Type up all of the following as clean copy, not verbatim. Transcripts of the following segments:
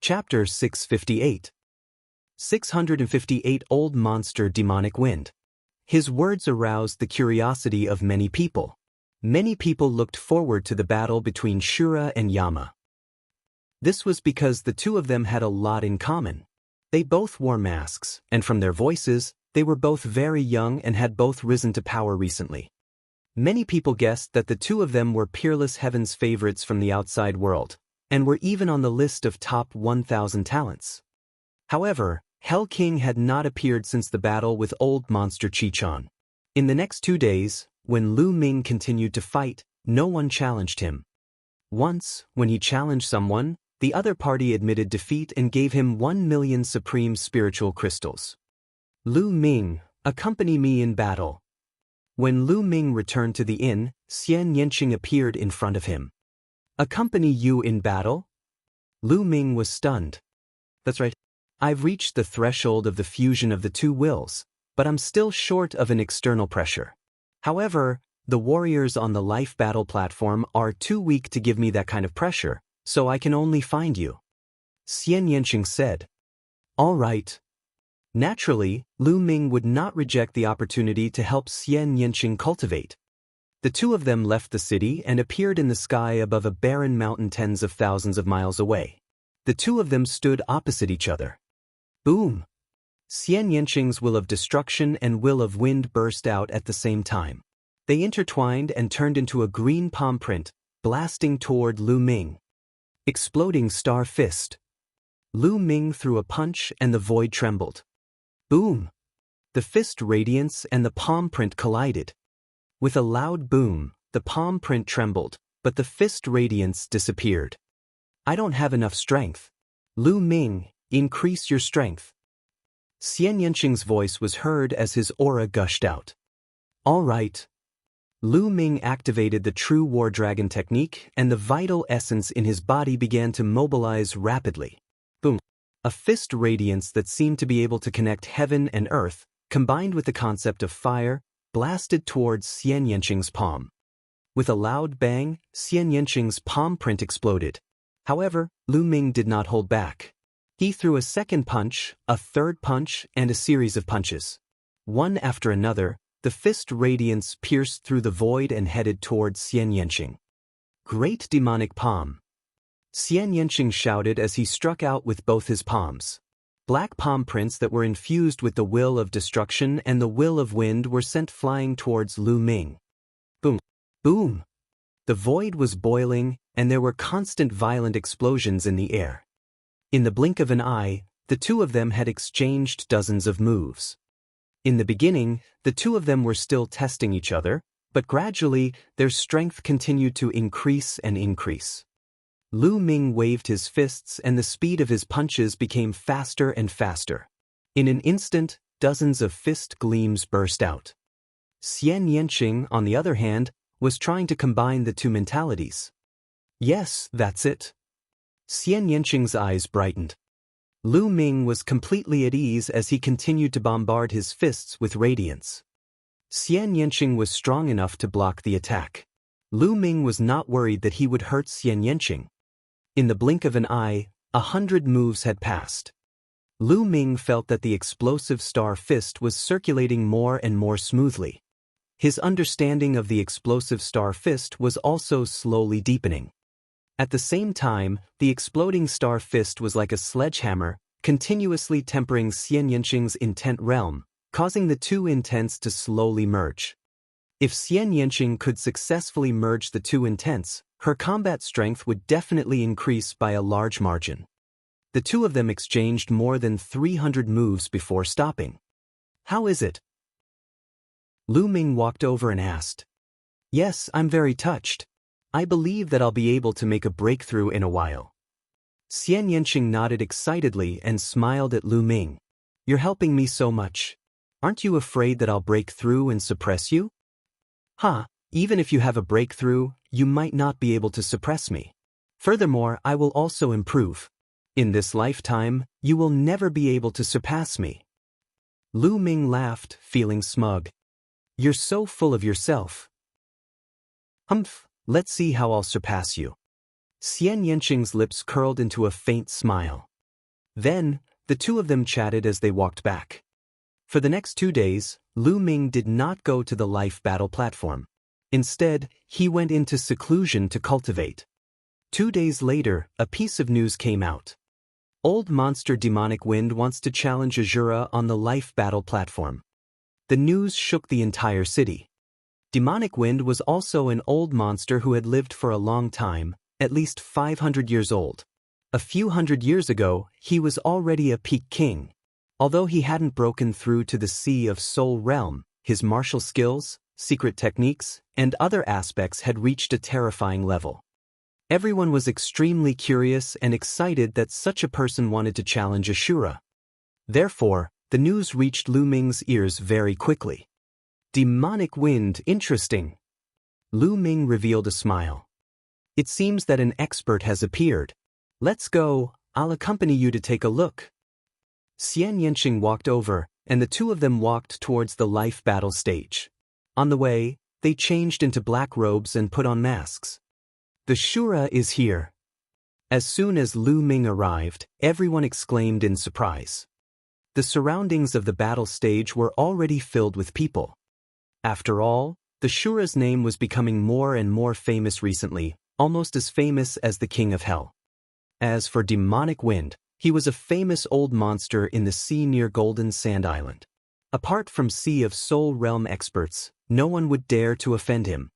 Chapter 658. 658 Old Monster Demonic Wind. His words aroused the curiosity of many people. Many people looked forward to the battle between Shura and Yama. This was because the two of them had a lot in common. They both wore masks, and from their voices, they were both very young and had both risen to power recently. Many people guessed that the two of them were Peerless Heaven's favorites from the outside world, and were even on the list of top 1,000 talents. However, Hell King had not appeared since the battle with Old Monster Chichon. In the next 2 days, when Lu Ming continued to fight, no one challenged him. Once, when he challenged someone, the other party admitted defeat and gave him 1 million supreme spiritual crystals. Lu Ming, accompany me in battle. When Lu Ming returned to the inn, Xian Yanqing appeared in front of him. Accompany you in battle? Lu Ming was stunned. That's right. I've reached the threshold of the fusion of the two wills, but I'm still short of an external pressure. However, the warriors on the life battle platform are too weak to give me that kind of pressure, so I can only find you. Xian Yanqing said. All right. Naturally, Lu Ming would not reject the opportunity to help Xian Yanqing cultivate. The two of them left the city and appeared in the sky above a barren mountain tens of thousands of miles away. The two of them stood opposite each other. Boom! Xian Yanqing's will of destruction and will of wind burst out at the same time. They intertwined and turned into a green palm print, blasting toward Lu Ming. Exploding Star Fist. Lu Ming threw a punch and the void trembled. Boom! The fist radiance and the palm print collided. With a loud boom, the palm print trembled, but the fist radiance disappeared. I don't have enough strength. Lu Ming, increase your strength. Xian Yanqing's voice was heard as his aura gushed out. All right. Lu Ming activated the true War Dragon technique and the vital essence in his body began to mobilize rapidly. Boom. A fist radiance that seemed to be able to connect heaven and earth, combined with the concept of fire, blasted towards Xian Yanqing's palm. With a loud bang, Xian Yanqing's palm print exploded. However, Lu Ming did not hold back. He threw a second punch, a third punch, and a series of punches. One after another, the fist radiance pierced through the void and headed towards Xian Yanqing. Great demonic palm. Xian Yanqing shouted as he struck out with both his palms. Black palm prints that were infused with the will of destruction and the will of wind were sent flying towards Lu Ming. Boom! Boom! The void was boiling, and there were constant violent explosions in the air. In the blink of an eye, the two of them had exchanged dozens of moves. In the beginning, the two of them were still testing each other, but gradually, their strength continued to increase and increase. Lu Ming waved his fists and the speed of his punches became faster and faster. In an instant, dozens of fist gleams burst out. Xian Yanqing, on the other hand, was trying to combine the two mentalities. Yes, that's it. Xian Yanqing's eyes brightened. Lu Ming was completely at ease as he continued to bombard his fists with radiance. Xian Yanqing was strong enough to block the attack. Lu Ming was not worried that he would hurt Xian Yanqing. In the blink of an eye, 100 moves had passed. Lu Ming felt that the explosive star fist was circulating more and more smoothly. His understanding of the explosive star fist was also slowly deepening. At the same time, the exploding star fist was like a sledgehammer, continuously tempering Xian Yanqing's intent realm, causing the two intents to slowly merge. If Xian Yanqing could successfully merge the two intents, her combat strength would definitely increase by a large margin. The two of them exchanged more than 300 moves before stopping. How is it? Lu Ming walked over and asked. Yes, I'm very touched. I believe that I'll be able to make a breakthrough in a while. Xian Yanqing nodded excitedly and smiled at Lu Ming. You're helping me so much. Aren't you afraid that I'll break through and suppress you? Even if you have a breakthrough, you might not be able to suppress me. Furthermore, I will also improve. In this lifetime, you will never be able to surpass me. Lu Ming laughed, feeling smug. You're so full of yourself. Humph, let's see how I'll surpass you. Xian Yanqing's lips curled into a faint smile. Then, the two of them chatted as they walked back. For the next 2 days, Lu Ming did not go to the life battle platform. Instead, he went into seclusion to cultivate. 2 days later, a piece of news came out. Old monster Demonic Wind wants to challenge Azura on the life battle platform. The news shook the entire city. Demonic Wind was also an old monster who had lived for a long time, at least 500 years old. A few hundred years ago, he was already a peak king. Although he hadn't broken through to the Sea of Soul realm, his martial skills, secret techniques, and other aspects had reached a terrifying level. Everyone was extremely curious and excited that such a person wanted to challenge Ashura. Therefore, the news reached Lu Ming's ears very quickly. Demonic Wind, interesting. Lu Ming revealed a smile. It seems that an expert has appeared. Let's go, I'll accompany you to take a look. Xian Yanqing walked over, and the two of them walked towards the life battle stage. On the way, they changed into black robes and put on masks. The Shura is here. As soon as Lu Ming arrived, everyone exclaimed in surprise. The surroundings of the battle stage were already filled with people. After all, the Shura's name was becoming more and more famous recently, almost as famous as the King of Hell. As for Demonic Wind, he was a famous old monster in the sea near Golden Sand Island. Apart from Sea of Soul realm experts, no one would dare to offend him.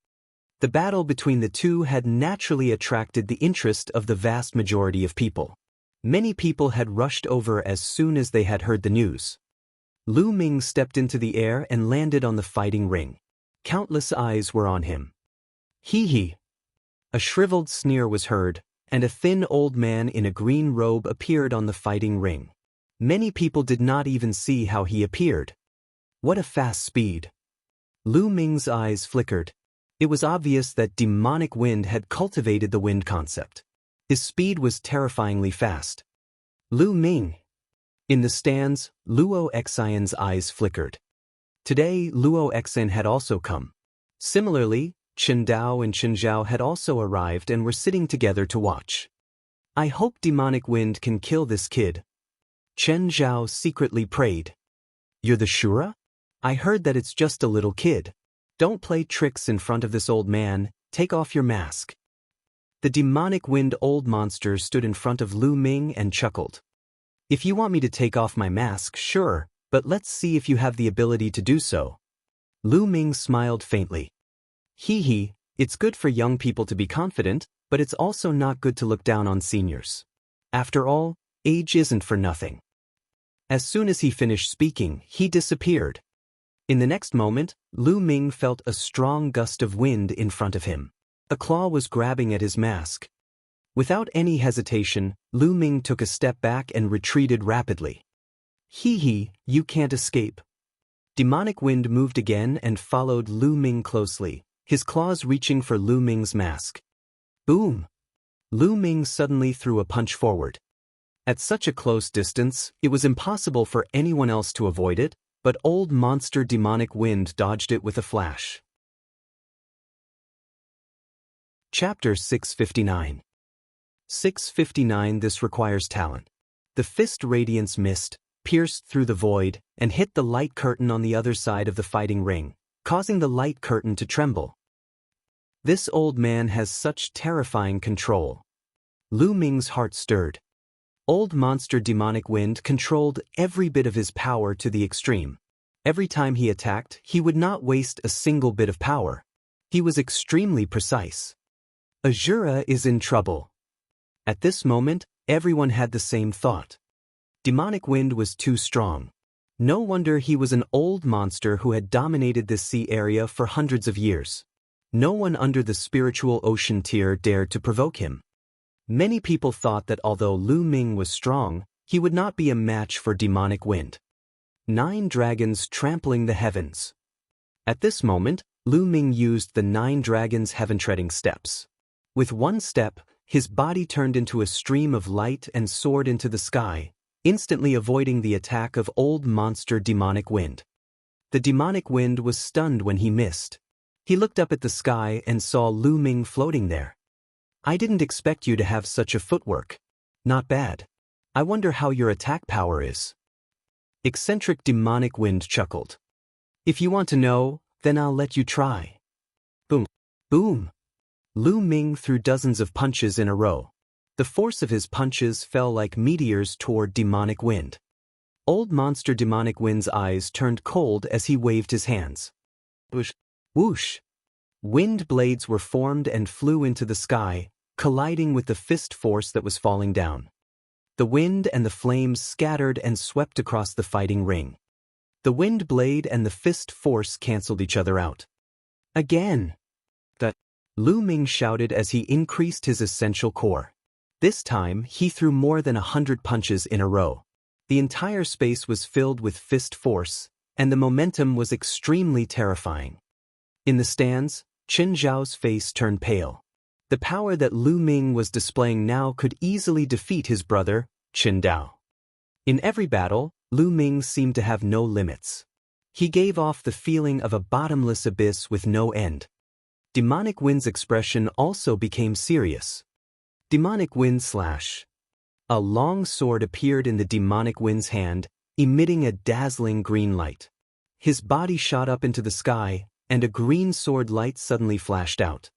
The battle between the two had naturally attracted the interest of the vast majority of people. Many people had rushed over as soon as they had heard the news. Lu Ming stepped into the air and landed on the fighting ring. Countless eyes were on him. Hee hee. A shriveled sneer was heard, and a thin old man in a green robe appeared on the fighting ring. Many people did not even see how he appeared. What a fast speed. Lu Ming's eyes flickered. It was obvious that Demonic Wind had cultivated the wind concept. His speed was terrifyingly fast. Lu Ming. In the stands, Luo Xian's eyes flickered. Today, Luo Xian had also come. Similarly, Chen Dao and Chen Zhao had also arrived and were sitting together to watch. I hope Demonic Wind can kill this kid. Chen Zhao secretly prayed. You're the Shura? I heard that it's just a little kid. Don't play tricks in front of this old man, take off your mask. The Demonic Wind old monster stood in front of Lu Ming and chuckled. If you want me to take off my mask, sure, but let's see if you have the ability to do so. Lu Ming smiled faintly. Hee hee, it's good for young people to be confident, but it's also not good to look down on seniors. After all, age isn't for nothing. As soon as he finished speaking, he disappeared. In the next moment, Lu Ming felt a strong gust of wind in front of him. A claw was grabbing at his mask. Without any hesitation, Lu Ming took a step back and retreated rapidly. Hee hee, you can't escape. Demonic Wind moved again and followed Lu Ming closely, his claws reaching for Lu Ming's mask. Boom! Lu Ming suddenly threw a punch forward. At such a close distance, it was impossible for anyone else to avoid it, but old monster Demonic Wind dodged it with a flash. Chapter 659. 659. This requires talent. The fist radiance missed, pierced through the void, and hit the light curtain on the other side of the fighting ring, causing the light curtain to tremble. This old man has such terrifying control. Lu Ming's heart stirred. Old monster Demonic Wind controlled every bit of his power to the extreme. Every time he attacked, he would not waste a single bit of power. He was extremely precise. Azura is in trouble. At this moment, everyone had the same thought. Demonic Wind was too strong. No wonder he was an old monster who had dominated this sea area for hundreds of years. No one under the spiritual ocean tier dared to provoke him. Many people thought that although Lu Ming was strong, he would not be a match for Demonic Wind. 9 dragons trampling the heavens. At this moment, Lu Ming used the 9 dragons' heaven-treading steps. With one step, his body turned into a stream of light and soared into the sky, instantly avoiding the attack of old monster Demonic Wind. The Demonic Wind was stunned when he missed. He looked up at the sky and saw Lu Ming floating there. I didn't expect you to have such a footwork. Not bad. I wonder how your attack power is. Eccentric demonic wind chuckled. If you want to know, then I'll let you try. Boom. Boom. Lu Ming threw dozens of punches in a row. The force of his punches fell like meteors toward demonic wind. Old monster demonic wind's eyes turned cold as he waved his hands. Whoosh. Whoosh. Wind blades were formed and flew into the sky, colliding with the fist force that was falling down. The wind and the flames scattered and swept across the fighting ring. The wind blade and the fist force canceled each other out. Again! Lu Ming shouted as he increased his essential core. This time, he threw more than 100 punches in a row. The entire space was filled with fist force, and the momentum was extremely terrifying. In the stands, Qin Zhao's face turned pale. The power that Lu Ming was displaying now could easily defeat his brother, Qin Dao. In every battle, Lu Ming seemed to have no limits. He gave off the feeling of a bottomless abyss with no end. Demonic Wind's expression also became serious. Demonic Wind slash. A long sword appeared in the Demonic Wind's hand, emitting a dazzling green light. His body shot up into the sky, and a green sword light suddenly flashed out.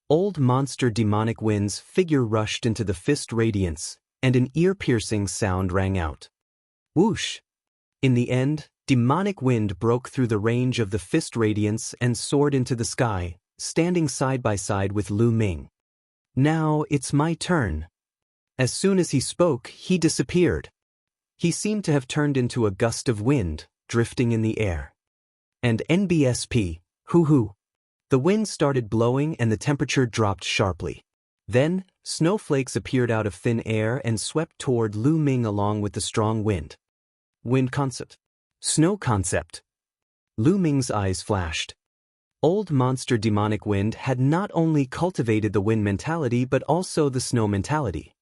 Old monster Demonic Wind's figure rushed into the fist radiance, and an ear-piercing sound rang out. Whoosh! In the end, Demonic Wind broke through the range of the fist radiance and soared into the sky, standing side by side with Lu Ming. Now it's my turn. As soon as he spoke, he disappeared. He seemed to have turned into a gust of wind, drifting in the air. And NBSP, hoo-hoo. The wind started blowing and the temperature dropped sharply. Then, snowflakes appeared out of thin air and swept toward Lu Ming along with the strong wind. Wind concept. Snow concept. Lu Ming's eyes flashed. Old monster Demonic Wind had not only cultivated the wind mentality but also the snow mentality.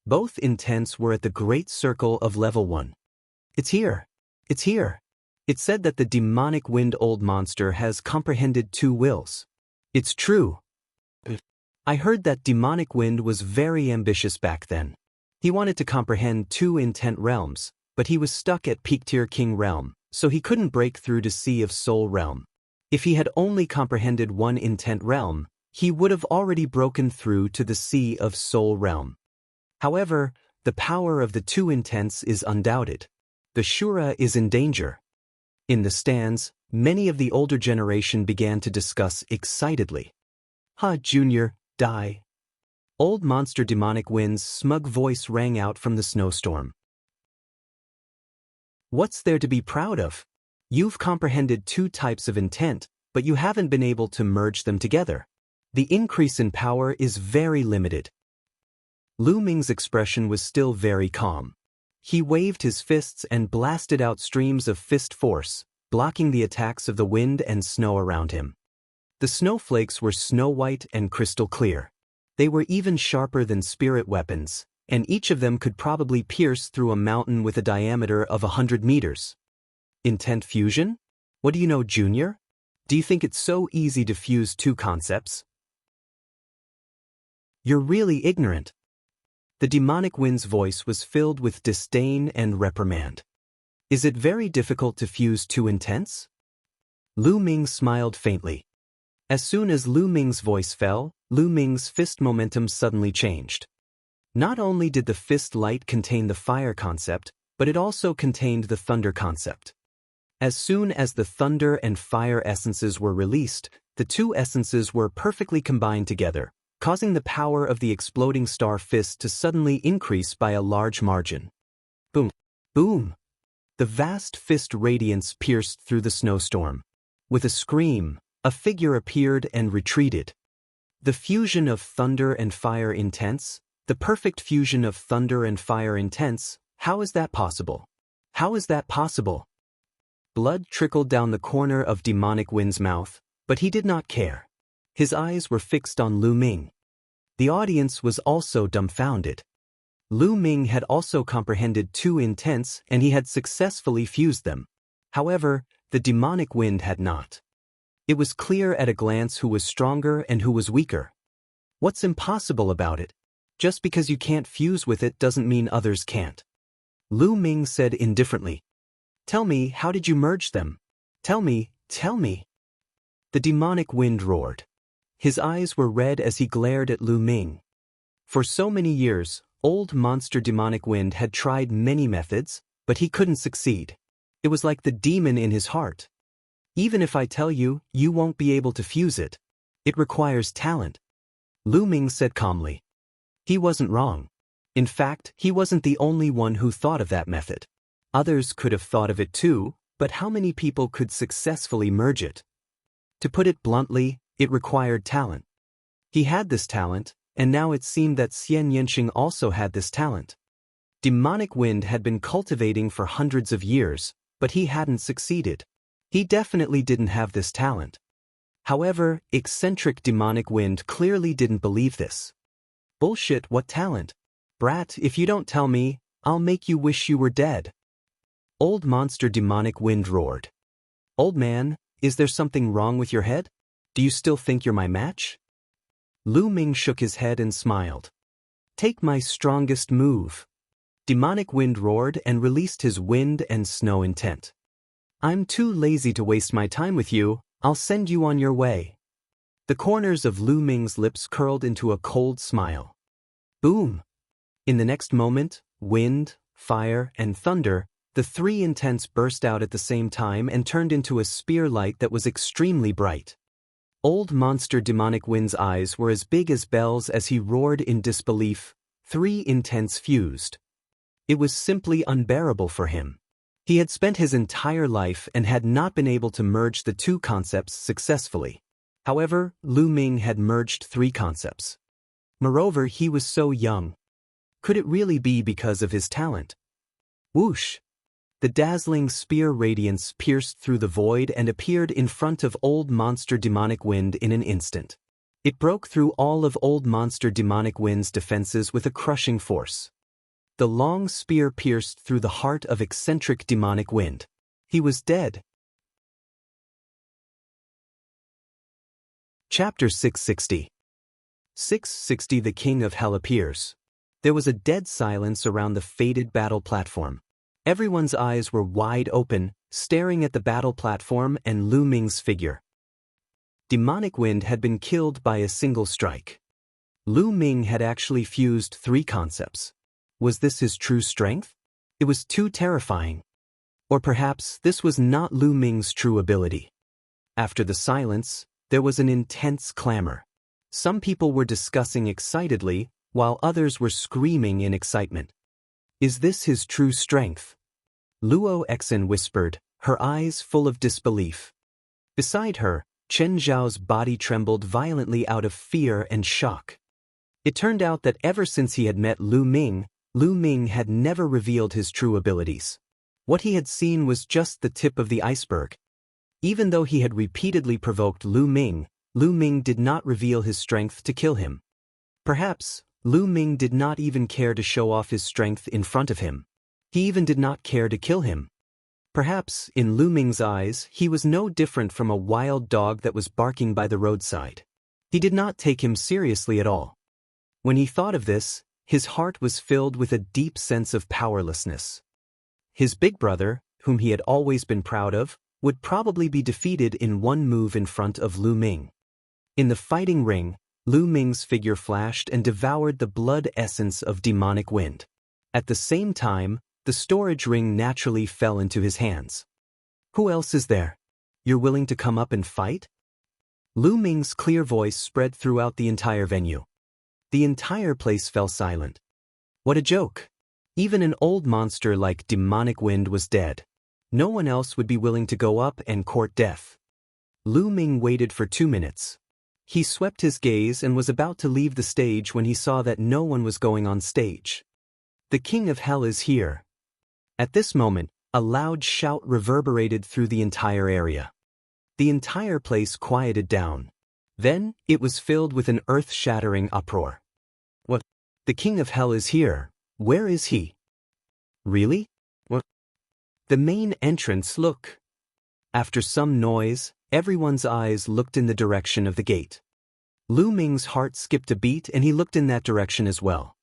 Both intents were at the Great Circle of Level 1. It's here. It's here. It said that the Demonic Wind old monster has comprehended 2 wills. It's true. I heard that Demonic Wind was very ambitious back then. He wanted to comprehend 2 intent realms, but he was stuck at Peak Tier King Realm, so he couldn't break through to Sea of Soul Realm. If he had only comprehended 1 intent realm, he would have already broken through to the Sea of Soul Realm. However, the power of the 2 intents is undoubted. The Shura is in danger. In the stands, many of the older generation began to discuss excitedly. Ha, Junior, die. Old monster Demonic Wind's smug voice rang out from the snowstorm. What's there to be proud of? You've comprehended 2 types of intent, but you haven't been able to merge them together. The increase in power is very limited. Lu Ming's expression was still very calm. He waved his fists and blasted out streams of fist force, blocking the attacks of the wind and snow around him. The snowflakes were snow-white and crystal clear. They were even sharper than spirit weapons, and each of them could probably pierce through a mountain with a diameter of 100 meters. Intent fusion? What do you know, Junior? Do you think it's so easy to fuse 2 concepts? You're really ignorant. The Demonic Wind's voice was filled with disdain and reprimand. Is it very difficult to fuse 2 intents? Lu Ming smiled faintly. As soon as Lu Ming's voice fell, Lu Ming's fist momentum suddenly changed. Not only did the fist light contain the fire concept, but it also contained the thunder concept. As soon as the thunder and fire essences were released, the 2 essences were perfectly combined together, causing the power of the exploding star fist to suddenly increase by a large margin. Boom! Boom! The vast fist radiance pierced through the snowstorm. With a scream, a figure appeared and retreated. The fusion of thunder and fire intents? The perfect fusion of thunder and fire intents? How is that possible? How is that possible? Blood trickled down the corner of Demonic Wind's mouth, but he did not care. His eyes were fixed on Lu Ming. The audience was also dumbfounded. Lu Ming had also comprehended 2 intents and he had successfully fused them. However, the Demonic Wind had not. It was clear at a glance who was stronger and who was weaker. What's impossible about it? Just because you can't fuse with it doesn't mean others can't. Lu Ming said indifferently. Tell me, how did you merge them? Tell me, tell me. The demonic wind roared. His eyes were red as he glared at Lu Ming. For so many years, old monster demonic wind had tried many methods, but he couldn't succeed. It was like the demon in his heart. Even if I tell you, you won't be able to fuse it. It requires talent. Lu Ming said calmly. He wasn't wrong. In fact, he wasn't the only one who thought of that method. Others could have thought of it too, but how many people could successfully merge it? To put it bluntly, it required talent. He had this talent, and now it seemed that Xian Yanqing also had this talent. Demonic wind had been cultivating for hundreds of years, but he hadn't succeeded. He definitely didn't have this talent. However, eccentric demonic wind clearly didn't believe this. Bullshit, what talent? Brat, if you don't tell me, I'll make you wish you were dead. Old monster demonic wind roared. Old man, is there something wrong with your head? Do you still think you're my match? Lu Ming shook his head and smiled. Take my strongest move. Demonic wind roared and released his wind and snow intent. I'm too lazy to waste my time with you, I'll send you on your way. The corners of Lu Ming's lips curled into a cold smile. Boom! In the next moment, wind, fire, and thunder, the three intents burst out at the same time and turned into a spear light that was extremely bright. Old monster demonic wind's eyes were as big as bells as he roared in disbelief. Three intents fused. It was simply unbearable for him. He had spent his entire life and had not been able to merge the two concepts successfully. However, Lu Ming had merged three concepts. Moreover, he was so young. Could it really be because of his talent? Whoosh! The dazzling spear radiance pierced through the void and appeared in front of old monster demonic wind in an instant. It broke through all of old monster demonic wind's defenses with a crushing force. The long spear pierced through the heart of eccentric demonic wind. He was dead. Chapter 660. 660 The King of Hell appears. There was a dead silence around the faded battle platform. Everyone's eyes were wide open, staring at the battle platform and Lu Ming's figure. Demonic wind had been killed by a single strike. Lu Ming had actually fused three concepts. Was this his true strength? It was too terrifying. Or perhaps this was not Lu Ming's true ability. After the silence, there was an intense clamor. Some people were discussing excitedly, while others were screaming in excitement. Is this his true strength? Luo Exin whispered, her eyes full of disbelief. Beside her, Chen Zhao's body trembled violently out of fear and shock. It turned out that ever since he had met Lu Ming had never revealed his true abilities. What he had seen was just the tip of the iceberg. Even though he had repeatedly provoked Lu Ming did not reveal his strength to kill him. Perhaps, Lu Ming did not even care to show off his strength in front of him. He even did not care to kill him. Perhaps, in Lu Ming's eyes, he was no different from a wild dog that was barking by the roadside. He did not take him seriously at all. When he thought of this, his heart was filled with a deep sense of powerlessness. His big brother, whom he had always been proud of, would probably be defeated in one move in front of Lu Ming. In the fighting ring, Lu Ming's figure flashed and devoured the blood essence of demonic wind. At the same time, the storage ring naturally fell into his hands. Who else is there? You're willing to come up and fight? Lu Ming's clear voice spread throughout the entire venue. The entire place fell silent. What a joke! Even an old monster like demonic wind was dead. No one else would be willing to go up and court death. Lu Ming waited for 2 minutes. He swept his gaze and was about to leave the stage when he saw that no one was going on stage. The King of Hell is here. At this moment, a loud shout reverberated through the entire area. The entire place quieted down. Then, it was filled with an earth-shattering uproar. What? The King of Hell is here. Where is he? Really? What? The main entrance, look. After some noise, everyone's eyes looked in the direction of the gate. Lu Ming's heart skipped a beat and he looked in that direction as well.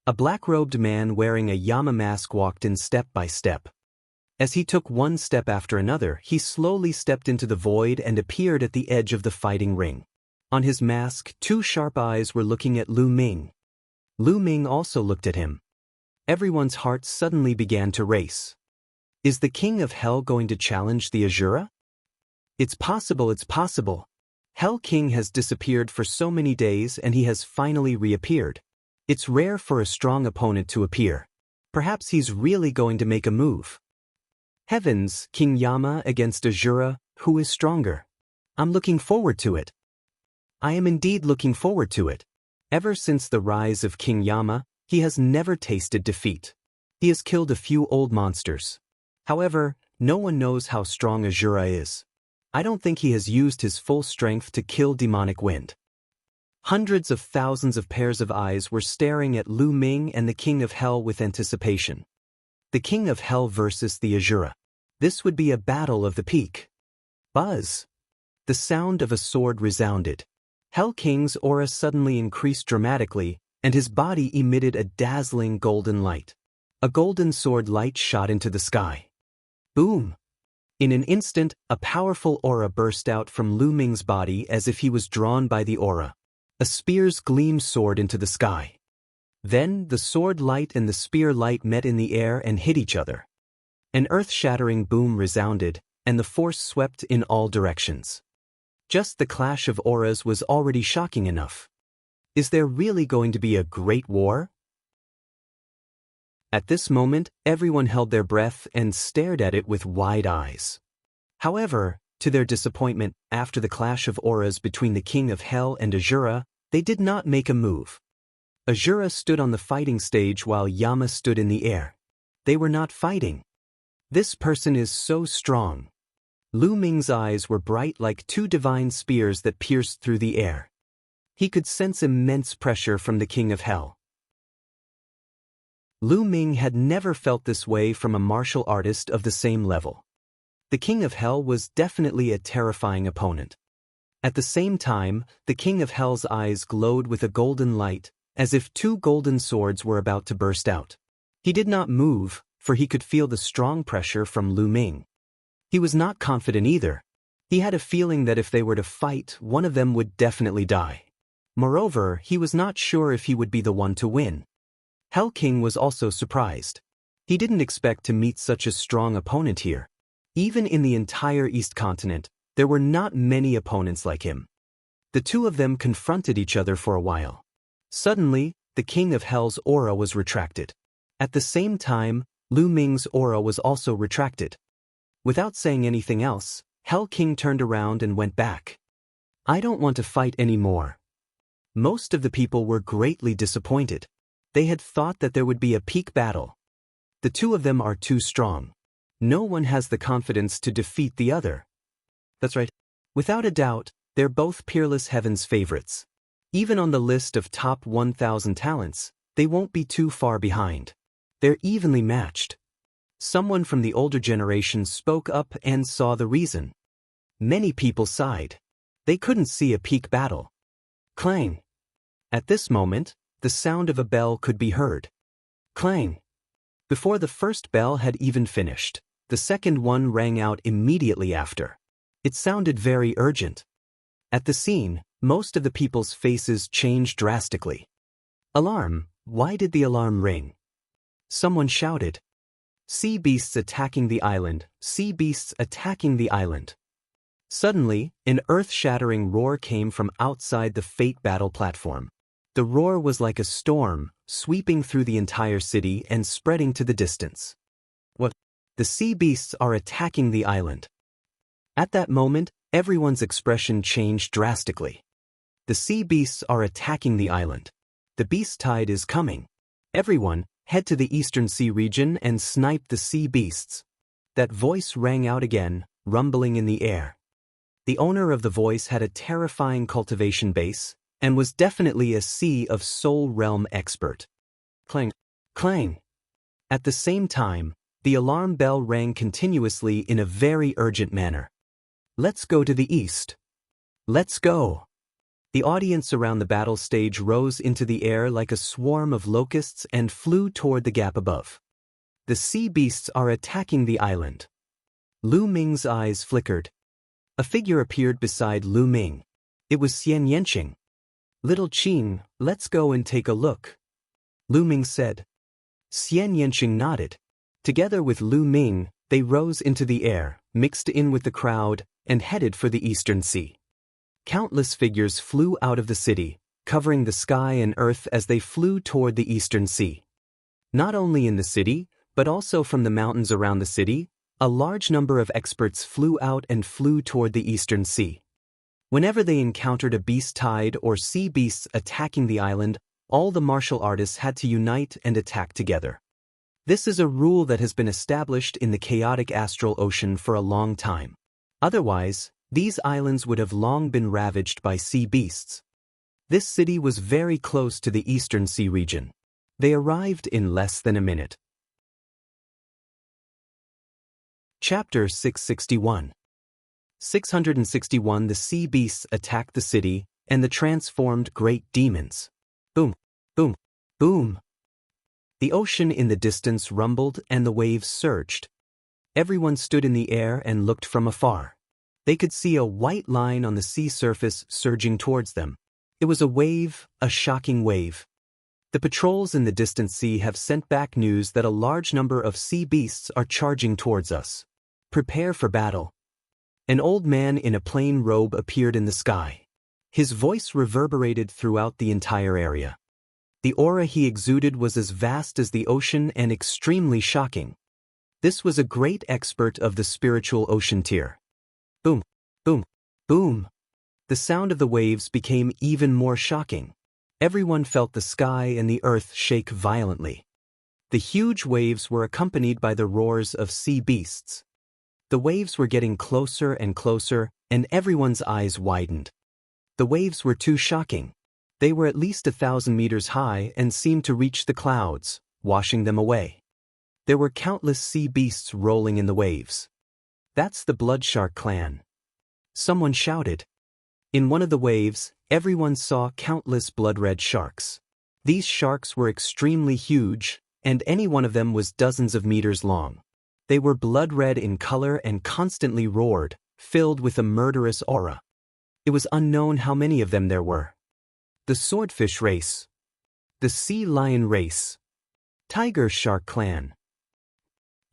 A black-robed man wearing a Yama mask walked in step by step. As he took one step after another, he slowly stepped into the void and appeared at the edge of the fighting ring. On his mask, two sharp eyes were looking at Lu Ming. Lu Ming also looked at him. Everyone's hearts suddenly began to race. Is the King of Hell going to challenge the Asura? It's possible, it's possible. Hell King has disappeared for so many days and he has finally reappeared. It's rare for a strong opponent to appear. Perhaps he's really going to make a move. Heavens, King Yama against Asura, who is stronger? I'm looking forward to it. I am indeed looking forward to it. Ever since the rise of King Yama, he has never tasted defeat. He has killed a few old monsters. However, no one knows how strong Asura is. I don't think he has used his full strength to kill demonic wind. Hundreds of thousands of pairs of eyes were staring at Lu Ming and the King of Hell with anticipation. The King of Hell versus the Asura. This would be a battle of the peak. Buzz! The sound of a sword resounded. Hell King's aura suddenly increased dramatically, and his body emitted a dazzling golden light. A golden sword light shot into the sky. Boom! In an instant, a powerful aura burst out from Lu Ming's body as if he was drawn by the aura. A spear's gleam soared into the sky. Then, the sword light and the spear light met in the air and hit each other. An earth-shattering boom resounded, and the force swept in all directions. Just the clash of auras was already shocking enough. Is there really going to be a great war? At this moment, everyone held their breath and stared at it with wide eyes. However, to their disappointment, after the clash of auras between the King of Hell and Asura, they did not make a move. Asura stood on the fighting stage while Yama stood in the air. They were not fighting. This person is so strong. Lu Ming's eyes were bright like two divine spears that pierced through the air. He could sense immense pressure from the King of Hell. Lu Ming had never felt this way from a martial artist of the same level. The King of Hell was definitely a terrifying opponent. At the same time, the King of Hell's eyes glowed with a golden light, as if two golden swords were about to burst out. He did not move, for he could feel the strong pressure from Lu Ming. He was not confident either. He had a feeling that if they were to fight, one of them would definitely die. Moreover, he was not sure if he would be the one to win. Hell King was also surprised. He didn't expect to meet such a strong opponent here. Even in the entire East Continent, there were not many opponents like him. The two of them confronted each other for a while. Suddenly, the King of Hell's aura was retracted. At the same time, Lu Ming's aura was also retracted. Without saying anything else, Hell King turned around and went back. I don't want to fight anymore. Most of the people were greatly disappointed. They had thought that there would be a peak battle. The two of them are too strong. No one has the confidence to defeat the other. That's right. Without a doubt, they're both Peerless Heaven's favorites. Even on the list of top 1,000 talents, they won't be too far behind. They're evenly matched. Someone from the older generation spoke up and saw the reason. Many people sighed. They couldn't see a peak battle. Clang. At this moment, the sound of a bell could be heard. Clang. Before the first bell had even finished, the second one rang out immediately after. It sounded very urgent. At the scene, most of the people's faces changed drastically. Alarm! Why did the alarm ring? Someone shouted. Sea beasts attacking the island, sea beasts attacking the island. Suddenly, an earth-shattering roar came from outside the Fate battle platform. The roar was like a storm, sweeping through the entire city and spreading to the distance. What? The sea beasts are attacking the island. At that moment, everyone's expression changed drastically. The sea beasts are attacking the island. The beast tide is coming. Everyone, head to the eastern sea region and snipe the sea beasts. That voice rang out again, rumbling in the air. The owner of the voice had a terrifying cultivation base, and was definitely a Sea of Soul Realm expert. Clang, clang. At the same time, the alarm bell rang continuously in a very urgent manner. Let's go to the east. Let's go. The audience around the battle stage rose into the air like a swarm of locusts and flew toward the gap above. The sea beasts are attacking the island. Lu Ming's eyes flickered. A figure appeared beside Lu Ming. It was Xian Yanqing. "Little Qing, let's go and take a look," Lu Ming said. Xian Yanqing nodded. Together with Lu Ming, they rose into the air, mixed in with the crowd, and headed for the eastern sea. Countless figures flew out of the city, covering the sky and earth as they flew toward the eastern sea. Not only in the city, but also from the mountains around the city, a large number of experts flew out and flew toward the eastern sea. Whenever they encountered a beast tide or sea beasts attacking the island, all the martial artists had to unite and attack together. This is a rule that has been established in the chaotic astral ocean for a long time. Otherwise, these islands would have long been ravaged by sea beasts. This city was very close to the eastern sea region. They arrived in less than a minute. Chapter 661. 661 The sea beasts attacked the city, and the transformed great demons. Boom, boom, boom. The ocean in the distance rumbled and the waves surged. Everyone stood in the air and looked from afar. They could see a white line on the sea surface surging towards them. It was a wave, a shocking wave. The patrols in the distant sea have sent back news that a large number of sea beasts are charging towards us. Prepare for battle. An old man in a plain robe appeared in the sky. His voice reverberated throughout the entire area. The aura he exuded was as vast as the ocean and extremely shocking. This was a great expert of the spiritual ocean tier. Boom, boom, boom. The sound of the waves became even more shocking. Everyone felt the sky and the earth shake violently. The huge waves were accompanied by the roars of sea beasts. The waves were getting closer and closer, and everyone's eyes widened. The waves were too shocking. They were at least 1,000 meters high and seemed to reach the clouds, washing them away. There were countless sea beasts rolling in the waves. "That's the Blood Shark clan," someone shouted. In one of the waves, everyone saw countless blood-red sharks. These sharks were extremely huge, and any one of them was dozens of meters long. They were blood-red in color and constantly roared, filled with a murderous aura. It was unknown how many of them there were. The Swordfish Race. The Sea Lion Race. Tiger Shark Clan.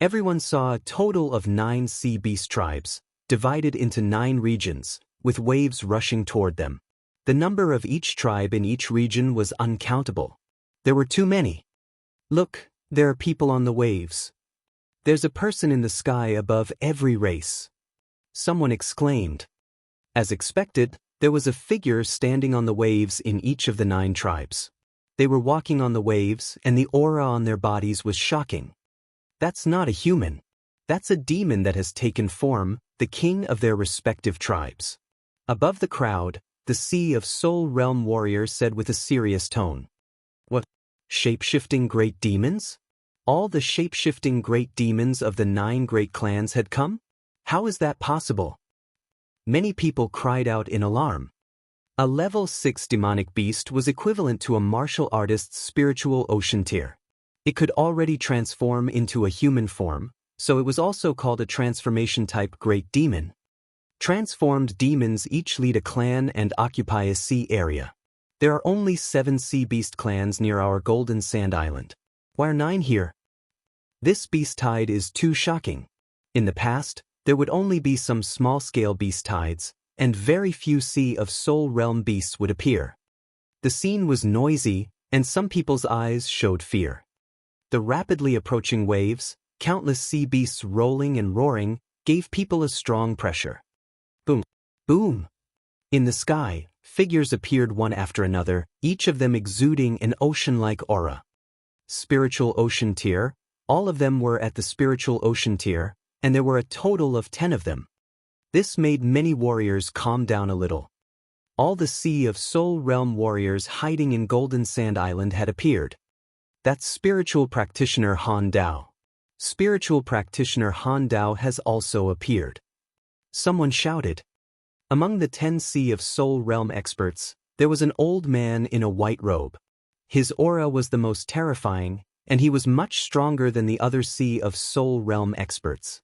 Everyone saw a total of 9 sea beast tribes, divided into 9 regions, with waves rushing toward them. The number of each tribe in each region was uncountable. There were too many. "Look, there are people on the waves. There's a person in the sky above every race," someone exclaimed. As expected, there was a figure standing on the waves in each of the 9 tribes. They were walking on the waves, and the aura on their bodies was shocking. That's not a human. That's a demon that has taken form, the king of their respective tribes. Above the crowd, the Sea of Soul Realm warrior said with a serious tone. "What? Shape-shifting great demons? All the shape-shifting great demons of the 9 great clans had come? How is that possible?" Many people cried out in alarm. A level 6 demonic beast was equivalent to a martial artist's spiritual ocean tier. It could already transform into a human form, so it was also called a transformation-type great demon. Transformed demons each lead a clan and occupy a sea area. There are only 7 sea beast clans near our Golden Sand Island. Why are 9 here? This beast tide is too shocking. In the past, there would only be some small-scale beast tides, and very few Sea of Soul Realm beasts would appear. The scene was noisy, and some people's eyes showed fear. The rapidly approaching waves, countless sea beasts rolling and roaring, gave people a strong pressure. Boom, boom. In the sky, figures appeared one after another, each of them exuding an ocean-like aura. Spiritual ocean tier, all of them were at the spiritual ocean tier, and there were a total of 10 of them. This made many warriors calm down a little. All the Sea of Soul Realm warriors hiding in Golden Sand Island had appeared. That's Spiritual Practitioner Han Dao. Spiritual Practitioner Han Dao has also appeared. Someone shouted. Among the 10 Sea of Soul Realm experts, There was an old man in a white robe. His aura was the most terrifying, and he was much stronger than the other Sea of Soul Realm experts.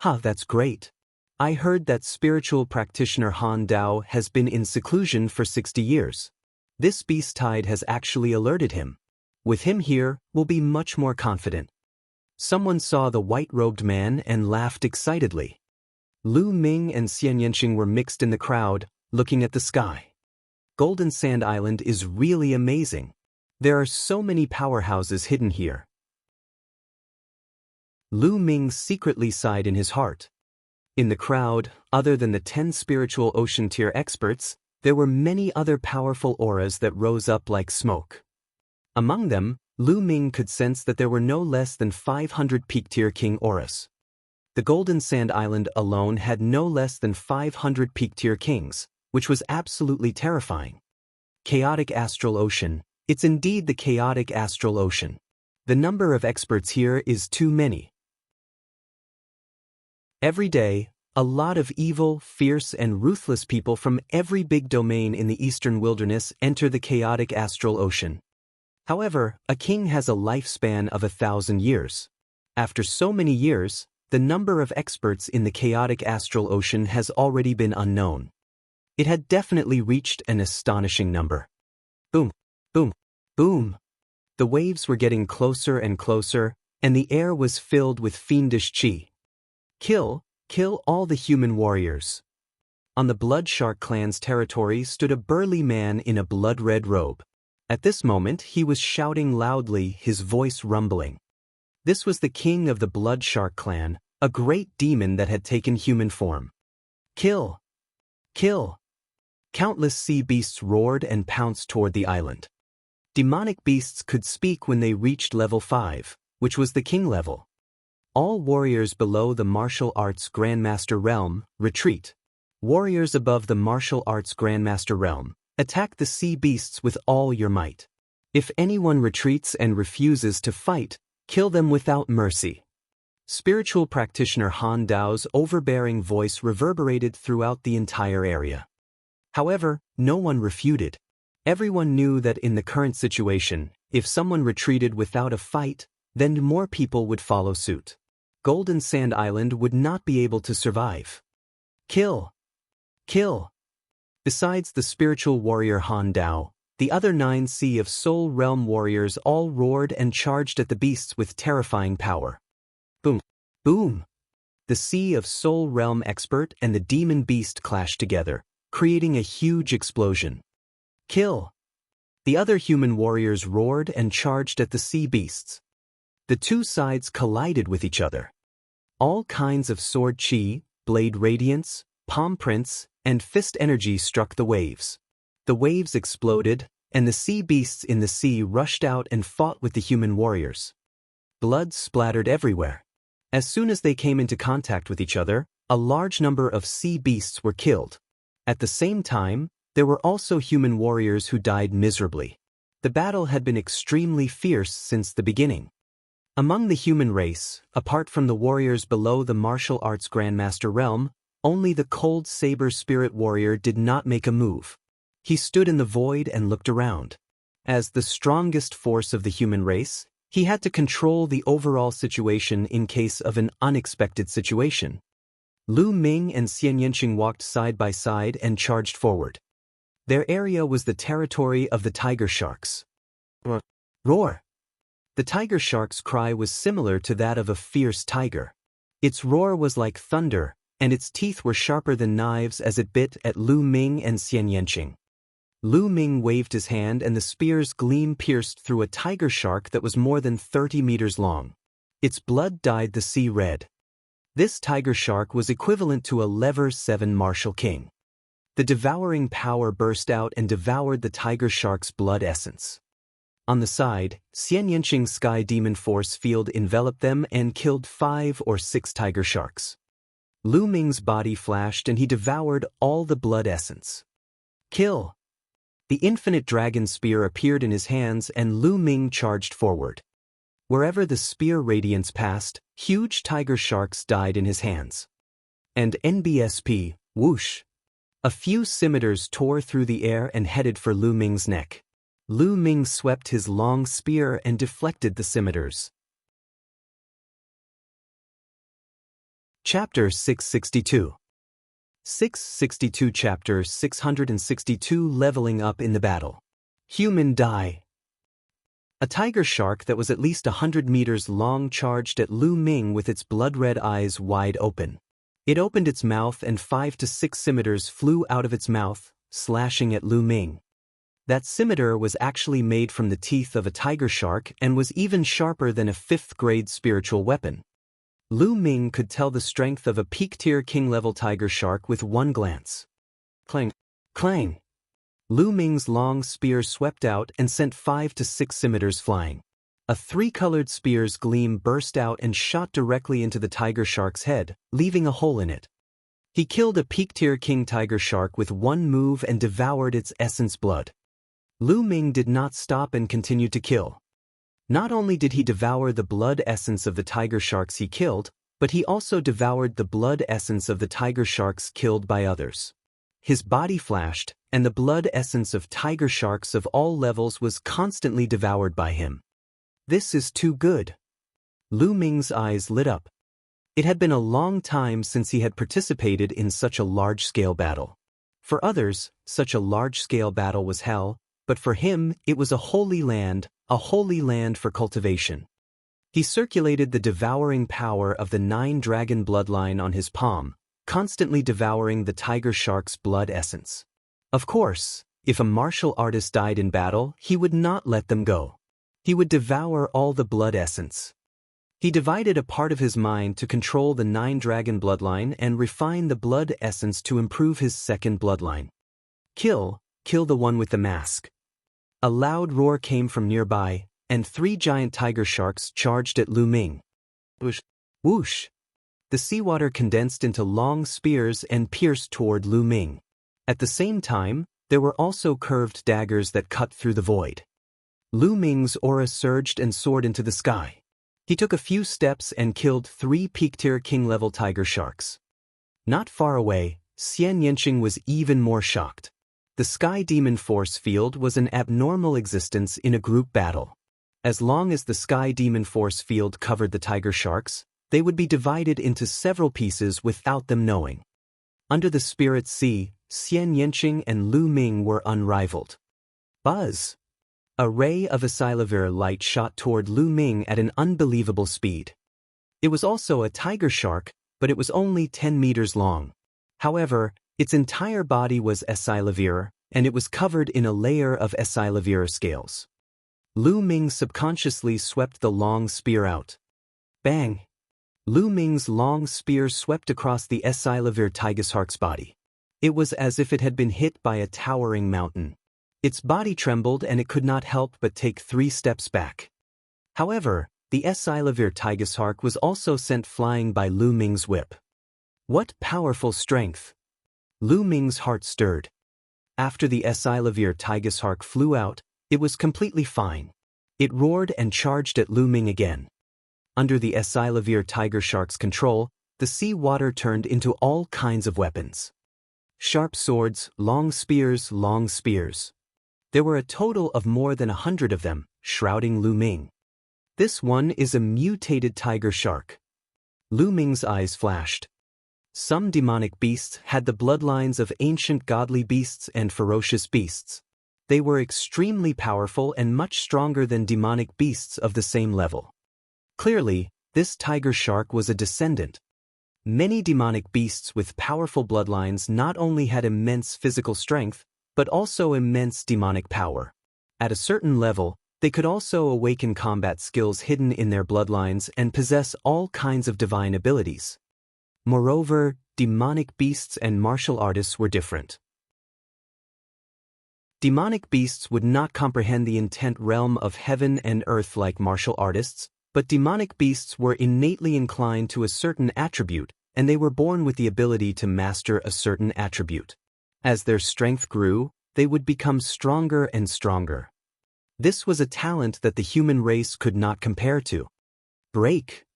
That's great. I heard that spiritual practitioner Han Dao has been in seclusion for 60 years. This beast tide has actually alerted him. With him here, we'll be much more confident. Someone saw the white-robed man and laughed excitedly. Lu Ming and Xian Yanqing were mixed in the crowd, looking at the sky. Golden Sand Island is really amazing. There are so many powerhouses hidden here. Lu Ming secretly sighed in his heart. In the crowd, other than the 10 spiritual ocean tier experts, there were many other powerful auras that rose up like smoke. Among them, Lu Ming could sense that there were no less than 500 peak tier king auras. The Golden Sand Island alone had no less than 500 peak tier kings, which was absolutely terrifying. Chaotic Astral Ocean. It's indeed the chaotic astral ocean. The number of experts here is too many. Every day, a lot of evil, fierce, and ruthless people from every big domain in the eastern wilderness enter the chaotic astral ocean. However, a king has a lifespan of 1,000 years. After so many years, the number of experts in the chaotic astral ocean has already been unknown. It had definitely reached an astonishing number. Boom, boom, boom. The waves were getting closer and closer, and the air was filled with fiendish chi. Kill all the human warriors. On the Blood Shark clan's territory stood a burly man in a blood-red robe. At this moment, he was shouting loudly, his voice rumbling. This was the king of the Blood Shark clan, a great demon that had taken human form. Kill! Kill! Countless sea beasts roared and pounced toward the island. Demonic beasts could speak when they reached level 5, which was the king level. All warriors below the martial arts Grandmaster realm, retreat. Warriors above the martial arts Grandmaster realm, attack the sea beasts with all your might. If anyone retreats and refuses to fight, kill them without mercy. Spiritual practitioner Han Dao's overbearing voice reverberated throughout the entire area. However, no one refuted. Everyone knew that in the current situation, if someone retreated without a fight, then more people would follow suit. Golden Sand Island would not be able to survive. Kill! Kill! Besides the spiritual warrior Han Dao, the other 9 Sea of Soul Realm warriors all roared and charged at the beasts with terrifying power. Boom! Boom! The Sea of Soul Realm expert and the demon beast clashed together, creating a huge explosion. Kill! The other human warriors roared and charged at the sea beasts. The two sides collided with each other. All kinds of sword chi, blade radiance, palm prints, and fist energy struck the waves. The waves exploded, and the sea beasts in the sea rushed out and fought with the human warriors. Blood splattered everywhere. As soon as they came into contact with each other, a large number of sea beasts were killed. At the same time, there were also human warriors who died miserably. The battle had been extremely fierce since the beginning. Among the human race, apart from the warriors below the martial arts Grandmaster realm, only the cold saber spirit warrior did not make a move. He stood in the void and looked around. As the strongest force of the human race, he had to control the overall situation in case of an unexpected situation. Lu Ming and Xian Yanqing walked side by side and charged forward. Their area was the territory of the tiger sharks. Roar! The tiger shark's cry was similar to that of a fierce tiger. Its roar was like thunder, and its teeth were sharper than knives as it bit at Lu Ming and Xian Yanqing. Lu Ming waved his hand and the spear's gleam pierced through a tiger shark that was more than 30 meters long. Its blood dyed the sea red. This tiger shark was equivalent to a level 7 martial king. The devouring power burst out and devoured the tiger shark's blood essence. On the side, Xian Yanqing's sky demon force field enveloped them and killed 5 or 6 tiger sharks. Lu Ming's body flashed and he devoured all the blood essence. Kill! The infinite dragon spear appeared in his hands and Lu Ming charged forward. Wherever the spear radiance passed, huge tiger sharks died in his hands. And NBSP, whoosh! A few scimitars tore through the air and headed for Lu Ming's neck. Lu Ming swept his long spear and deflected the scimitars. Chapter 662. 662 Chapter 662 Leveling Up in the Battle. Human Die. A tiger shark that was at least 100 meters long charged at Lu Ming with its blood-red eyes wide open. It opened its mouth and 5 to 6 scimitars flew out of its mouth, slashing at Lu Ming. That scimitar was actually made from the teeth of a tiger shark and was even sharper than a 5th-grade spiritual weapon. Lu Ming could tell the strength of a peak-tier king-level tiger shark with one glance. Clang! Clang! Lu Ming's long spear swept out and sent 5 to 6 scimitars flying. A 3-colored spear's gleam burst out and shot directly into the tiger shark's head, leaving a hole in it. He killed a peak-tier king tiger shark with one move and devoured its essence blood. Lu Ming did not stop and continued to kill. Not only did he devour the blood essence of the tiger sharks he killed, but he also devoured the blood essence of the tiger sharks killed by others. His body flashed, and the blood essence of tiger sharks of all levels was constantly devoured by him. This is too good. Lu Ming's eyes lit up. It had been a long time since he had participated in such a large-scale battle. For others, such a large-scale battle was hell, but for him it was a holy land for cultivation. He circulated the devouring power of the 9-dragon bloodline on his palm, constantly devouring the tiger shark's blood essence. Of course, if a martial artist died in battle, he would not let them go. He would devour all the blood essence. He divided a part of his mind to control the 9-dragon bloodline and refine the blood essence to improve his 2nd bloodline. Kill the one with the mask. A loud roar came from nearby, and 3 giant tiger sharks charged at Lu Ming. Whoosh! Whoosh! The seawater condensed into long spears and pierced toward Lu Ming. At the same time, there were also curved daggers that cut through the void. Lu Ming's aura surged and soared into the sky. He took a few steps and killed 3 peak-tier king-level tiger sharks. Not far away, Xian Yanqing was even more shocked. The Sky Demon Force Field was an abnormal existence in a group battle. As long as the Sky Demon Force Field covered the tiger sharks, they would be divided into several pieces without them knowing. Under the Spirit Sea, Xian Yanqing and Lu Ming were unrivaled. Buzz! A ray of Asilavir light shot toward Lu Ming at an unbelievable speed. It was also a tiger shark, but it was only 10 meters long. However, its entire body was Asilavir, and it was covered in a layer of Asilavir scales. Lu Ming subconsciously swept the long spear out. Bang! Lu Ming's long spear swept across the Asilavir tigershark's body. It was as if it had been hit by a towering mountain. Its body trembled and it could not help but take 3 steps back. However, the Asilavir tigershark was also sent flying by Lu Ming's whip. What powerful strength! Lu Ming's heart stirred. After the Asilavir tigershark flew out, it was completely fine. It roared and charged at Lu Ming again. Under the Asilavir tiger shark's control, the sea water turned into all kinds of weapons. Sharp swords, long spears. There were a total of more than 100 of them, shrouding Lu Ming. This one is a mutated tiger shark. Lu Ming's eyes flashed. Some demonic beasts had the bloodlines of ancient godly beasts and ferocious beasts. They were extremely powerful and much stronger than demonic beasts of the same level. Clearly, this tiger shark was a descendant. Many demonic beasts with powerful bloodlines not only had immense physical strength, but also immense demonic power. At a certain level, they could also awaken combat skills hidden in their bloodlines and possess all kinds of divine abilities. Moreover, demonic beasts and martial artists were different. Demonic beasts would not comprehend the intent realm of heaven and earth like martial artists, but demonic beasts were innately inclined to a certain attribute, and they were born with the ability to master a certain attribute. As their strength grew, they would become stronger and stronger. This was a talent that the human race could not compare to. Break!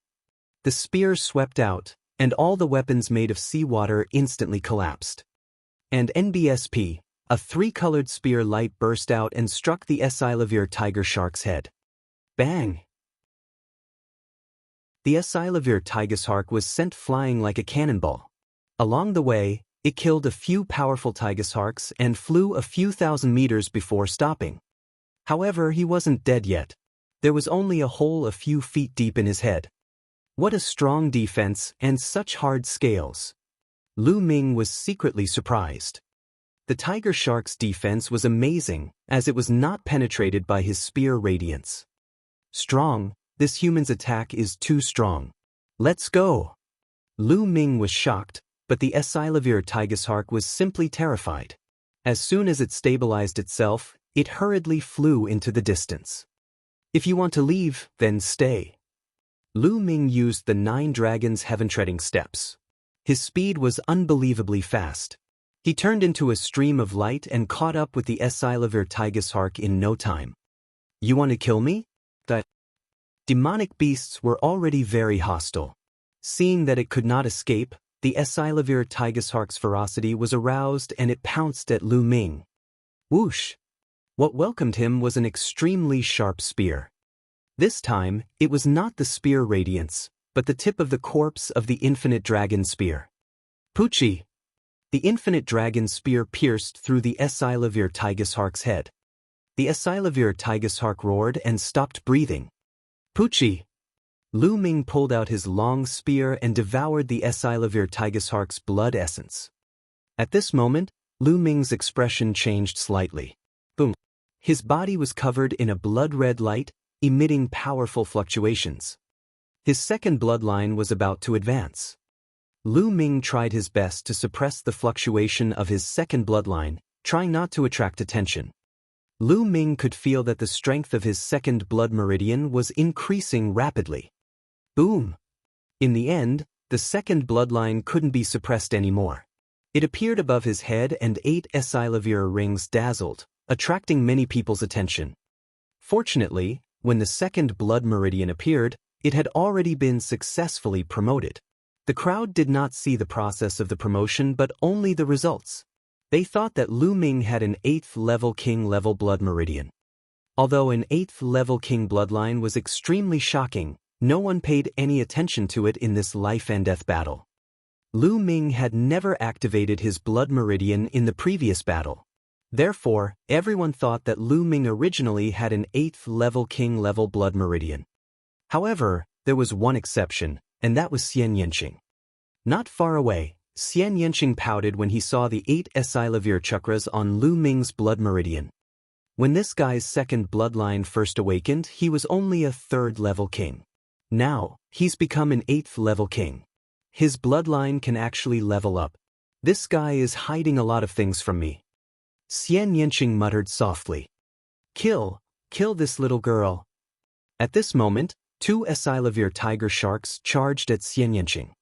The spear swept out, and all the weapons made of seawater instantly collapsed. And NBSP, a three-colored spear light burst out and struck the Silavir tiger shark's head. Bang! The Silavir tiger shark was sent flying like a cannonball. Along the way, it killed a few powerful tiger sharks and flew a few thousand meters before stopping. However, he wasn't dead yet. There was only a hole a few feet deep in his head. What a strong defense and such hard scales. Lu Ming was secretly surprised. The tiger shark's defense was amazing, as it was not penetrated by his spear radiance. Strong, this human's attack is too strong. Let's go! Lu Ming was shocked, but the Silavir tiger shark was simply terrified. As soon as it stabilized itself, it hurriedly flew into the distance. If you want to leave, then stay. Lu Ming used the 9 dragons' heaven-treading steps. His speed was unbelievably fast. He turned into a stream of light and caught up with the Silavir tiger shark in no time. You want to kill me? The demonic beasts were already very hostile. Seeing that it could not escape, the Silavir tiger shark's ferocity was aroused and it pounced at Lu Ming. Whoosh! What welcomed him was an extremely sharp spear. This time, it was not the spear radiance, but the tip of the corpse of the infinite dragon spear. Poochie! The infinite dragon spear pierced through the Silavir tiger shark's head. The Silavir tiger shark roared and stopped breathing. Poochie! Lu Ming pulled out his long spear and devoured the Silavir tiger shark's blood essence. At this moment, Lu Ming's expression changed slightly. Boom! His body was covered in a blood-red light, emitting powerful fluctuations. His second bloodline was about to advance. Lu Ming tried his best to suppress the fluctuation of his second bloodline, trying not to attract attention. Lu Ming could feel that the strength of his second blood meridian was increasing rapidly. Boom! In the end, the second bloodline couldn't be suppressed anymore. It appeared above his head and 8 Silavir rings dazzled, attracting many people's attention. Fortunately, when the second blood meridian appeared, it had already been successfully promoted. The crowd did not see the process of the promotion but only the results. They thought that Lu Ming had an 8th level king level blood meridian. Although an 8th level king bloodline was extremely shocking, no one paid any attention to it in this life and death battle. Lu Ming had never activated his blood meridian in the previous battle. Therefore, everyone thought that Lu Ming originally had an 8th level king level blood meridian. However, there was one exception, and that was Xian Yanqing. Not far away, Xian Yanqing pouted when he saw the 8 Silavir chakras on Lu Ming's blood meridian. When this guy's second bloodline first awakened, he was only a 3rd level king. Now, he's become an 8th level king. His bloodline can actually level up. This guy is hiding a lot of things from me. Xian Yanqing muttered softly. Kill this little girl. At this moment, 2 Silavir tiger sharks charged at Xian Yanqing.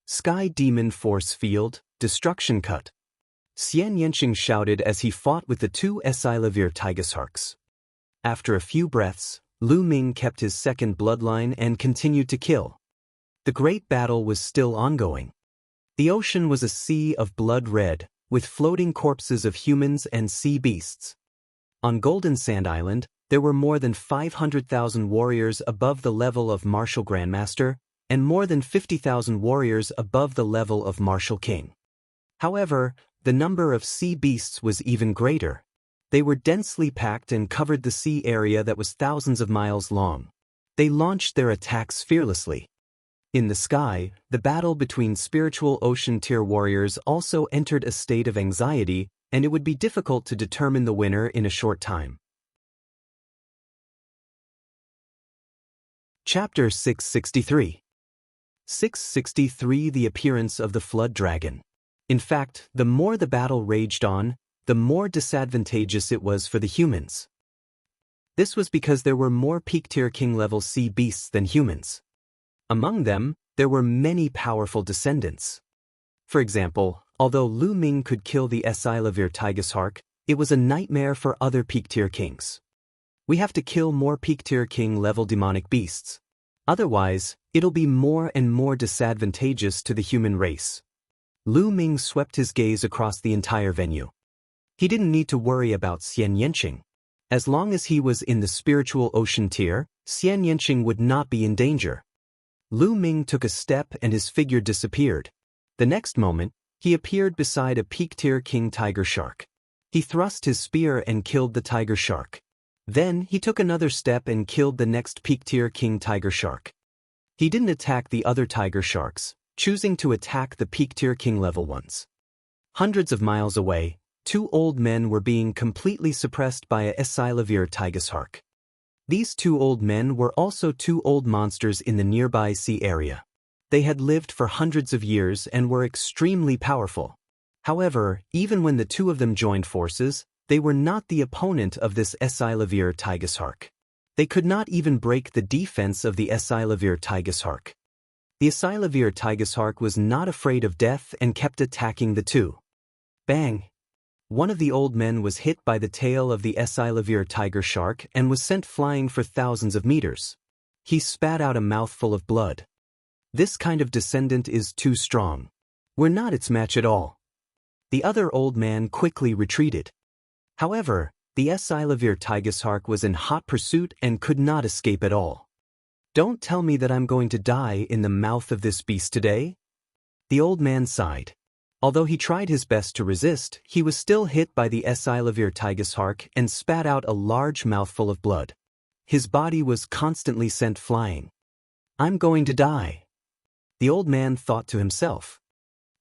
Sky Demon Force Field, Destruction Cut. Xian Yanqing shouted as he fought with the 2 Silavir tiger sharks. After a few breaths, Lu Ming kept his second bloodline and continued to kill. The great battle was still ongoing. The ocean was a sea of blood red, with floating corpses of humans and sea beasts. On Golden Sand Island, there were more than 500,000 warriors above the level of Martial Grandmaster, and more than 50,000 warriors above the level of Martial King. However, the number of sea beasts was even greater. They were densely packed and covered the sea area that was thousands of miles long. They launched their attacks fearlessly. In the sky, the battle between spiritual ocean tier warriors also entered a state of anxiety, and it would be difficult to determine the winner in a short time. Chapter 663. 663 The Appearance of the Flood Dragon. In fact, the more the battle raged on, the more disadvantageous it was for the humans. This was because there were more peak-tier king-level sea beasts than humans. Among them, there were many powerful descendants. For example, although Lu Ming could kill the Silavir tiger shark, it was a nightmare for other peak-tier kings. We have to kill more peak-tier king-level demonic beasts. Otherwise, it'll be more and more disadvantageous to the human race. Lu Ming swept his gaze across the entire venue. He didn't need to worry about Xian Yanqing. As long as he was in the spiritual ocean tier, Xian Yanqing would not be in danger. Lu Ming took a step and his figure disappeared. The next moment, he appeared beside a peak-tier king tiger shark. He thrust his spear and killed the tiger shark. Then he took another step and killed the next peak-tier king tiger shark. He didn't attack the other tiger sharks, choosing to attack the peak-tier king level ones. Hundreds of miles away, two old men were being completely suppressed by a Esilavir tigershark. These two old men were also two old monsters in the nearby sea area. They had lived for hundreds of years and were extremely powerful. However, even when the two of them joined forces, they were not the opponent of this Esilavir tigershark. They could not even break the defense of the Esilavir tigershark. The Esilavir tigershark was not afraid of death and kept attacking the two. Bang! One of the old men was hit by the tail of the Esilavir tiger shark and was sent flying for thousands of meters. He spat out a mouthful of blood. This kind of descendant is too strong. We're not its match at all. The other old man quickly retreated. However, the Esilavir tigershark was in hot pursuit and could not escape at all. Don't tell me that I'm going to die in the mouth of this beast today? The old man sighed. Although he tried his best to resist, he was still hit by the Esilavir tigershark and spat out a large mouthful of blood. His body was constantly sent flying. I'm going to die, the old man thought to himself.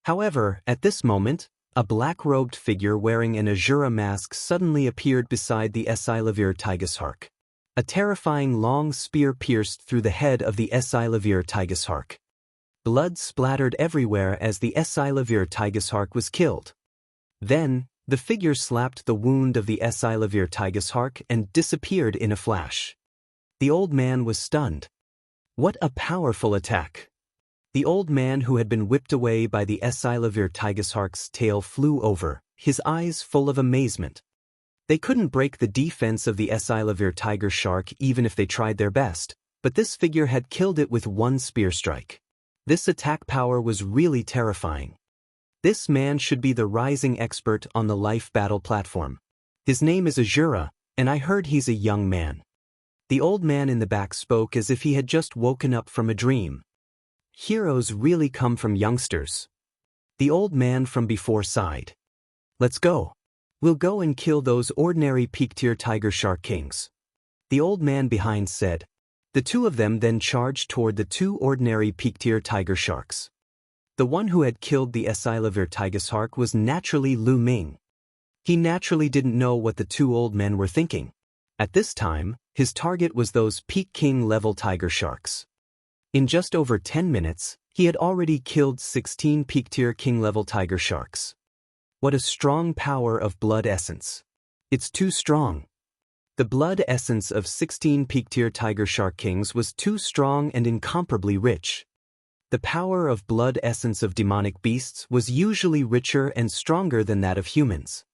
However, at this moment, a black-robed figure wearing an Azura mask suddenly appeared beside the Esilavir tigershark. A terrifying long spear pierced through the head of the Esilavir tigershark. Blood splattered everywhere as the Esilavir tigershark was killed. Then, the figure slapped the wound of the Esilavir tigershark and disappeared in a flash. The old man was stunned. What a powerful attack! The old man who had been whipped away by the Esilavir tigershark's tail flew over, his eyes full of amazement. They couldn't break the defense of the Esilavir tiger shark even if they tried their best, but this figure had killed it with one spear strike. This attack power was really terrifying. This man should be the rising expert on the life battle platform. His name is Azura, and I heard he's a young man. The old man in the back spoke as if he had just woken up from a dream. Heroes really come from youngsters. The old man from before sighed. Let's go. We'll go and kill those ordinary peak-tier tiger shark kings. The old man behind said. The two of them then charged toward the two ordinary peak-tier tiger sharks. The one who had killed the Esilavir tigershark was naturally Lu Ming. He naturally didn't know what the two old men were thinking. At this time, his target was those peak king level tiger sharks. In just over 10 minutes, he had already killed 16 peak-tier king-level tiger sharks. What a strong power of blood essence. It's too strong. The blood essence of 16 peak-tier tiger shark kings was too strong and incomparably rich. The power of blood essence of demonic beasts was usually richer and stronger than that of humans.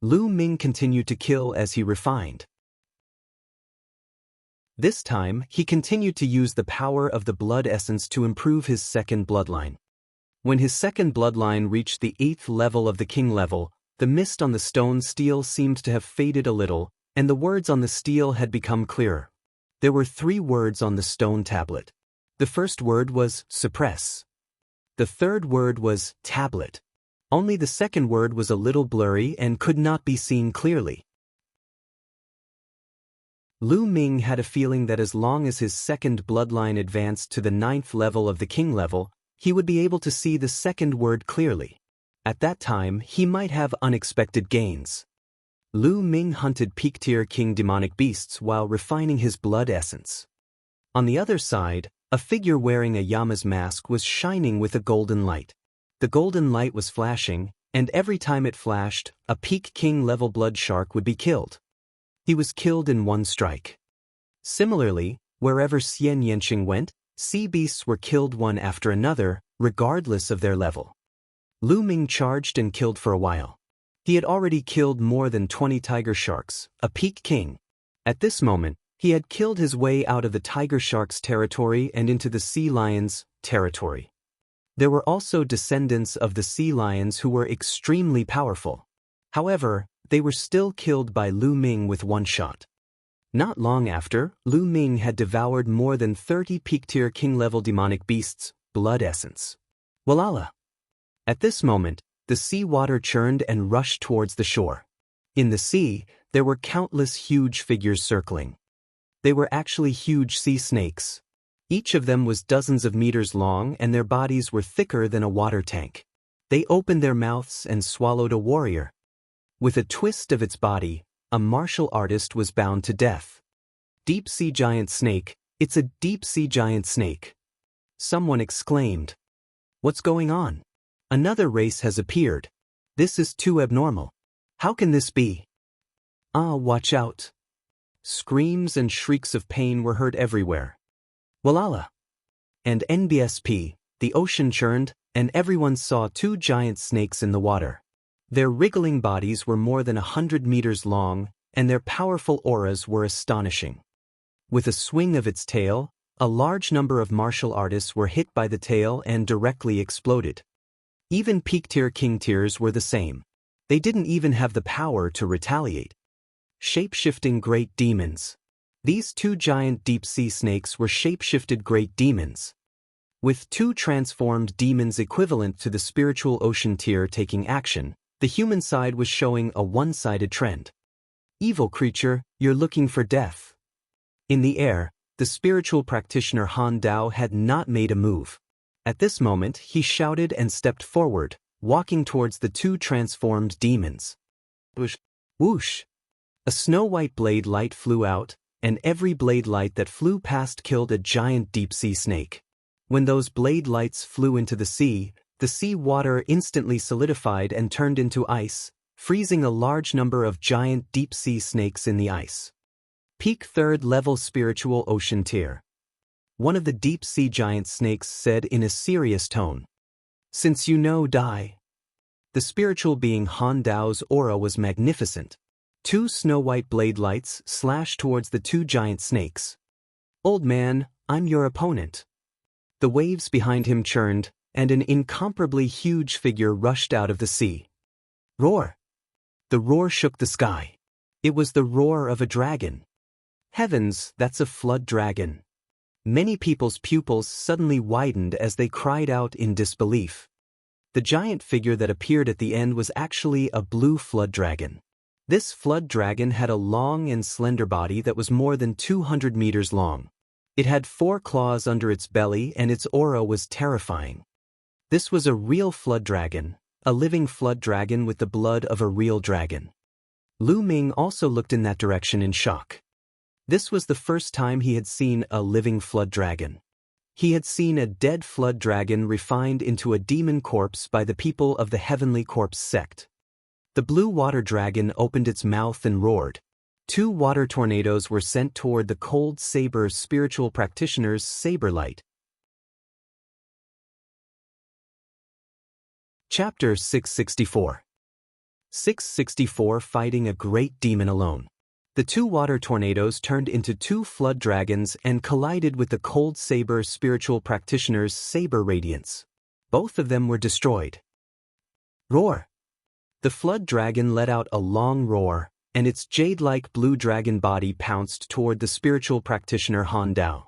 Lu Ming continued to kill as he refined. This time, he continued to use the power of the blood essence to improve his second bloodline. When his second bloodline reached the 8th level of the king level, the mist on the stone steel seemed to have faded a little, and the words on the steel had become clearer. There were 3 words on the stone tablet. The first word was suppress. The third word was tablet. Only the second word was a little blurry and could not be seen clearly. Lu Ming had a feeling that as long as his second bloodline advanced to the 9th level of the king level, he would be able to see the second word clearly. At that time, he might have unexpected gains. Lu Ming hunted peak-tier king demonic beasts while refining his blood essence. On the other side, a figure wearing a Yama's mask was shining with a golden light. The golden light was flashing, and every time it flashed, a peak king level blood shark would be killed. He was killed in one strike. Similarly, wherever Xian Yanqing went, sea beasts were killed one after another, regardless of their level. Lu Ming charged and killed for a while. He had already killed more than 20 tiger sharks, a peak king. At this moment, he had killed his way out of the tiger shark's territory and into the sea lion's territory. There were also descendants of the sea lions who were extremely powerful. However, they were still killed by Lu Ming with one shot. Not long after, Lu Ming had devoured more than 30 peak-tier king-level demonic beasts, blood essence. Walala! At this moment, the sea water churned and rushed towards the shore. In the sea, there were countless huge figures circling. They were actually huge sea snakes. Each of them was dozens of meters long and their bodies were thicker than a water tank. They opened their mouths and swallowed a warrior. With a twist of its body, a martial artist was bound to death. Deep sea giant snake, it's a deep sea giant snake. Someone exclaimed. What's going on? Another race has appeared. This is too abnormal. How can this be? Ah, watch out. Screams and shrieks of pain were heard everywhere. Walala! And NBSP, the ocean churned, and everyone saw two giant snakes in the water. Their wriggling bodies were more than 100 meters long, and their powerful auras were astonishing. With a swing of its tail, a large number of martial artists were hit by the tail and directly exploded. Even peak-tier king-tiers were the same. They didn't even have the power to retaliate. Shape-shifting great demons. These two giant deep-sea snakes were shape-shifted great demons. With two transformed demons equivalent to the spiritual ocean tier taking action, the human side was showing a one-sided trend. Evil creature, you're looking for death. In the air, the spiritual practitioner Han Dao had not made a move. At this moment, he shouted and stepped forward, walking towards the two transformed demons. Whoosh! Whoosh! A snow-white blade light flew out, and every blade light that flew past killed a giant deep-sea snake. When those blade lights flew into the sea water instantly solidified and turned into ice, freezing a large number of giant deep-sea snakes in the ice. Peak 3rd level spiritual ocean tier. One of the deep-sea giant snakes said in a serious tone. Since you know, die. The spiritual being Han Dao's aura was magnificent. Two snow-white blade lights slashed towards the two giant snakes. Old man, I'm your opponent. The waves behind him churned, and an incomparably huge figure rushed out of the sea. Roar! The roar shook the sky. It was the roar of a dragon. Heavens, that's a flood dragon. Many people's pupils suddenly widened as they cried out in disbelief. The giant figure that appeared at the end was actually a blue flood dragon. This flood dragon had a long and slender body that was more than 200 meters long. It had 4 claws under its belly and its aura was terrifying. This was a real flood dragon, a living flood dragon with the blood of a real dragon. Lu Ming also looked in that direction in shock. This was the first time he had seen a living flood dragon. He had seen a dead flood dragon refined into a demon corpse by the people of the Heavenly Corpse sect. The blue water dragon opened its mouth and roared. 2 water tornadoes were sent toward the cold saber spiritual practitioner's saber light. Chapter 664. 664 Fighting a Great Demon Alone. The 2 water tornadoes turned into 2 flood dragons and collided with the cold saber spiritual practitioner's saber radiance. Both of them were destroyed. Roar! The flood dragon let out a long roar, and its jade-like blue dragon body pounced toward the spiritual practitioner Han Dao.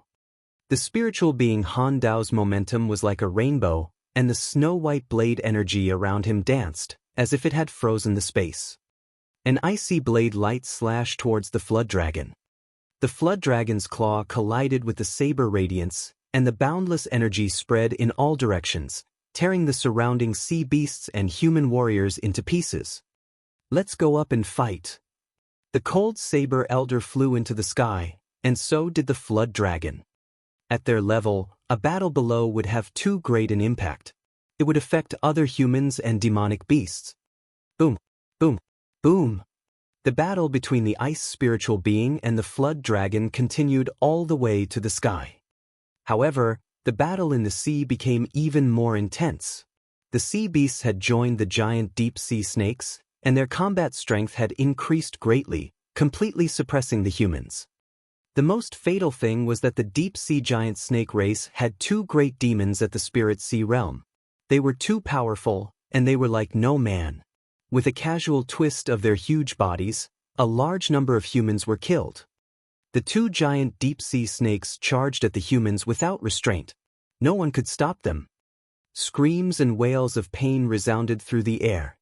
The spiritual being Han Dao's momentum was like a rainbow, and the snow-white blade energy around him danced, as if it had frozen the space. An icy blade light slashed towards the flood dragon. The flood dragon's claw collided with the saber radiance, and the boundless energy spread in all directions, tearing the surrounding sea beasts and human warriors into pieces. Let's go up and fight. The cold saber elder flew into the sky, and so did the flood dragon. At their level, a battle below would have too great an impact. It would affect other humans and demonic beasts. Boom, boom, boom. The battle between the ice spiritual being and the flood dragon continued all the way to the sky. However, the battle in the sea became even more intense. The sea beasts had joined the giant deep sea snakes, and their combat strength had increased greatly, completely suppressing the humans. The most fatal thing was that the deep sea giant snake race had 2 great demons at the spirit sea realm. They were too powerful, and they were like no man. With a casual twist of their huge bodies, a large number of humans were killed. The two giant deep-sea snakes charged at the humans without restraint. No one could stop them. Screams and wails of pain resounded through the air.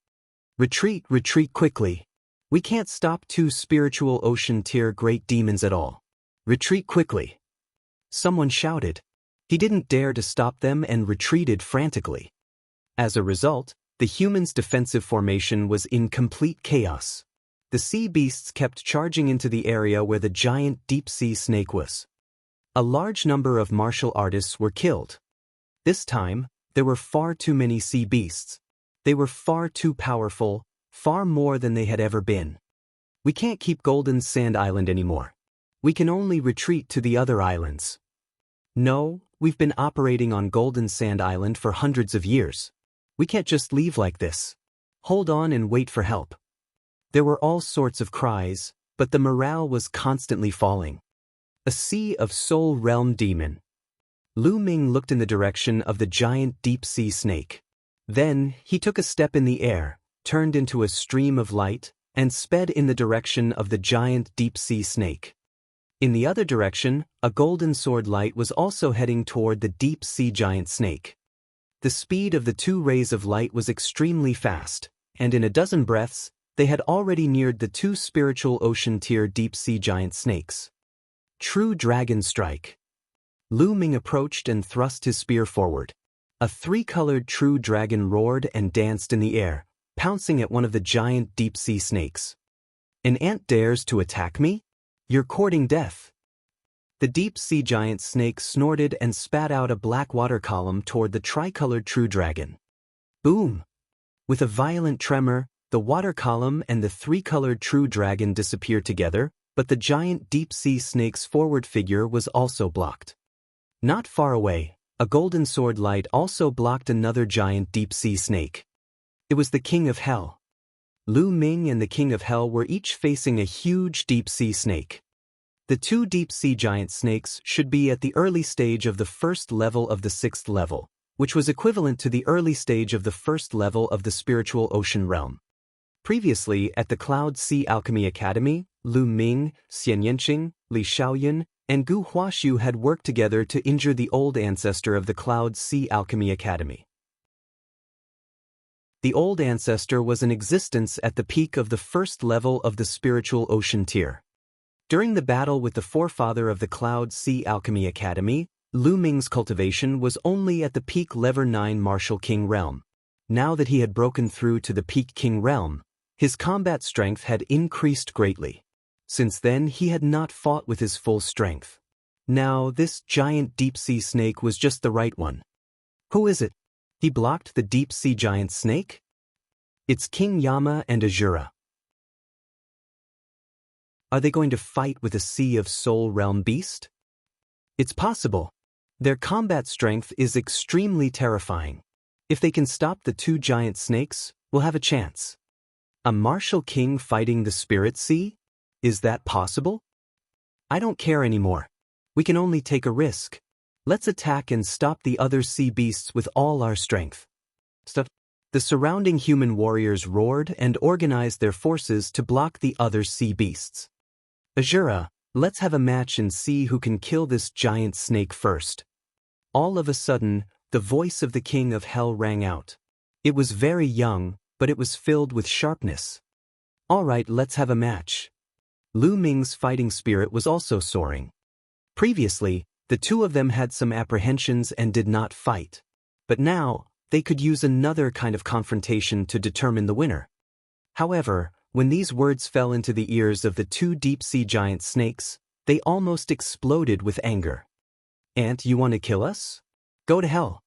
Retreat, retreat quickly. We can't stop two spiritual ocean-tier great demons at all. Retreat quickly. Someone shouted. He didn't dare to stop them and retreated frantically. As a result, the humans' defensive formation was in complete chaos. The sea beasts kept charging into the area where the giant deep-sea snake was. A large number of martial artists were killed. This time, there were far too many sea beasts. They were far too powerful, far more than they had ever been. We can't keep Golden Sand Island anymore. We can only retreat to the other islands. No, we've been operating on Golden Sand Island for hundreds of years. We can't just leave like this. Hold on and wait for help. There were all sorts of cries, but the morale was constantly falling. A sea of soul realm demon. Lu Ming looked in the direction of the giant deep-sea snake. Then, he took a step in the air, turned into a stream of light, and sped in the direction of the giant deep-sea snake. In the other direction, a golden sword light was also heading toward the deep-sea giant snake. The speed of the two rays of light was extremely fast, and in a dozen breaths, they had already neared the two spiritual ocean-tier deep-sea giant snakes. True Dragon Strike. Lu Ming approached and thrust his spear forward. A three-colored true dragon roared and danced in the air, pouncing at one of the giant deep-sea snakes. An ant dares to attack me? You're courting death. The deep-sea giant snake snorted and spat out a black water column toward the tricolored true dragon. Boom! With a violent tremor, the water column and the three-colored true dragon disappeared together, but the giant deep-sea snake's forward figure was also blocked. Not far away, a golden sword light also blocked another giant deep-sea snake. It was the King of Hell. Lu Ming and the King of Hell were each facing a huge deep-sea snake. The two deep-sea giant snakes should be at the early stage of the first level of the sixth level, which was equivalent to the early stage of the first level of the spiritual ocean realm. Previously, at the Cloud Sea Alchemy Academy, Lu Ming, Xian Yanqing, Li Shaoyun, and Gu Huaxiu had worked together to injure the old ancestor of the Cloud Sea Alchemy Academy. The old ancestor was in existence at the peak of the first level of the spiritual ocean tier. During the battle with the forefather of the Cloud Sea Alchemy Academy, Lu Ming's cultivation was only at the peak level 9 Martial King realm. Now that he had broken through to the peak King realm, his combat strength had increased greatly. Since then, he had not fought with his full strength. Now, this giant deep-sea snake was just the right one. Who is it? He blocked the deep-sea giant snake? It's King Yama and Azura. Are they going to fight with a sea of soul realm beast? It's possible. Their combat strength is extremely terrifying. If they can stop the two giant snakes, we'll have a chance. A martial king fighting the spirit sea? Is that possible? I don't care anymore. We can only take a risk. Let's attack and stop the other sea beasts with all our strength. The surrounding human warriors roared and organized their forces to block the other sea beasts. Azura, let's have a match and see who can kill this giant snake first. All of a sudden, the voice of the King of Hell rang out. It was very young, but it was filled with sharpness. All right, let's have a match. Lu Ming's fighting spirit was also soaring. Previously, the two of them had some apprehensions and did not fight. But now, they could use another kind of confrontation to determine the winner. However, when these words fell into the ears of the two deep-sea giant snakes, they almost exploded with anger. Ant, you want to kill us? Go to hell.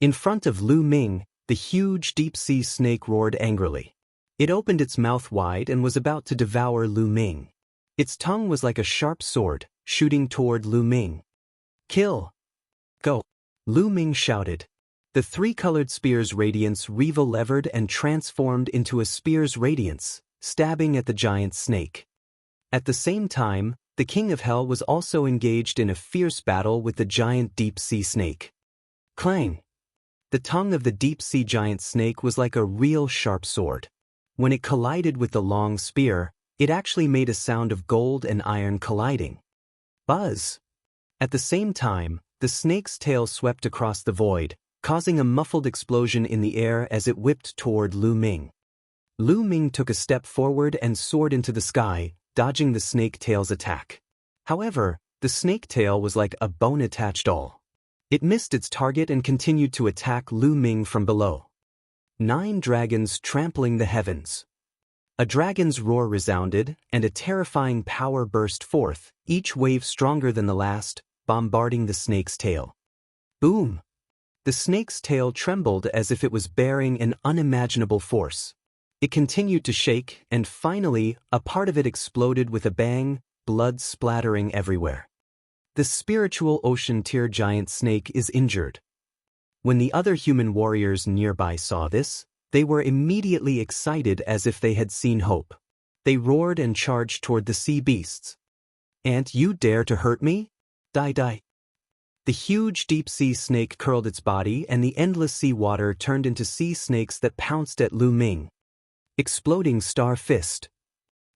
In front of Lu Ming, the huge deep-sea snake roared angrily. It opened its mouth wide and was about to devour Lu Ming. Its tongue was like a sharp sword, shooting toward Lu Ming. Kill! Go! Lu Ming shouted. The three-colored spear's radiance revel-levered and transformed into a spear's radiance, stabbing at the giant snake. At the same time, the King of Hell was also engaged in a fierce battle with the giant deep-sea snake. Clang! The tongue of the deep-sea giant snake was like a real sharp sword. When it collided with the long spear, it actually made a sound of gold and iron colliding. Buzz! At the same time, the snake's tail swept across the void, causing a muffled explosion in the air as it whipped toward Lu Ming. Lu Ming took a step forward and soared into the sky, dodging the snake tail's attack. However, the snake tail was like a bone-attached awl. It missed its target and continued to attack Lu Ming from below. 9 dragons trampling the heavens. A dragon's roar resounded, and a terrifying power burst forth, each wave stronger than the last, bombarding the snake's tail. Boom! The snake's tail trembled as if it was bearing an unimaginable force. It continued to shake, and finally, a part of it exploded with a bang, blood splattering everywhere. The spiritual ocean tier giant snake is injured. When the other human warriors nearby saw this, they were immediately excited as if they had seen hope. They roared and charged toward the sea beasts. "And you dare to hurt me? Die die." The huge deep-sea snake curled its body and the endless sea water turned into sea snakes that pounced at Lu Ming. Exploding star fist.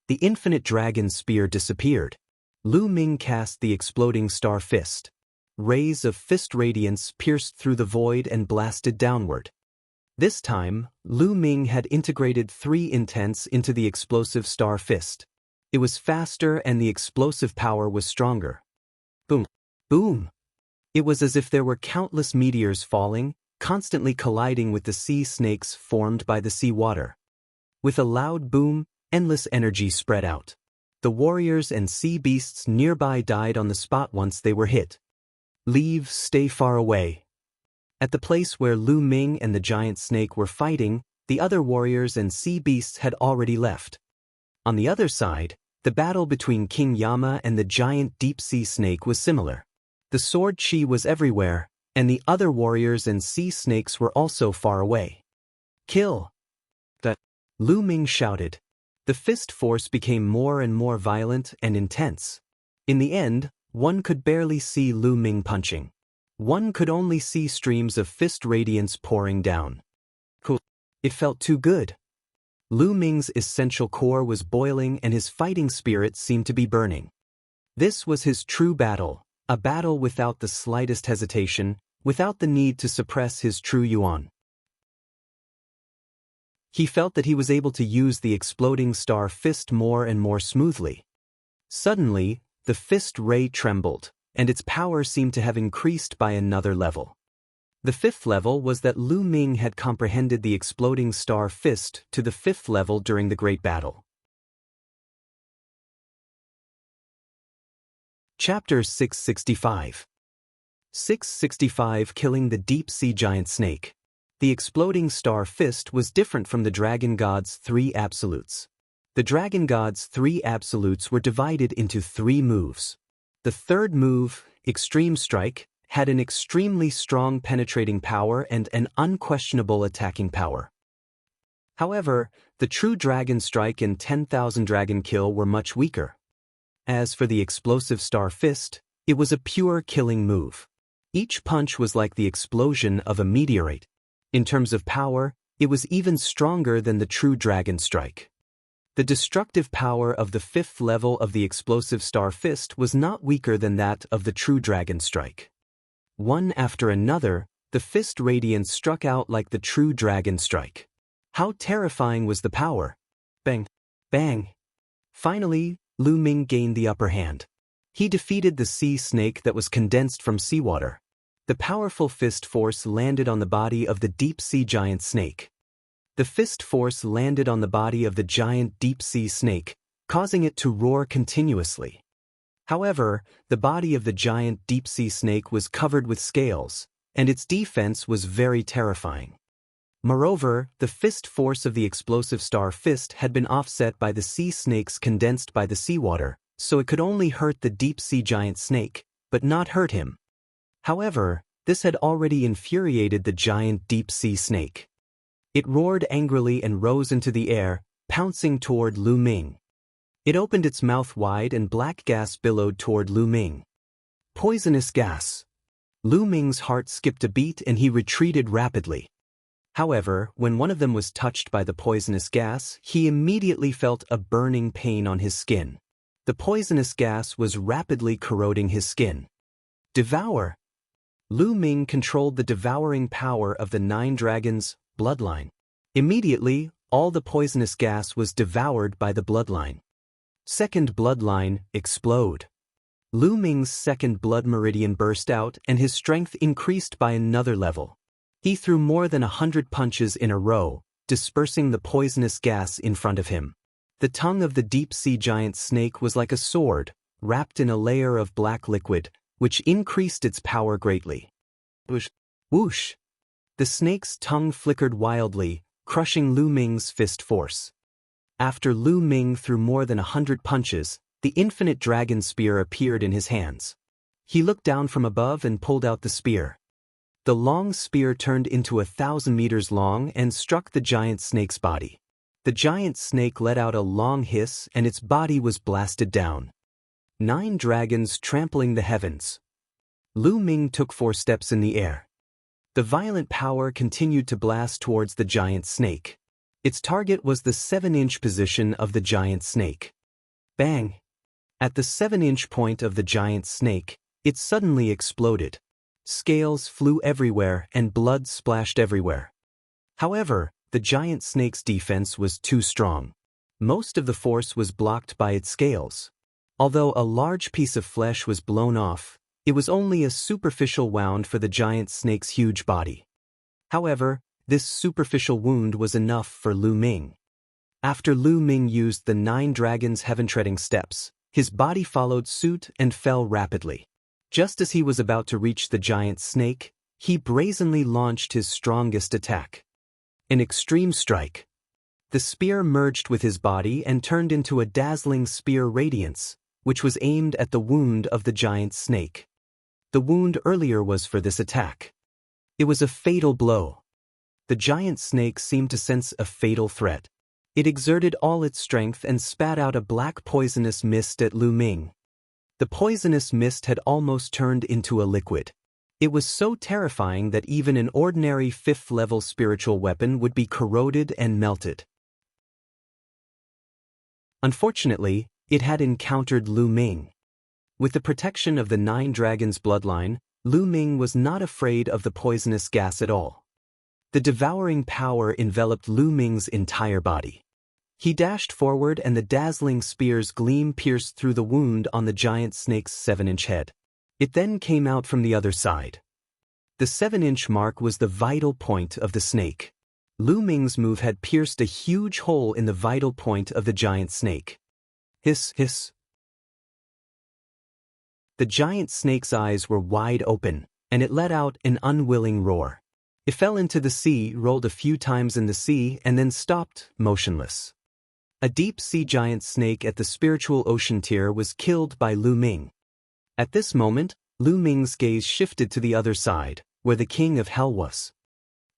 The infinite dragon spear disappeared. Lu Ming cast the exploding star fist. Rays of fist radiance pierced through the void and blasted downward. This time, Lu Ming had integrated 3 intents into the explosive star fist. It was faster and the explosive power was stronger. Boom! Boom! It was as if there were countless meteors falling, constantly colliding with the sea snakes formed by the sea water. With a loud boom, endless energy spread out. The warriors and sea beasts nearby died on the spot once they were hit. Leave, stay far away. At the place where Lu Ming and the giant snake were fighting, the other warriors and sea beasts had already left. On the other side, the battle between King Yama and the giant deep-sea snake was similar. The sword chi was everywhere, and the other warriors and sea snakes were also far away. "Kill!" Lu Ming shouted. The fist force became more and more violent and intense. In the end, one could barely see Lu Ming punching. One could only see streams of fist radiance pouring down. Cool. It felt too good. Lu Ming's essential core was boiling and his fighting spirit seemed to be burning. This was his true battle, a battle without the slightest hesitation, without the need to suppress his true yuan. He felt that he was able to use the exploding star fist more and more smoothly. Suddenly, the fist ray trembled, and its power seemed to have increased by another level. The 5th level was that Lu Ming had comprehended the exploding star fist to the 5th level during the Great Battle. Chapter 665. 665 Killing the Deep-Sea Giant Snake. The exploding star fist was different from the Dragon God's 3 absolutes. The Dragon God's 3 absolutes were divided into 3 moves. The 3rd move, Extreme Strike, had an extremely strong penetrating power and an unquestionable attacking power. However, the True Dragon Strike and 10,000 Dragon Kill were much weaker. As for the explosive star fist, it was a pure killing move. Each punch was like the explosion of a meteorite. In terms of power, it was even stronger than the True Dragon Strike. The destructive power of the 5th level of the explosive star fist was not weaker than that of the True Dragon Strike. One after another, the fist radiance struck out like the True Dragon Strike. How terrifying was the power! Bang! Bang! Finally, Lu Ming gained the upper hand. He defeated the sea snake that was condensed from seawater. The powerful fist force landed on the body of the deep-sea giant snake. The fist force landed on the body of the giant deep-sea snake, causing it to roar continuously. However, the body of the giant deep-sea snake was covered with scales, and its defense was very terrifying. Moreover, the fist force of the explosive star fist had been offset by the sea snakes condensed by the seawater, so it could only hurt the deep-sea giant snake, but not hurt him. However, this had already infuriated the giant deep-sea snake. It roared angrily and rose into the air, pouncing toward Lu Ming. It opened its mouth wide and black gas billowed toward Lu Ming. Poisonous gas. Lu Ming's heart skipped a beat and he retreated rapidly. However, when one of them was touched by the poisonous gas, he immediately felt a burning pain on his skin. The poisonous gas was rapidly corroding his skin. Devour! Lu Ming controlled the devouring power of the 9 dragons' bloodline. Immediately, all the poisonous gas was devoured by the bloodline. Second bloodline, explode. Lu Ming's second blood meridian burst out and his strength increased by another level. He threw more than 100 punches in a row, dispersing the poisonous gas in front of him. The tongue of the deep-sea giant snake was like a sword, wrapped in a layer of black liquid, which increased its power greatly. Whoosh! Whoosh! The snake's tongue flickered wildly, crushing Lu Ming's fist force. After Lu Ming threw more than 100 punches, the infinite dragon spear appeared in his hands. He looked down from above and pulled out the spear. The long spear turned into 1,000 meters long and struck the giant snake's body. The giant snake let out a long hiss and its body was blasted down. 9 dragons trampling the heavens. Lu Ming took 4 steps in the air. The violent power continued to blast towards the giant snake. Its target was the 7-inch position of the giant snake. Bang! At the 7-inch point of the giant snake, it suddenly exploded. Scales flew everywhere and blood splashed everywhere. However, the giant snake's defense was too strong. Most of the force was blocked by its scales. Although a large piece of flesh was blown off, it was only a superficial wound for the giant snake's huge body. However, this superficial wound was enough for Lu Ming. After Lu Ming used the 9 dragons' heaven-treading steps, his body followed suit and fell rapidly. Just as he was about to reach the giant snake, he brazenly launched his strongest attack. An extreme strike. The spear merged with his body and turned into a dazzling spear radiance, which was aimed at the wound of the giant snake. The wound earlier was for this attack. It was a fatal blow. The giant snake seemed to sense a fatal threat. It exerted all its strength and spat out a black poisonous mist at Lu Ming. The poisonous mist had almost turned into a liquid. It was so terrifying that even an ordinary 5th-level spiritual weapon would be corroded and melted. Unfortunately, it had encountered Lu Ming. With the protection of the 9 dragons' bloodline, Lu Ming was not afraid of the poisonous gas at all. The devouring power enveloped Lu Ming's entire body. He dashed forward and the dazzling spear's gleam pierced through the wound on the giant snake's 7-inch head. It then came out from the other side. The 7-inch mark was the vital point of the snake. Lu Ming's move had pierced a huge hole in the vital point of the giant snake. Hiss, hiss. The giant snake's eyes were wide open, and it let out an unwilling roar. It fell into the sea, rolled a few times in the sea, and then stopped, motionless. A deep-sea giant snake at the spiritual ocean tier was killed by Lu Ming. At this moment, Lu Ming's gaze shifted to the other side, where the king of hell was.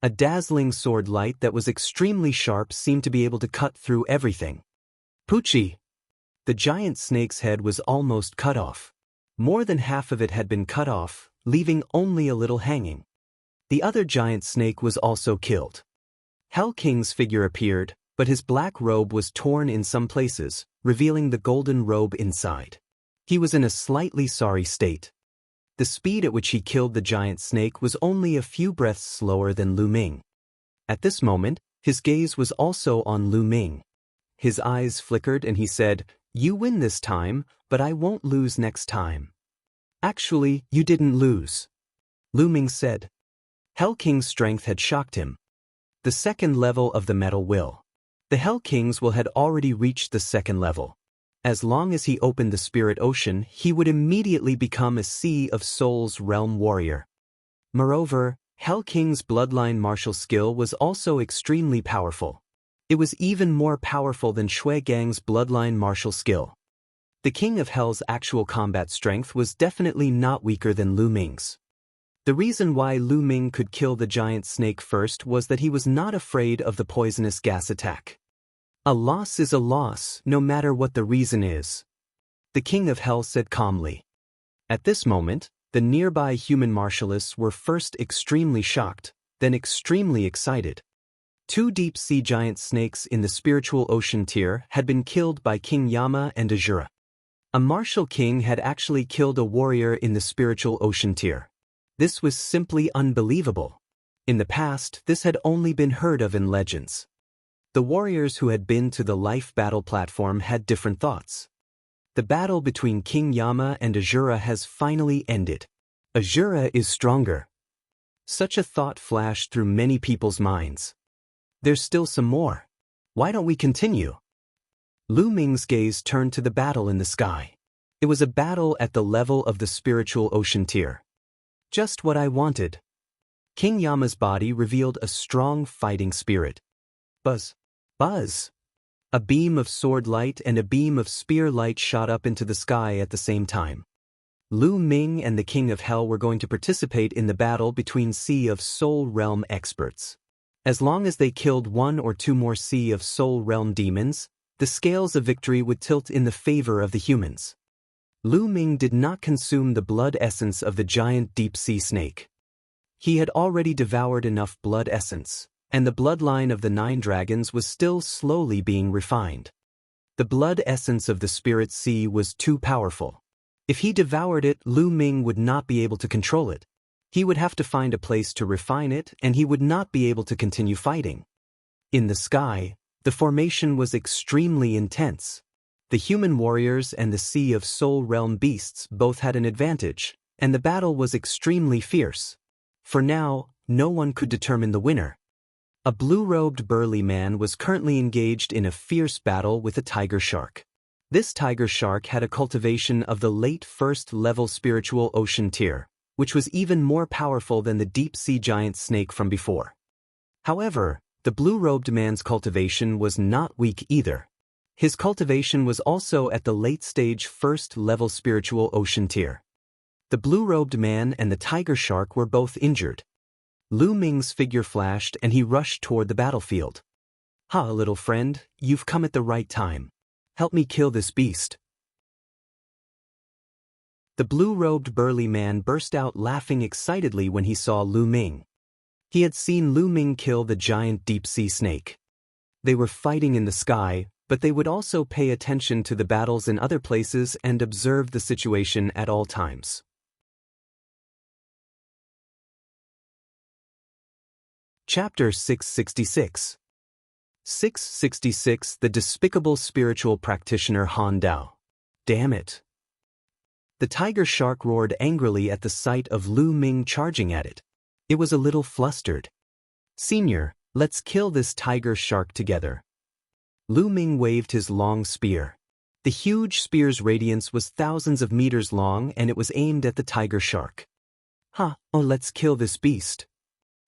A dazzling sword light that was extremely sharp seemed to be able to cut through everything. Poochie! The giant snake's head was almost cut off. More than half of it had been cut off, leaving only a little hanging. The other giant snake was also killed. Hell King's figure appeared, but his black robe was torn in some places, revealing the golden robe inside. He was in a slightly sorry state. The speed at which he killed the giant snake was only a few breaths slower than Lu Ming. At this moment, his gaze was also on Lu Ming. His eyes flickered and he said, "You win this time, but I won't lose next time." "Actually, you didn't lose," Lu Ming said. Hell King's strength had shocked him. The 2nd level of the metal will. The Hell King's will had already reached the 2nd level. As long as he opened the spirit ocean, he would immediately become a Sea of Souls realm warrior. Moreover, Hell King's bloodline martial skill was also extremely powerful. It was even more powerful than Shui Gang's bloodline martial skill. The King of Hell's actual combat strength was definitely not weaker than Lu Ming's. The reason why Lu Ming could kill the giant snake first was that he was not afraid of the poisonous gas attack. A loss is a loss, no matter what the reason is, the King of Hell said calmly. At this moment, The nearby human martialists were first extremely shocked, then extremely excited. 2 deep-sea giant snakes in the spiritual ocean tier had been killed by King Yama and Azura. A martial king had actually killed a warrior in the spiritual ocean tier. This was simply unbelievable. In the past, this had only been heard of in legends. The warriors who had been to the life battle platform had different thoughts. The battle between King Yama and Azura has finally ended. Azura is stronger. Such a thought flashed through many people's minds. There's still some more. Why don't we continue? Lu Ming's gaze turned to the battle in the sky. It was a battle at the level of the spiritual ocean tier. Just what I wanted. King Yama's body revealed a strong fighting spirit. Buzz. Buzz. A beam of sword light and a beam of spear light shot up into the sky at the same time. Lu Ming and the King of Hell were going to participate in the battle between Sea of Soul Realm experts. As long as they killed 1 or 2 more Sea of Soul Realm demons, the scales of victory would tilt in the favor of the humans. Lu Ming did not consume the blood essence of the giant deep-sea snake. He had already devoured enough blood essence, and the bloodline of the 9 dragons was still slowly being refined. The blood essence of the spirit sea was too powerful. If he devoured it, Lu Ming would not be able to control it. He would have to find a place to refine it, and he would not be able to continue fighting. In the sky, the formation was extremely intense. The human warriors and the Sea of Soul Realm beasts both had an advantage, and the battle was extremely fierce. For now, no one could determine the winner. A blue-robed burly man was currently engaged in a fierce battle with a tiger shark. This tiger shark had a cultivation of the late first-level spiritual ocean tier, which was even more powerful than the deep-sea giant snake from before. However, the blue-robed man's cultivation was not weak either. His cultivation was also at the late-stage first-level spiritual ocean tier. The blue-robed man and the tiger shark were both injured. Lu Ming's figure flashed and he rushed toward the battlefield. "Ha, little friend, you've come at the right time. Help me kill this beast." The blue-robed burly man burst out laughing excitedly when he saw Lu Ming. He had seen Lu Ming kill the giant deep-sea snake. They were fighting in the sky, but they would also pay attention to the battles in other places and observe the situation at all times. Chapter 666. 666 The Despicable Spiritual Practitioner Han Dao. Damn it. The tiger shark roared angrily at the sight of Lu Ming charging at it. It was a little flustered. "Senior, let's kill this tiger shark together." Lu Ming waved his long spear. The huge spear's radiance was thousands of meters long and it was aimed at the tiger shark. "Oh, let's kill this beast."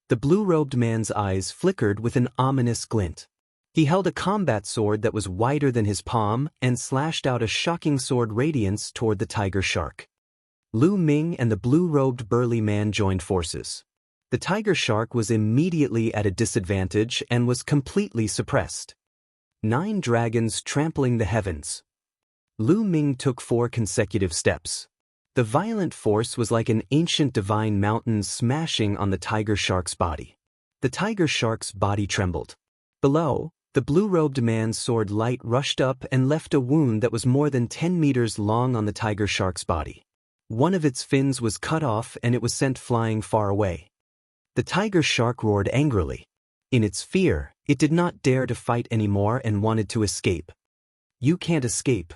The blue-robed man's eyes flickered with an ominous glint. He held a combat sword that was wider than his palm and slashed out a shocking sword radiance toward the tiger shark. Lu Ming and the blue-robed burly man joined forces. The tiger shark was immediately at a disadvantage and was completely suppressed. 9 dragons trampling the heavens. Lu Ming took 4 consecutive steps. The violent force was like an ancient divine mountain smashing on the tiger shark's body. The tiger shark's body trembled. Below, the blue-robed man's sword light rushed up and left a wound that was more than 10 meters long on the tiger shark's body. One of its fins was cut off and it was sent flying far away. The tiger shark roared angrily. In its fear, it did not dare to fight anymore and wanted to escape. "You can't escape."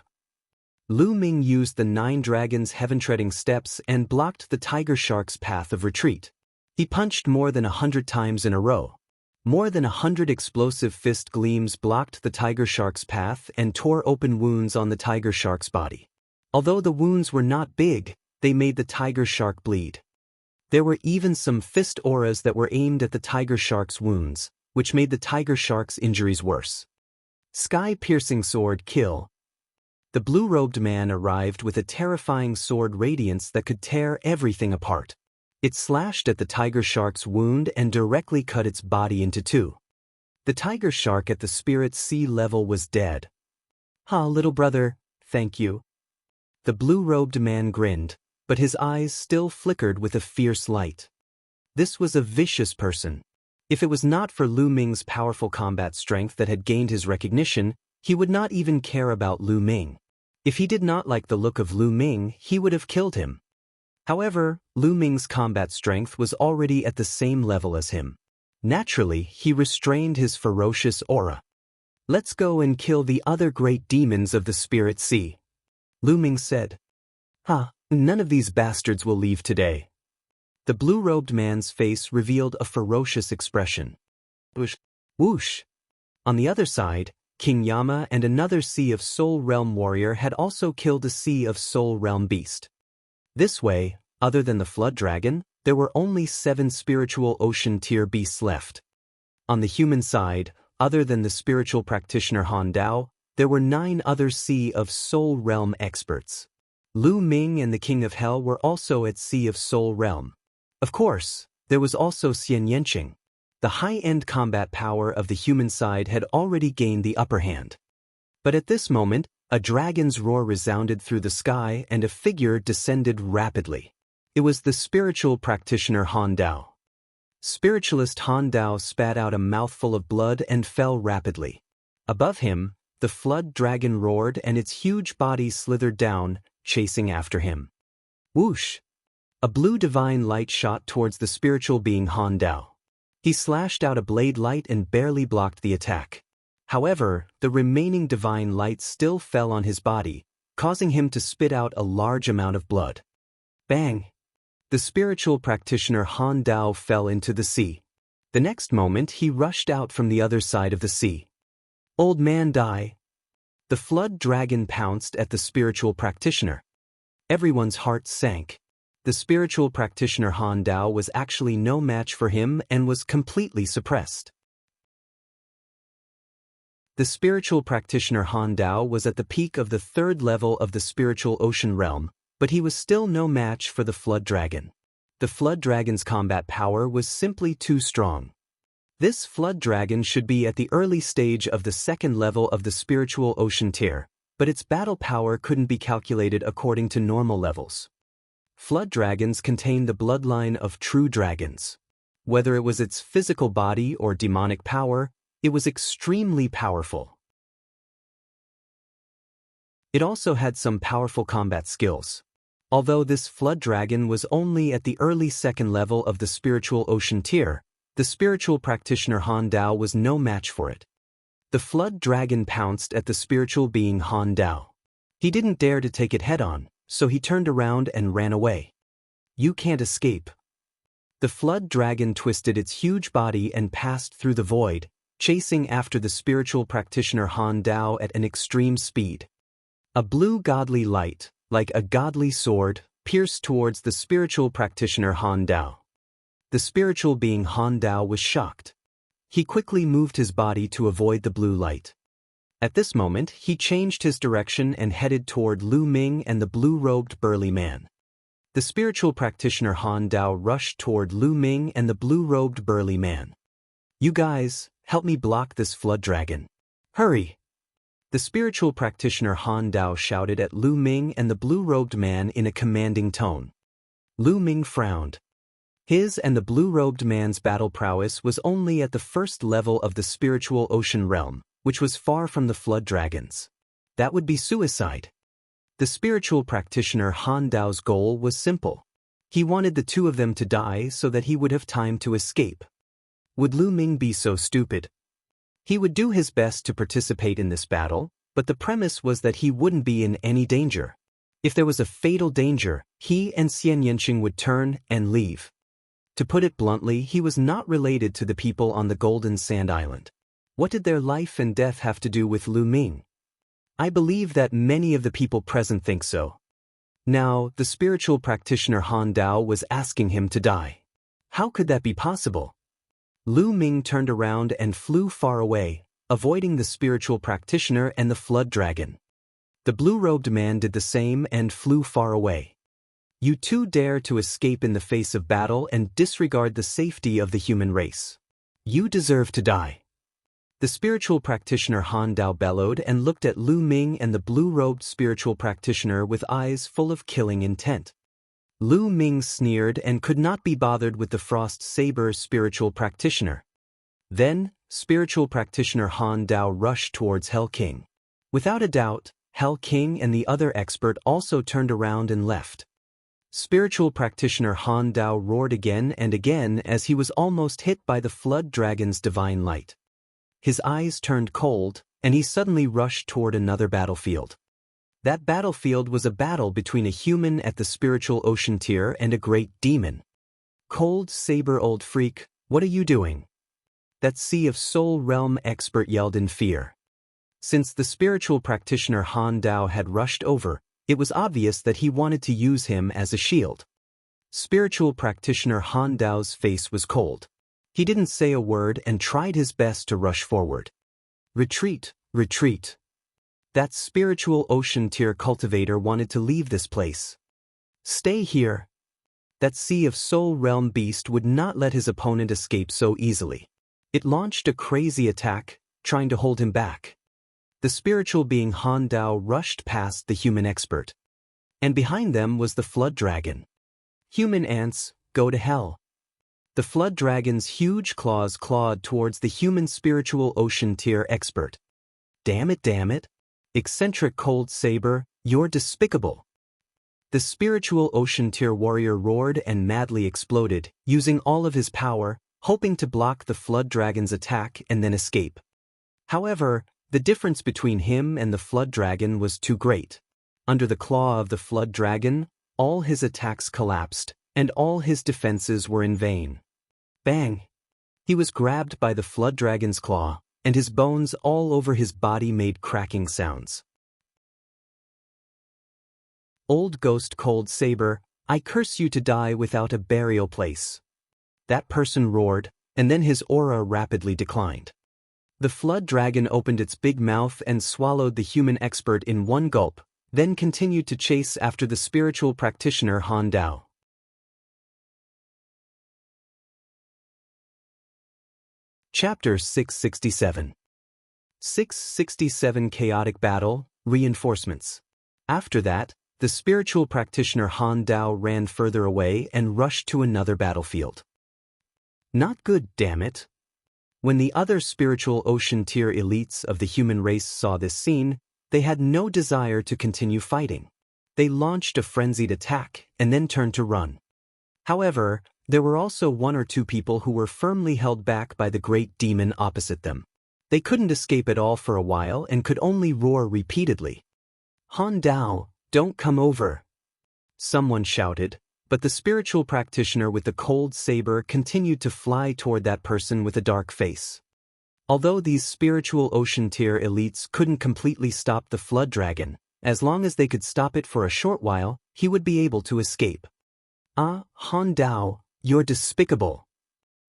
Lu Ming used the 9 dragons' heaven-treading steps and blocked the tiger shark's path of retreat. He punched more than 100 times in a row. More than 100 explosive fist gleams blocked the tiger shark's path and tore open wounds on the tiger shark's body. Although the wounds were not big, they made the tiger shark bleed. There were even some fist auras that were aimed at the tiger shark's wounds, which made the tiger shark's injuries worse. Sky-piercing sword kill. The blue-robed man arrived with a terrifying sword radiance that could tear everything apart. It slashed at the tiger shark's wound and directly cut its body into 2. The tiger shark at the spirit sea level was dead. "Ha, little brother, thank you." The blue-robed man grinned. but his eyes still flickered with a fierce light. This was a vicious person. If it was not for Lu Ming's powerful combat strength that had gained his recognition, he would not even care about Lu Ming. If he did not like the look of Lu Ming, he would have killed him. However, Lu Ming's combat strength was already at the same level as him. Naturally, he restrained his ferocious aura. "Let's go and kill the other great demons of the Spirit Sea," Lu Ming said. None of these bastards will leave today." The blue-robed man's face revealed a ferocious expression. Whoosh! On the other side, King Yama and another Sea of Soul Realm warrior had also killed a Sea of Soul Realm beast. This way, other than the Flood Dragon, there were only 7 spiritual ocean tier beasts left. On the human side, other than the spiritual practitioner Han Dao, there were 9 other Sea of Soul Realm experts. Lu Ming and the King of Hell were also at Sea of Soul Realm. Of course, there was also Xian Yanqing. The high-end combat power of the human side had already gained the upper hand. But at this moment, a dragon's roar resounded through the sky and a figure descended rapidly. It was the spiritual practitioner Han Dao. Spiritualist Han Dao spat out a mouthful of blood and fell rapidly. Above him, the flood dragon roared and its huge body slithered down, chasing after him. Whoosh! A blue divine light shot towards the spiritual being Han Dao. He slashed out a blade light and barely blocked the attack. However, the remaining divine light still fell on his body, causing him to spit out a large amount of blood. Bang! The spiritual practitioner Han Dao fell into the sea. The next moment he rushed out from the other side of the sea. "Old man, die!" The flood dragon pounced at the spiritual practitioner. Everyone's heart sank. The spiritual practitioner Han Dao was actually no match for him and was completely suppressed. The spiritual practitioner Han Dao was at the peak of the 3rd level of the spiritual ocean realm, but he was still no match for the flood dragon. The flood dragon's combat power was simply too strong. This flood dragon should be at the early stage of the 2nd level of the spiritual ocean tier, but its battle power couldn't be calculated according to normal levels. Flood dragons contain the bloodline of true dragons. Whether it was its physical body or demonic power, it was extremely powerful. It also had some powerful combat skills. Although this flood dragon was only at the early 2nd level of the spiritual ocean tier, the spiritual practitioner Han Dao was no match for it. The flood dragon pounced at the spiritual being Han Dao. He didn't dare to take it head-on, so he turned around and ran away. "You can't escape." The flood dragon twisted its huge body and passed through the void, chasing after the spiritual practitioner Han Dao at an extreme speed. A blue godly light, like a godly sword, pierced towards the spiritual practitioner Han Dao. The spiritual being Han Dao was shocked. He quickly moved his body to avoid the blue light. At this moment, he changed his direction and headed toward Lu Ming and the blue-robed burly man. The spiritual practitioner Han Dao rushed toward Lu Ming and the blue-robed burly man. "You guys, help me block this flood dragon. Hurry!" The spiritual practitioner Han Dao shouted at Lu Ming and the blue-robed man in a commanding tone. Lu Ming frowned. His and the blue-robed man's battle prowess was only at the 1st level of the spiritual ocean realm, which was far from the flood dragons. That would be suicide. The spiritual practitioner Han Dao's goal was simple. He wanted the 2 of them to die so that he would have time to escape. Would Lu Ming be so stupid? He would do his best to participate in this battle, but the premise was that he wouldn't be in any danger. If there was a fatal danger, he and Xian Yanqing would turn and leave. To put it bluntly, he was not related to the people on the Golden Sand Island. What did their life and death have to do with Lu Ming? I believe that many of the people present think so. Now, the spiritual practitioner Han Dao was asking him to die. How could that be possible? Lu Ming turned around and flew far away, avoiding the spiritual practitioner and the flood dragon. The blue-robed man did the same and flew far away. You 2 dare to escape in the face of battle and disregard the safety of the human race. You deserve to die. The spiritual practitioner Han Dao bellowed and looked at Lu Ming and the blue-robed spiritual practitioner with eyes full of killing intent. Lu Ming sneered and could not be bothered with the Frost Saber spiritual practitioner. Then, spiritual practitioner Han Dao rushed towards Hell King. Without a doubt, Hell King and the other expert also turned around and left. Spiritual practitioner Han Dao roared again and again as he was almost hit by the flood dragon's divine light. His eyes turned cold, and he suddenly rushed toward another battlefield. That battlefield was a battle between a human at the spiritual ocean tier and a great demon. Cold Saber, old freak, what are you doing? That Sea of Soul Realm expert yelled in fear. Since the spiritual practitioner Han Dao had rushed over, it was obvious that he wanted to use him as a shield. Spiritual practitioner Han Dao's face was cold. He didn't say a word and tried his best to rush forward. Retreat, retreat. That spiritual ocean tier cultivator wanted to leave this place. Stay here. That Sea of Soul Realm beast would not let his opponent escape so easily. It launched a crazy attack, trying to hold him back. The spiritual being Han Dao rushed past the human expert. And behind them was the flood dragon. Human ants, go to hell. The flood dragon's huge claws clawed towards the human spiritual ocean tier expert. Damn it, damn it. Eccentric Cold Saber, you're despicable. The spiritual ocean tier warrior roared and madly exploded, using all of his power, hoping to block the flood dragon's attack and then escape. However, the difference between him and the flood dragon was too great. Under the claw of the flood dragon, all his attacks collapsed, and all his defenses were in vain. Bang! He was grabbed by the flood dragon's claw, and his bones all over his body made cracking sounds. Old Ghost Cold Saber, I curse you to die without a burial place. That person roared, and then his aura rapidly declined. The flood dragon opened its big mouth and swallowed the human expert in one gulp, then continued to chase after the spiritual practitioner Han Dao. Chapter 667. 667 Chaotic Battle, Reinforcements. After that, the spiritual practitioner Han Dao ran further away and rushed to another battlefield. Not good, damn it. When the other spiritual ocean tier elites of the human race saw this scene, they had no desire to continue fighting. They launched a frenzied attack and then turned to run. However, there were also one or two people who were firmly held back by the great demon opposite them. They couldn't escape at all for a while and could only roar repeatedly. Han Dao, don't come over. Someone shouted, but the spiritual practitioner with the cold saber continued to fly toward that person with a dark face. Although these spiritual ocean tier elites couldn't completely stop the flood dragon, as long as they could stop it for a short while, he would be able to escape. Ah, Han Dao, you're despicable.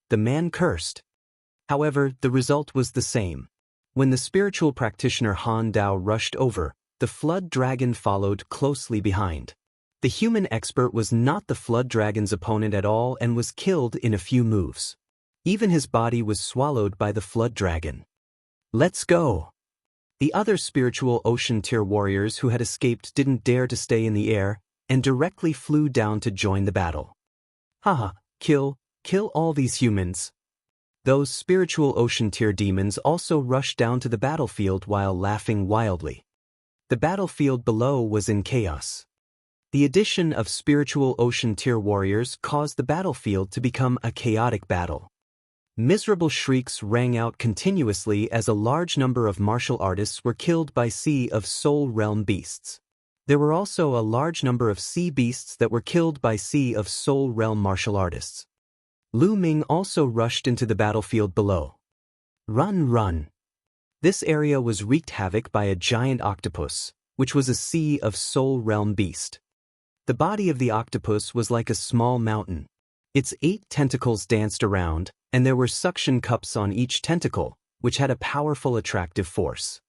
The man cursed. However, the result was the same. When the spiritual practitioner Han Dao rushed over, the flood dragon followed closely behind. The human expert was not the flood dragon's opponent at all and was killed in a few moves. Even his body was swallowed by the flood dragon. Let's go. The other spiritual ocean tier warriors who had escaped didn't dare to stay in the air and directly flew down to join the battle. Haha, kill all these humans. Those spiritual ocean tier demons also rushed down to the battlefield while laughing wildly. The battlefield below was in chaos. The addition of spiritual ocean tier warriors caused the battlefield to become a chaotic battle. Miserable shrieks rang out continuously as a large number of martial artists were killed by Sea of Soul Realm beasts. There were also a large number of sea beasts that were killed by Sea of Soul Realm martial artists. Lu Ming also rushed into the battlefield below. Run, run. This area was wreaked havoc by a giant octopus, which was a Sea of Soul Realm beast. The body of the octopus was like a small mountain. Its 8 tentacles danced around, and there were suction cups on each tentacle, which had a powerful attractive force.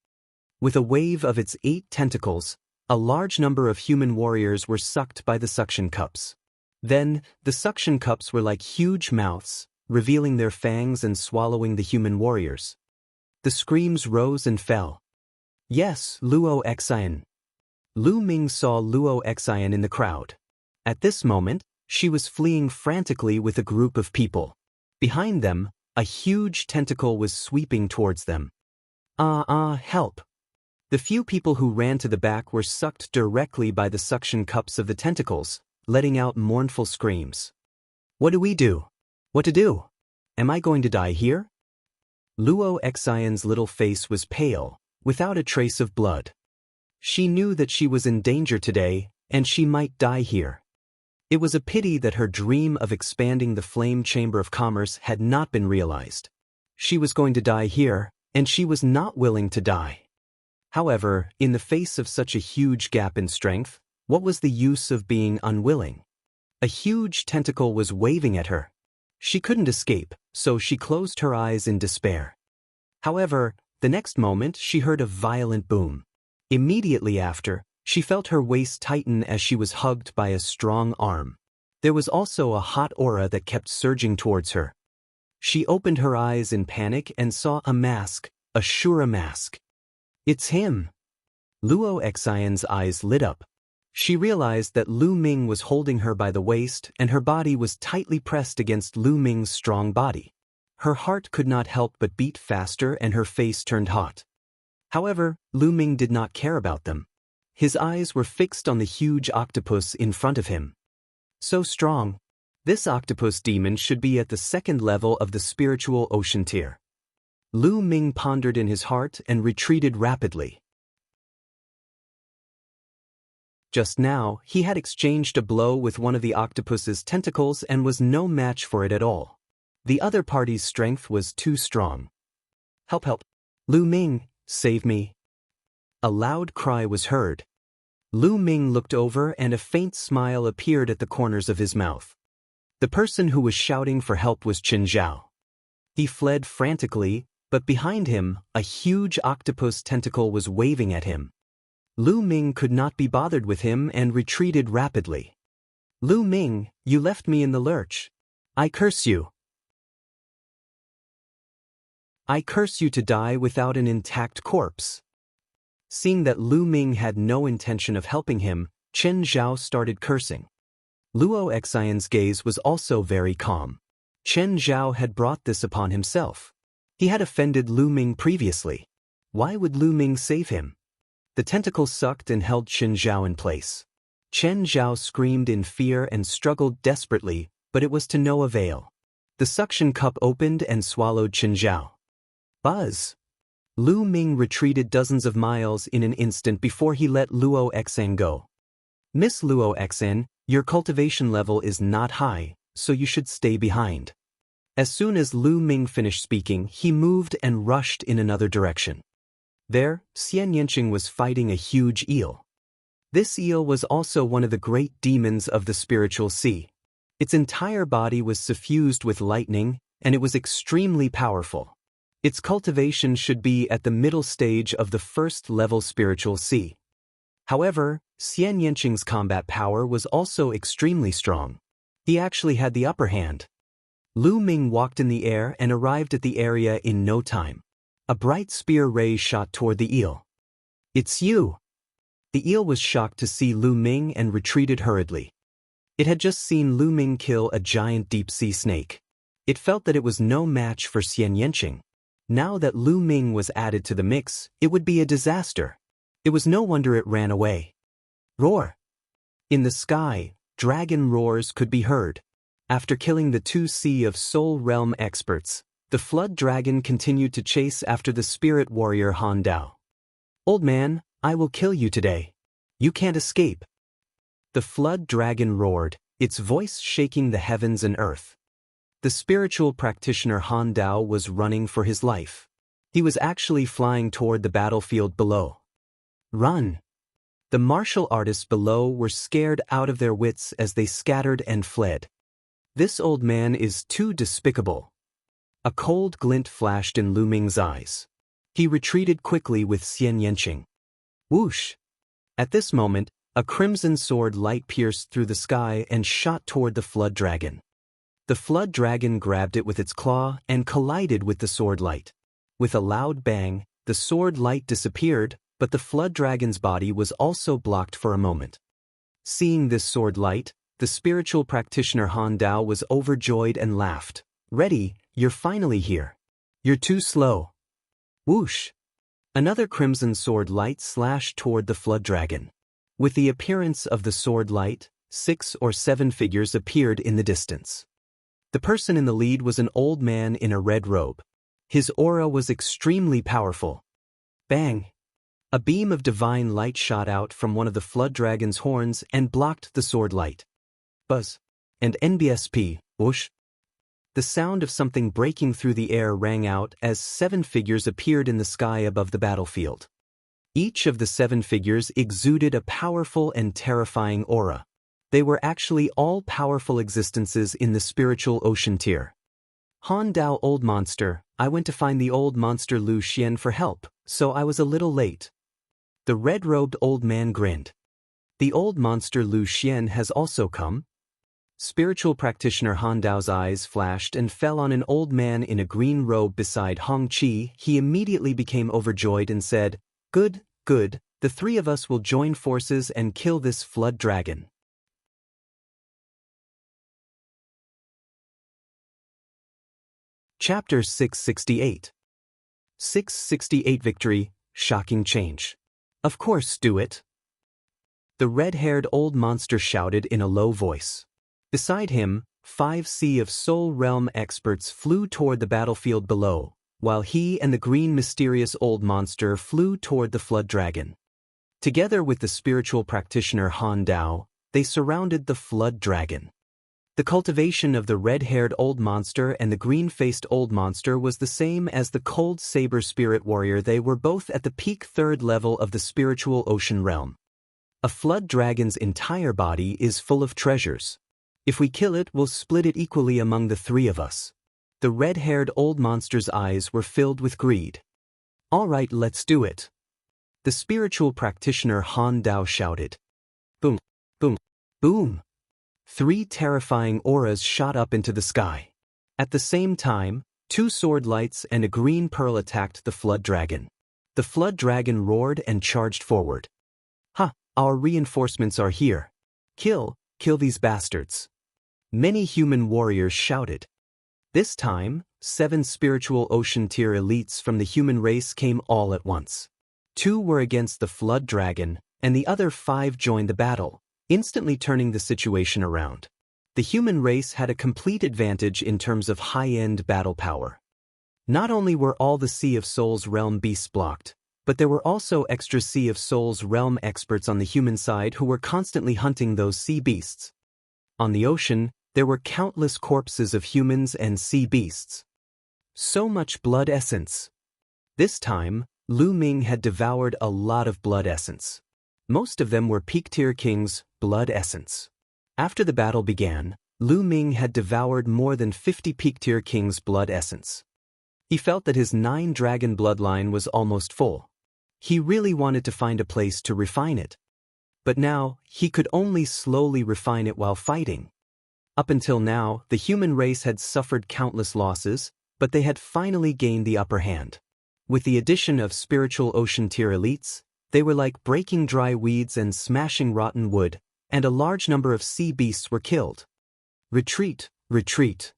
With a wave of its 8 tentacles, a large number of human warriors were sucked by the suction cups. Then, the suction cups were like huge mouths, revealing their fangs and swallowing the human warriors. The screams rose and fell. Yes, Luo Xian. Lu Ming saw Luo Xian in the crowd. At this moment, she was fleeing frantically with a group of people. Behind them, a huge tentacle was sweeping towards them. Help! The few people who ran to the back were sucked directly by the suction cups of the tentacles, letting out mournful screams. What do we do? What to do? Am I going to die here? Luo Xian's little face was pale, without a trace of blood. She knew that she was in danger today, and she might die here. It was a pity that her dream of expanding the Flame Chamber of Commerce had not been realized. She was going to die here, and she was not willing to die. However, in the face of such a huge gap in strength, what was the use of being unwilling? A huge tentacle was waving at her. She couldn't escape, so she closed her eyes in despair. However, the next moment she heard a violent boom. Immediately after, she felt her waist tighten as she was hugged by a strong arm. There was also a hot aura that kept surging towards her. She opened her eyes in panic and saw a mask, a Shura mask. It's him! Luo Xian's eyes lit up. She realized that Lu Ming was holding her by the waist and her body was tightly pressed against Lu Ming's strong body. Her heart could not help but beat faster and her face turned hot. However, Lu Ming did not care about them. His eyes were fixed on the huge octopus in front of him. So strong. This octopus demon should be at the second level of the spiritual ocean tier. Lu Ming pondered in his heart and retreated rapidly. Just now, he had exchanged a blow with one of the octopus's tentacles and was no match for it at all. The other party's strength was too strong. Help, help! Lu Ming, save me! A loud cry was heard. Lu Ming looked over and a faint smile appeared at the corners of his mouth. The person who was shouting for help was Qin Zhao. He fled frantically, but behind him, a huge octopus tentacle was waving at him. Lu Ming could not be bothered with him and retreated rapidly. Lu Ming, you left me in the lurch. I curse you. I curse you to die without an intact corpse. Seeing that Lu Ming had no intention of helping him, Qin Zhao started cursing. Luo Xian's gaze was also very calm. Qin Zhao had brought this upon himself. He had offended Lu Ming previously. Why would Lu Ming save him? The tentacle sucked and held Qin Zhao in place. Qin Zhao screamed in fear and struggled desperately, but it was to no avail. The suction cup opened and swallowed Qin Zhao. Buzz! Lu Ming retreated dozens of miles in an instant before he let Luo Xian go. Miss Luo Xian, your cultivation level is not high, so you should stay behind. As soon as Lu Ming finished speaking, he moved and rushed in another direction. There, Xian Yanqing was fighting a huge eel. This eel was also one of the great demons of the spiritual sea. Its entire body was suffused with lightning, and it was extremely powerful. Its cultivation should be at the middle stage of the first-level spiritual sea. However, Xian Yanqing's combat power was also extremely strong. He actually had the upper hand. Lu Ming walked in the air and arrived at the area in no time. A bright spear ray shot toward the eel. It's you! The eel was shocked to see Lu Ming and retreated hurriedly. It had just seen Lu Ming kill a giant deep-sea snake. It felt that it was no match for Xian Yanqing. Now that Lu Ming was added to the mix, it would be a disaster. It was no wonder it ran away. Roar! In the sky, dragon roars could be heard. After killing the 2 of Soul Realm experts, the Flood Dragon continued to chase after the spirit warrior Han Dao. Old man, I will kill you today. You can't escape. The Flood Dragon roared, its voice shaking the heavens and earth. The spiritual practitioner Han Dao was running for his life. He was actually flying toward the battlefield below. Run! The martial artists below were scared out of their wits as they scattered and fled. This old man is too despicable. A cold glint flashed in Lu Ming's eyes. He retreated quickly with Xian Yanqing. Whoosh! At this moment, a crimson sword light pierced through the sky and shot toward the Flood Dragon. The Flood Dragon grabbed it with its claw and collided with the sword light. With a loud bang, the sword light disappeared, but the Flood Dragon's body was also blocked for a moment. Seeing this sword light, the spiritual practitioner Han Dao was overjoyed and laughed. Ready, you're finally here. You're too slow. Whoosh! Another crimson sword light slashed toward the flood dragon. With the appearance of the sword light, 6 or 7 figures appeared in the distance. The person in the lead was an old man in a red robe. His aura was extremely powerful. Bang! A beam of divine light shot out from one of the flood dragon's horns and blocked the sword light. Buzz. And NBSP, whoosh. The sound of something breaking through the air rang out as 7 figures appeared in the sky above the battlefield. Each of the 7 figures exuded a powerful and terrifying aura. They were actually all powerful existences in the spiritual ocean tier. Han Dao, old monster, I went to find the old monster Lu Xian for help, so I was a little late. The red-robed old man grinned. The old monster Lu Xian has also come? Spiritual practitioner Han Dao's eyes flashed and fell on an old man in a green robe beside Hong Qi. He immediately became overjoyed and said, Good, good, the 3 of us will join forces and kill this flood dragon. Chapter 668. 668 Victory, Shocking Change. Of course, do it. The red-haired old monster shouted in a low voice. Beside him, 5 Sea of Soul Realm experts flew toward the battlefield below, while he and the green mysterious old monster flew toward the flood dragon. Together with the spiritual practitioner Han Dao, they surrounded the flood dragon. The cultivation of the red-haired old monster and the green-faced old monster was the same as the cold saber spirit warrior. They were both at the peak 3rd level of the spiritual ocean realm. A flood dragon's entire body is full of treasures. If we kill it, we'll split it equally among the 3 of us. The red-haired old monster's eyes were filled with greed. All right, let's do it. The spiritual practitioner Han Dao shouted. Boom, boom, boom. 3 terrifying auras shot up into the sky. At the same time, 2 sword lights and a green pearl attacked the flood dragon. The flood dragon roared and charged forward. Ha! Our reinforcements are here. Kill these bastards. Many human warriors shouted. This time, 7 spiritual ocean tier elites from the human race came all at once. 2 were against the flood dragon, and the other 5 joined the battle, instantly turning the situation around. The human race had a complete advantage in terms of high-end battle power. Not only were all the Sea of Souls realm beasts blocked, but there were also extra Sea of Souls realm experts on the human side who were constantly hunting those sea beasts. On the ocean, there were countless corpses of humans and sea beasts. So much blood essence. This time, Lu Ming had devoured a lot of blood essence. Most of them were peak-tier kings' blood essence. After the battle began, Lu Ming had devoured more than 50 peak-tier kings' blood essence. He felt that his 9-dragon bloodline was almost full. He really wanted to find a place to refine it. But now, he could only slowly refine it while fighting. Up until now, the human race had suffered countless losses, but they had finally gained the upper hand. With the addition of spiritual ocean tier elites, they were like breaking dry weeds and smashing rotten wood, and a large number of sea beasts were killed. Retreat, retreat.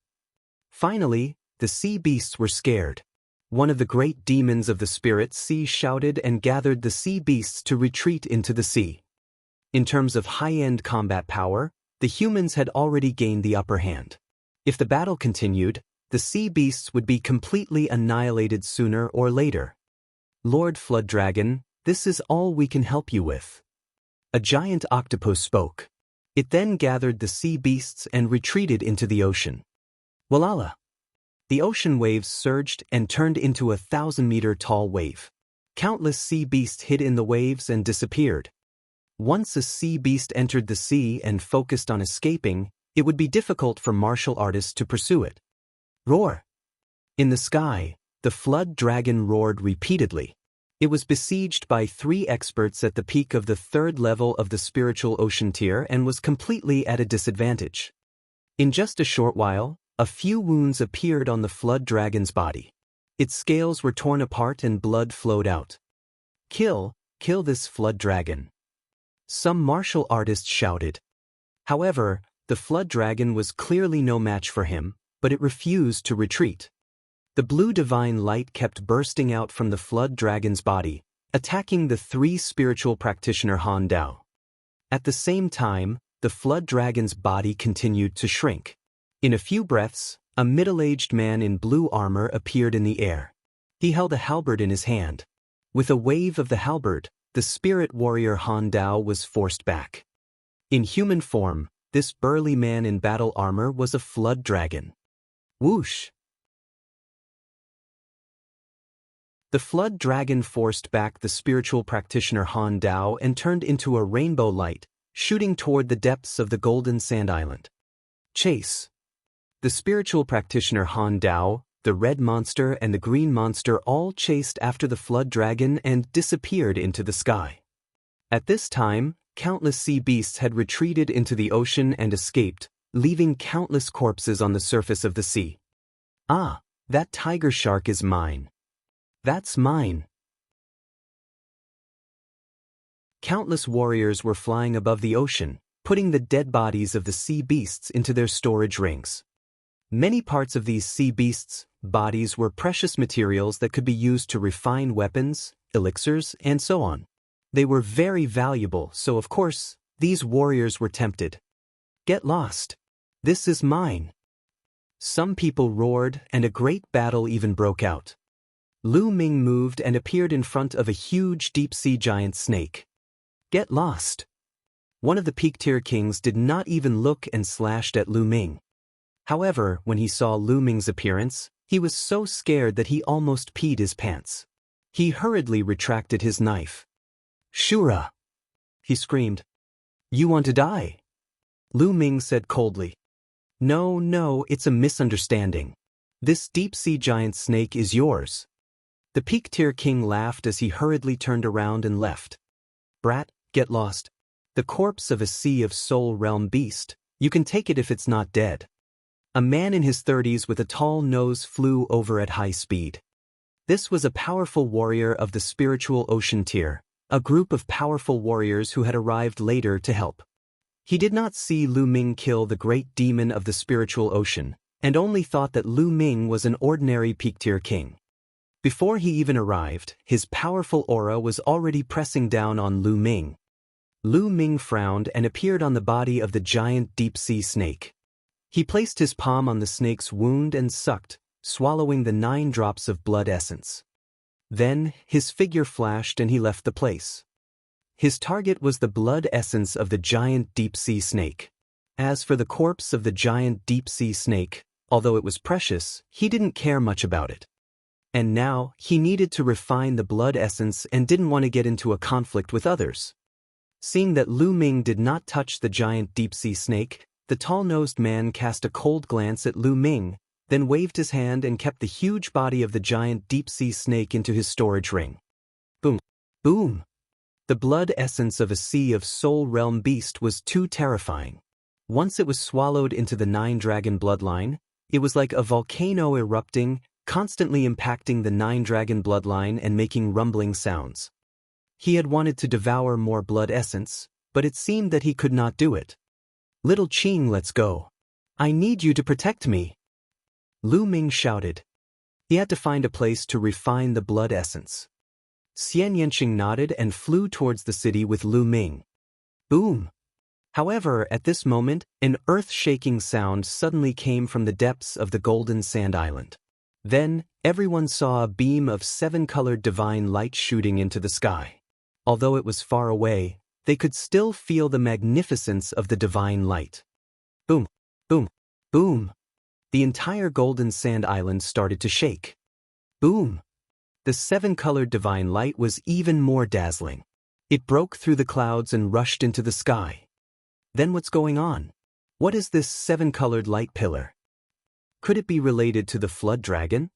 Finally, the sea beasts were scared. One of the great demons of the spirit sea shouted and gathered the sea beasts to retreat into the sea. In terms of high-end combat power, the humans had already gained the upper hand. If the battle continued, the sea beasts would be completely annihilated sooner or later. Lord Flood Dragon, this is all we can help you with. A giant octopus spoke. It then gathered the sea beasts and retreated into the ocean. Walala! The ocean waves surged and turned into a 1,000-meter-tall wave. Countless sea beasts hid in the waves and disappeared. Once a sea beast entered the sea and focused on escaping, it would be difficult for martial artists to pursue it. Roar! In the sky, the flood dragon roared repeatedly. It was besieged by 3 experts at the peak of the 3rd level of the spiritual ocean tier and was completely at a disadvantage. In just a short while, a few wounds appeared on the flood dragon's body. Its scales were torn apart and blood flowed out. Kill this flood dragon. Some martial artists shouted. However, The flood dragon was clearly no match for him, but it refused to retreat. The blue divine light kept bursting out from the flood dragon's body, attacking the three spiritual practitioner Han Dao. At the same time, the flood dragon's body continued to shrink. In a few breaths, a middle-aged man in blue armor appeared in the air. He held a halberd in his hand. With a wave of the halberd, the spirit warrior Han Dao was forced back. In human form, this burly man in battle armor was a flood dragon. Whoosh! The flood dragon forced back the spiritual practitioner Han Dao and turned into a rainbow light, shooting toward the depths of the Golden Sand Island. Chase! The spiritual practitioner Han Dao, the red monster and the green monster all chased after the flood dragon and disappeared into the sky. At this time, countless sea beasts had retreated into the ocean and escaped, leaving countless corpses on the surface of the sea. Ah, that tiger shark is mine. That's mine. Countless warriors were flying above the ocean, putting the dead bodies of the sea beasts into their storage rings. Many parts of these sea beasts' bodies were precious materials that could be used to refine weapons, elixirs, and so on. They were very valuable, so of course, these warriors were tempted. Get lost. This is mine. Some people roared, and a great battle even broke out. Lu Ming moved and appeared in front of a huge deep-sea giant snake. Get lost. One of the peak-tier kings did not even look and slashed at Lu Ming. However, when he saw Lu Ming's appearance, he was so scared that he almost peed his pants. He hurriedly retracted his knife. Shura! He screamed. You want to die? Lu Ming said coldly. No, it's a misunderstanding. This deep-sea giant snake is yours. The peak-tier king laughed as he hurriedly turned around and left. Brat, get lost. The corpse of a Sea of Soul realm beast, you can take it if it's not dead. A man in his 30s with a tall nose flew over at high speed. This was a powerful warrior of the spiritual ocean tier, a group of powerful warriors who had arrived later to help. He did not see Lu Ming kill the great demon of the spiritual ocean, and only thought that Lu Ming was an ordinary peak-tier king. Before he even arrived, his powerful aura was already pressing down on Lu Ming. Lu Ming frowned and appeared on the body of the giant deep-sea snake. He placed his palm on the snake's wound and sucked, swallowing the 9 drops of blood essence. Then, his figure flashed and he left the place. His target was the blood essence of the giant deep-sea snake. As for the corpse of the giant deep-sea snake, although it was precious, he didn't care much about it. And now, he needed to refine the blood essence and didn't want to get into a conflict with others. Seeing that Lu Ming did not touch the giant deep-sea snake, the tall-nosed man cast a cold glance at Lu Ming, then waved his hand and kept the huge body of the giant deep-sea snake into his storage ring. Boom! Boom! The blood essence of a Sea of Soul realm beast was too terrifying. Once it was swallowed into the 9-dragon bloodline, it was like a volcano erupting, constantly impacting the 9-dragon bloodline and making rumbling sounds. He had wanted to devour more blood essence, but it seemed that he could not do it. Little Qing, let's go. I need you to protect me. Lu Ming shouted. He had to find a place to refine the blood essence. Xian Yanqing nodded and flew towards the city with Lu Ming. Boom! However, at this moment, an earth-shaking sound suddenly came from the depths of the Golden Sand Island. Then, everyone saw a beam of 7-colored divine light shooting into the sky. Although it was far away, they could still feel the magnificence of the divine light. Boom! Boom! Boom! The entire Golden Sand Island started to shake. Boom! The 7-colored divine light was even more dazzling. It broke through the clouds and rushed into the sky. Then what's going on? What is this 7-colored light pillar? Could it be related to the flood dragon?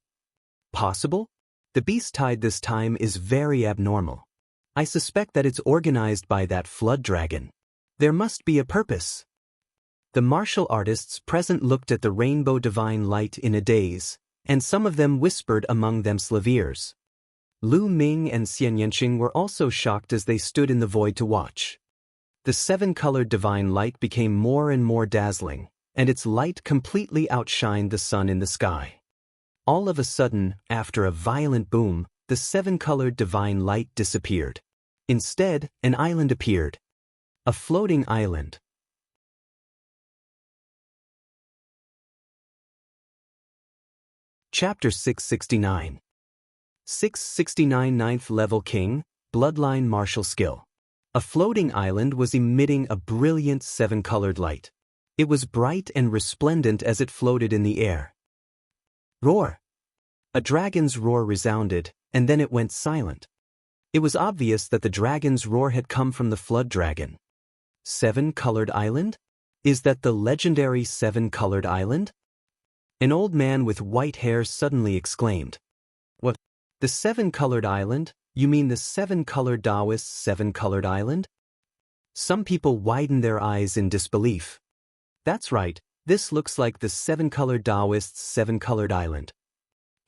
Possible? The beast tide this time is very abnormal. I suspect that it's organized by that flood dragon. There must be a purpose. The martial artists present looked at the rainbow divine light in a daze, and some of them whispered among themselves ears. Lu Ming and Xian Yanqing were also shocked as they stood in the void to watch. The seven-colored divine light became more and more dazzling, and its light completely outshined the sun in the sky. All of a sudden, after a violent boom, the seven-colored divine light disappeared. Instead, an island appeared. A floating island. Chapter 669. 669 Ninth Level King, Bloodline Martial Skill. A floating island was emitting a brilliant seven-colored light. It was bright and resplendent as it floated in the air. Roar! A dragon's roar resounded, and then it went silent. It was obvious that the dragon's roar had come from the flood dragon. Seven-colored island? Is that the legendary seven-colored island? An old man with white hair suddenly exclaimed. What? The seven-colored island? You mean the seven-colored Taoist seven-colored island? Some people widened their eyes in disbelief. That's right, this looks like the seven-colored Taoist's seven-colored island.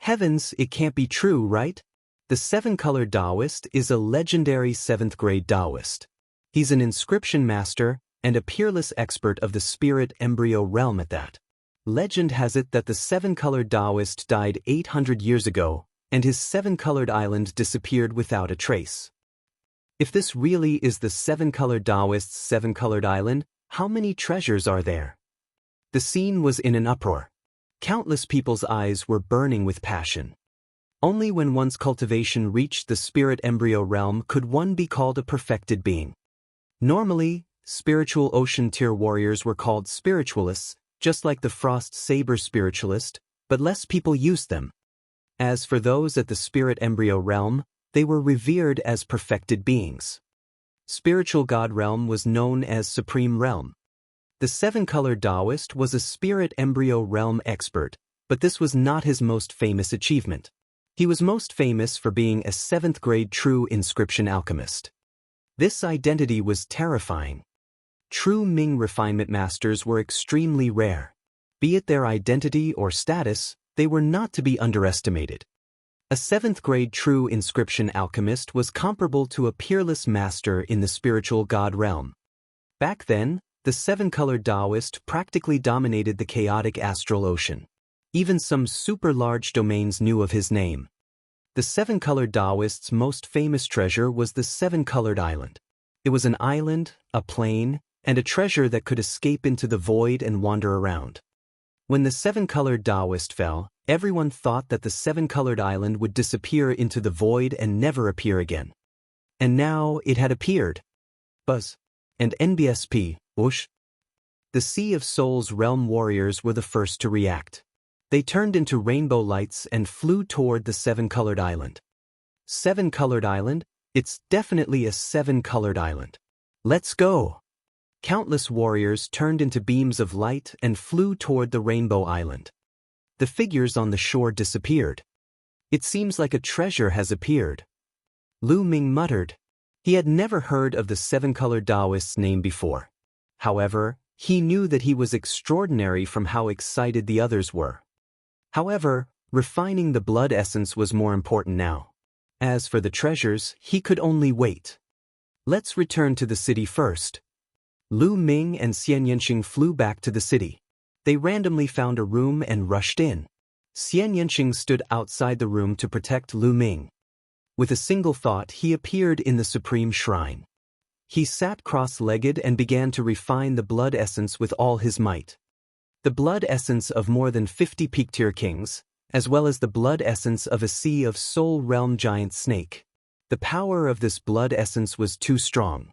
Heavens, it can't be true, right? The seven-colored Taoist is a legendary seventh-grade Taoist. He's an inscription master and a peerless expert of the spirit embryo realm at that. Legend has it that the seven-colored Taoist died 800 years ago, and his seven-colored island disappeared without a trace. If this really is the seven-colored Taoist's seven-colored island, how many treasures are there? The scene was in an uproar. Countless people's eyes were burning with passion. Only when one's cultivation reached the spirit embryo realm could one be called a perfected being. Normally, spiritual ocean tier warriors were called spiritualists, just like the frost saber spiritualist, but less people used them. As for those at the spirit embryo realm, they were revered as perfected beings. Spiritual God realm was known as Supreme Realm. The seven-colored Taoist was a spirit embryo realm expert, but this was not his most famous achievement. He was most famous for being a seventh-grade true inscription alchemist. This identity was terrifying. True Ming refinement masters were extremely rare. Be it their identity or status, they were not to be underestimated. A seventh-grade true inscription alchemist was comparable to a peerless master in the spiritual God realm. Back then, the seven-colored Taoist practically dominated the chaotic astral ocean. Even some super-large domains knew of his name. The seven-colored Taoist's most famous treasure was the seven-colored island. It was an island, a plane, and a treasure that could escape into the void and wander around. When the seven-colored Taoist fell, everyone thought that the seven-colored island would disappear into the void and never appear again. And now it had appeared. Buzz. And NBSP, whoosh. The Sea of Souls realm warriors were the first to react. They turned into rainbow lights and flew toward the seven-colored island. Seven-colored island? It's definitely a seven-colored island. Let's go! Countless warriors turned into beams of light and flew toward the rainbow island. The figures on the shore disappeared. It seems like a treasure has appeared. Lu Ming muttered. He had never heard of the seven-colored Taoist's name before. However, he knew that he was extraordinary from how excited the others were. However, refining the blood essence was more important now. As for the treasures, he could only wait. Let's return to the city first. Lu Ming and Xian Yanqing flew back to the city. They randomly found a room and rushed in. Xian Yanqing stood outside the room to protect Lu Ming. With a single thought, he appeared in the Supreme Shrine. He sat cross-legged and began to refine the blood essence with all his might. The blood essence of more than 50 peak-tier kings, as well as the blood essence of a Sea of Soul realm giant snake. The power of this blood essence was too strong.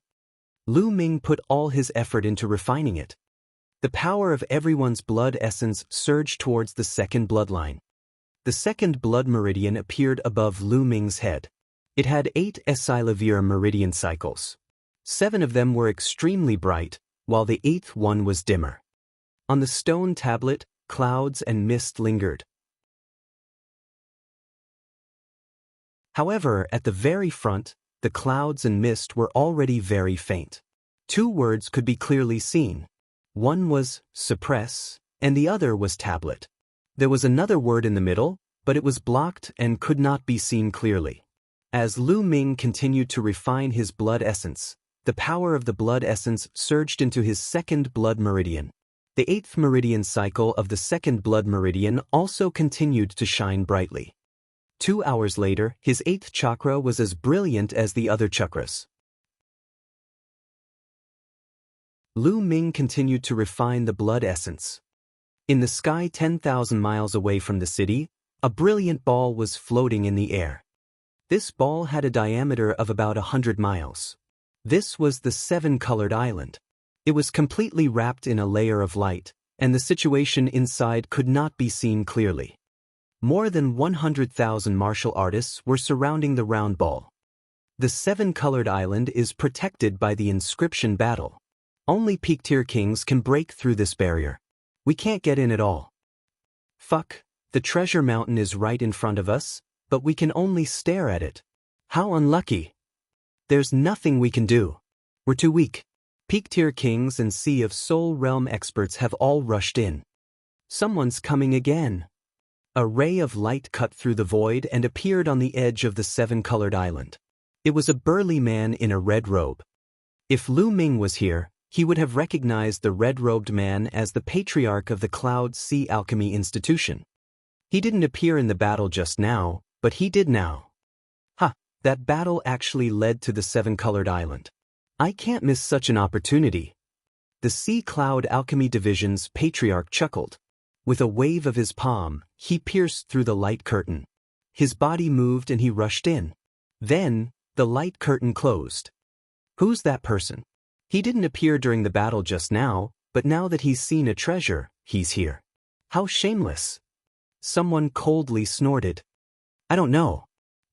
Lu Ming put all his effort into refining it. The power of everyone's blood essence surged towards the second bloodline. The second blood meridian appeared above Lu Ming's head. It had 8 Esilavir meridian cycles. 7 of them were extremely bright, while the 8th one was dimmer. On the stone tablet, clouds and mist lingered. However, at the very front, the clouds and mist were already very faint. 2 words could be clearly seen. One was suppress, and the other was tablet. There was another word in the middle, but it was blocked and could not be seen clearly. As Lu Ming continued to refine his blood essence, The power of the blood essence surged into his second blood meridian. The 8th meridian cycle of the second blood meridian also continued to shine brightly. 2 hours later, his 8th chakra was as brilliant as the other chakras. Lu Ming continued to refine the blood essence. In the sky 10,000 miles away from the city, a brilliant ball was floating in the air. This ball had a diameter of about 100 miles. This was the 7-colored island. It was completely wrapped in a layer of light, and the situation inside could not be seen clearly. More than 100,000 martial artists were surrounding the round ball. The 7-colored island is protected by the inscription battle. Only peak-tier kings can break through this barrier. We can't get in at all. Fuck, the treasure mountain is right in front of us, but we can only stare at it. How unlucky. There's nothing we can do. We're too weak. Peak-tier kings and Sea of Soul Realm experts have all rushed in. Someone's coming again. A ray of light cut through the void and appeared on the edge of the 7-colored island. It was a burly man in a red robe. If Lu Ming was here, he would have recognized the red-robed man as the patriarch of the Cloud Sea Alchemy Institution. He didn't appear in the battle just now, but he did now. That battle actually led to the 7-colored island. I can't miss such an opportunity. The Sea Cloud Alchemy Division's patriarch chuckled. With a wave of his palm, he pierced through the light curtain. His body moved and he rushed in. Then, the light curtain closed. Who's that person? He didn't appear during the battle just now, but now that he's seen a treasure, he's here. How shameless. Someone coldly snorted. I don't know.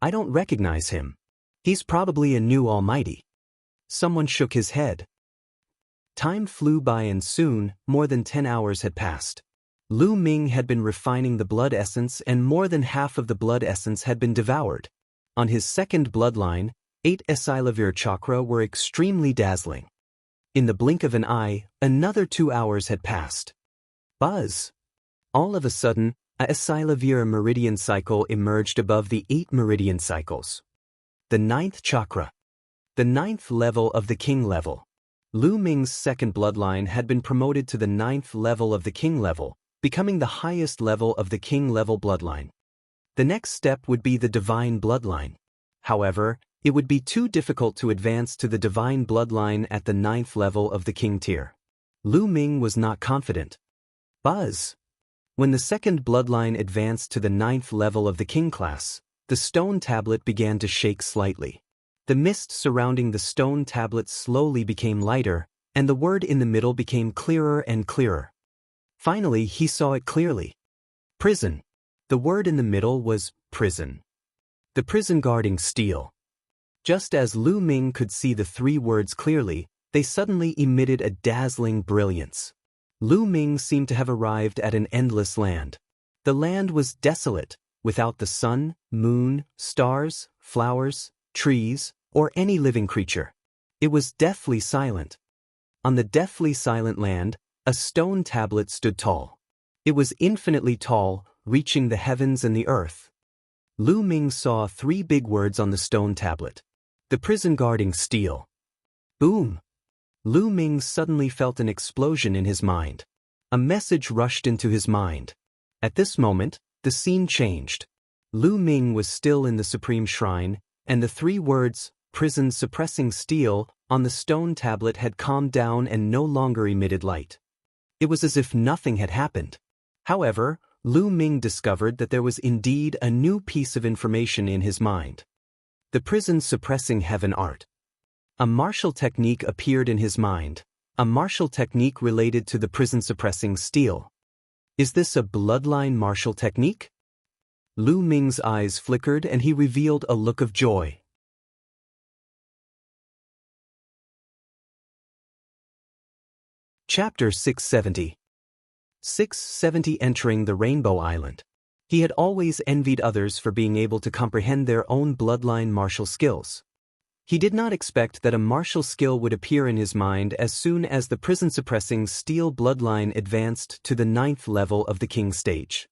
I don't recognize him. He's probably a new almighty. Someone shook his head. Time flew by and soon, more than 10 hours had passed. Lu Ming had been refining the blood essence and more than half of the blood essence had been devoured. On his second bloodline, 8 Esilavir chakra were extremely dazzling. In the blink of an eye, another 2 hours had passed. Buzz! All of a sudden, a Esilavir meridian cycle emerged above the 8 meridian cycles. The 9th chakra. The 9th level of the king level. Lu Ming's second bloodline had been promoted to the 9th level of the king level, becoming the highest level of the king level bloodline. The next step would be the divine bloodline. However, it would be too difficult to advance to the divine bloodline at the 9th level of the king tier. Lu Ming was not confident. Buzz! When the second bloodline advanced to the 9th level of the king class, the stone tablet began to shake slightly. The mist surrounding the stone tablet slowly became lighter, and the word in the middle became clearer and clearer. Finally, he saw it clearly. Prison. The word in the middle was prison. The prison guarding steel. Just as Lu Ming could see the 3 words clearly, they suddenly emitted a dazzling brilliance. Lu Ming seemed to have arrived at an endless land. The land was desolate, without the sun, moon, stars, flowers, trees, or any living creature. It was deathly silent. On the deathly silent land, a stone tablet stood tall. It was infinitely tall, reaching the heavens and the earth. Lu Ming saw 3 big words on the stone tablet. The prison guarding steel. Boom! Lu Ming suddenly felt an explosion in his mind. A message rushed into his mind. At this moment, the scene changed. Lu Ming was still in the Supreme Shrine, and the 3 words, prison suppressing steel, on the stone tablet had calmed down and no longer emitted light. It was as if nothing had happened. However, Lu Ming discovered that there was indeed a new piece of information in his mind. The prison suppressing heaven art. A martial technique appeared in his mind, a martial technique related to the prison suppressing steel. Is this a bloodline martial technique? Lu Ming's eyes flickered and he revealed a look of joy. Chapter 670. 670 Entering the Rainbow Island. He had always envied others for being able to comprehend their own bloodline martial skills. He did not expect that a martial skill would appear in his mind as soon as the prison-suppressing steel bloodline advanced to the 9th level of the king stage.